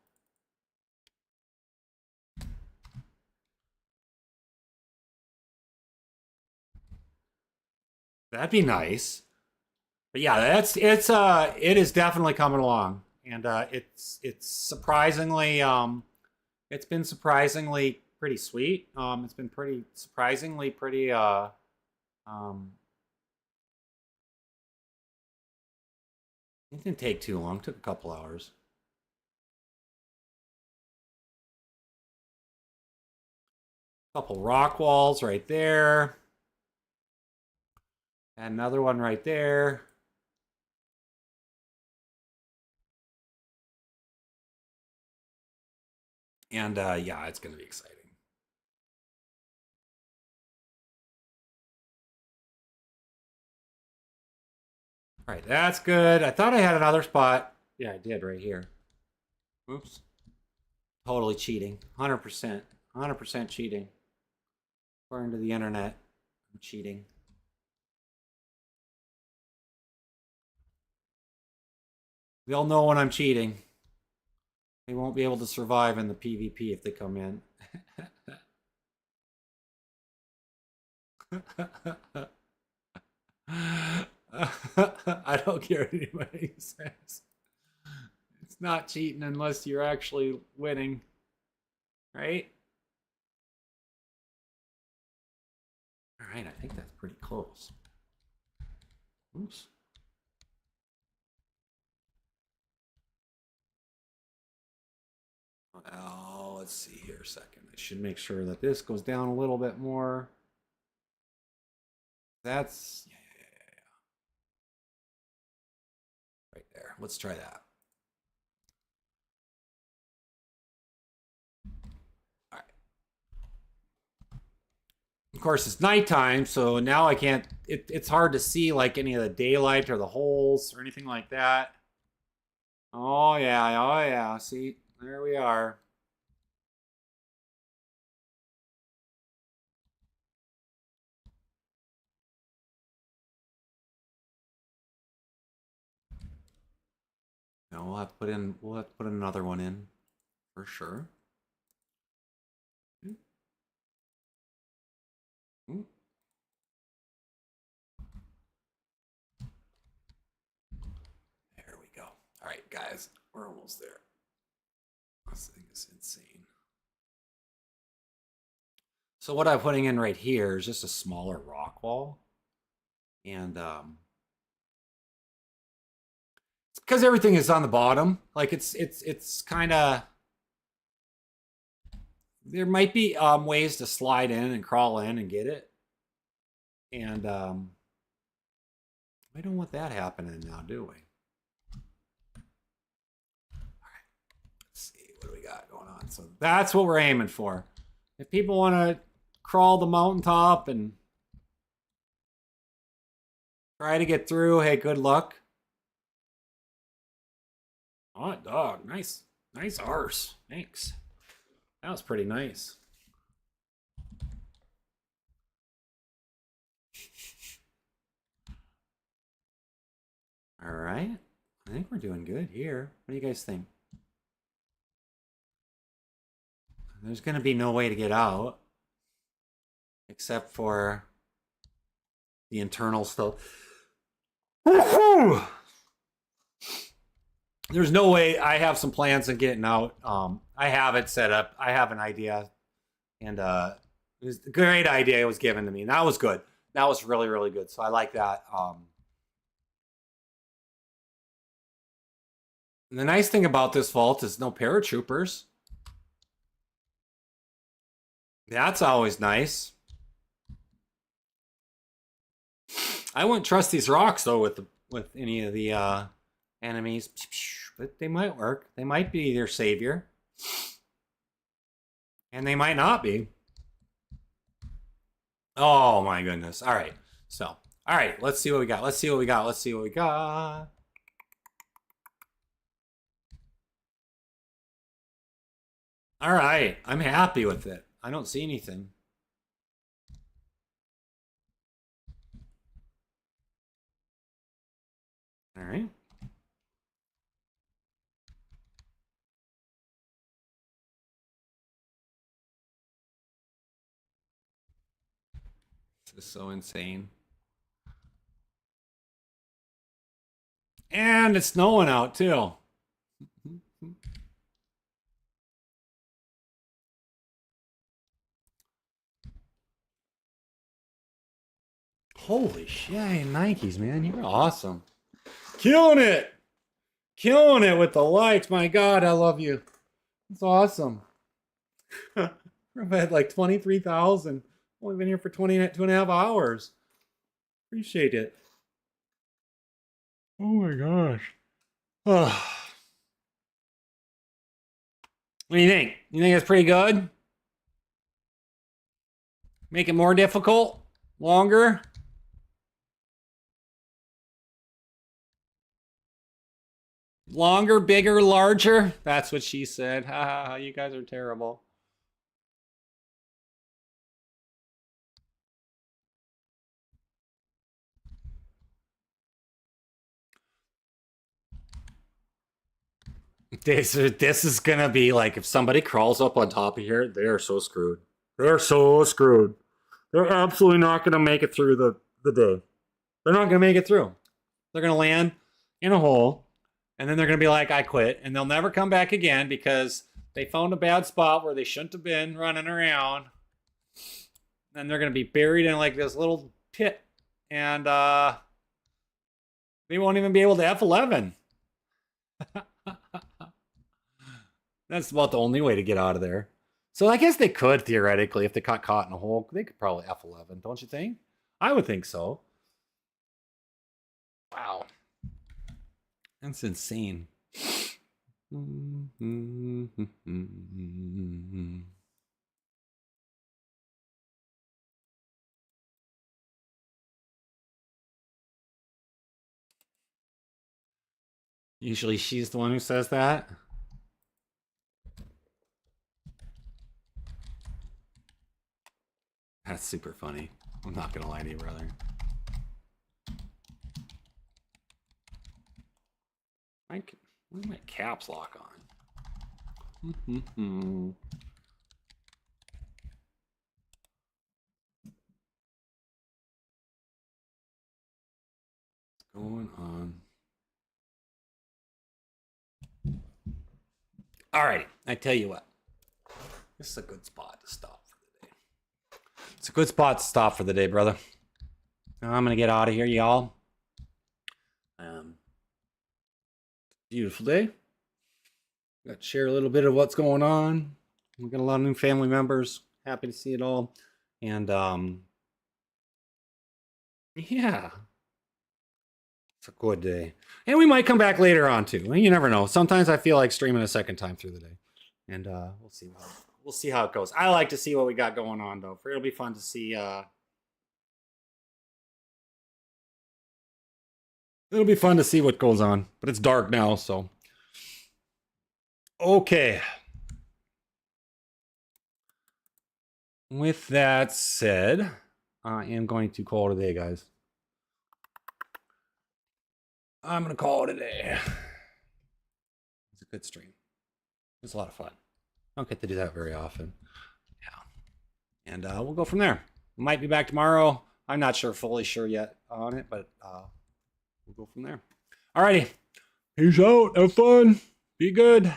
That'd be nice. But yeah, it is definitely coming along, and it's surprisingly It's been surprisingly pretty sweet. It's been pretty surprisingly pretty it didn't take too long. It took a couple hours. Couple rock walls right there. And another one right there. And yeah, it's going to be exciting. All right, that's good. I thought I had another spot. Yeah, I did right here. Oops. Totally cheating. 100%. 100% cheating. According to the internet, I'm cheating. They'll know when I'm cheating. They won't be able to survive in the PvP if they come in. I don't care what anybody says. It's not cheating unless you're actually winning, right? All right, I think that's pretty close. Oops. Oh, let's see here a second. I should make sure that this goes down a little bit more. That's, yeah. Right there. Let's try that. All right. Of course, it's nighttime, so now I can't, it's hard to see like any of the daylight or the holes or anything like that. Oh, yeah. Oh, yeah. See, there we are. Now we'll have to put another one in for sure. There we go. All right, guys, we're almost there. This thing is insane. So what I'm putting in right here is just a smaller rock wall, and because everything is on the bottom, like it's kind of, there might be ways to slide in and crawl in and get it, and we don't want that happening now, do we? All right, let's see what do we got going on. So that's what we're aiming for. If people want to crawl the mountaintop and try to get through, hey, good luck. Hot dog, nice arse. Thanks. That was pretty nice. All right. I think we're doing good here. What do you guys think? There's going to be no way to get out except for the internal stuff. There's no way. I have some plans on getting out. I have it set up. I have an idea, and it was a great idea. It was given to me, and that was good. That was really, really good. So I like that. And the nice thing about this vault is no paratroopers. That's always nice. I wouldn't trust these rocks though with any of the enemies, but they might work. They might be their savior, and they might not be. Oh my goodness! All right, so all right, let's see what we got. Let's see what we got. Let's see what we got. All right, I'm happy with it. I don't see anything. All right. This is so insane. And it's snowing out too. Holy shit, Nikes, man. You're awesome. Killing it. Killing it with the likes. My God, I love you. It's awesome. I've had like 23,000. Only been here for 2.5 hours. Appreciate it. Oh my gosh. Oh. What do you think? You think it's pretty good? Make it more difficult? Longer? Longer, bigger, larger? That's what she said. Ha ha, you guys are terrible. This is gonna be like if somebody crawls up on top of here, they are so screwed. They're so screwed. They're absolutely not gonna make it through the day. They're not gonna make it through. They're gonna land in a hole, and then they're gonna be like, I quit, and they'll never come back again because they found a bad spot where they shouldn't have been running around. And they're gonna be buried in like this little pit, and they won't even be able to F11. That's about the only way to get out of there. So I guess they could, theoretically, if they got caught in a hole, they could probably F11, don't you think? I would think so. Wow. That's insane. Usually she's the one who says that. That's super funny. I'm not gonna lie to you, brother. Where's my caps lock on? What's going on? Alrighty, I tell you what. This is a good spot to stop for the day. It's a good spot to stop for the day, brother. Now I'm gonna get out of here, y'all. Beautiful day. Got to share a little bit of what's going on. We've got a lot of new family members. Happy to see it all. And yeah. It's a good day. And we might come back later on too. You never know. Sometimes I feel like streaming a second time through the day. And we'll see how it goes. I like to see what we got going on though. It'll be fun to see it'll be fun to see what goes on. But it's dark now, so okay. With that said, I am going to call it a day, guys. I'm going to call it a day. It's a good stream. It's a lot of fun. I don't get to do that very often. Yeah. And we'll go from there. Might be back tomorrow. I'm not fully sure yet on it, but we'll go from there. Alrighty. Peace out. Have fun. Be good.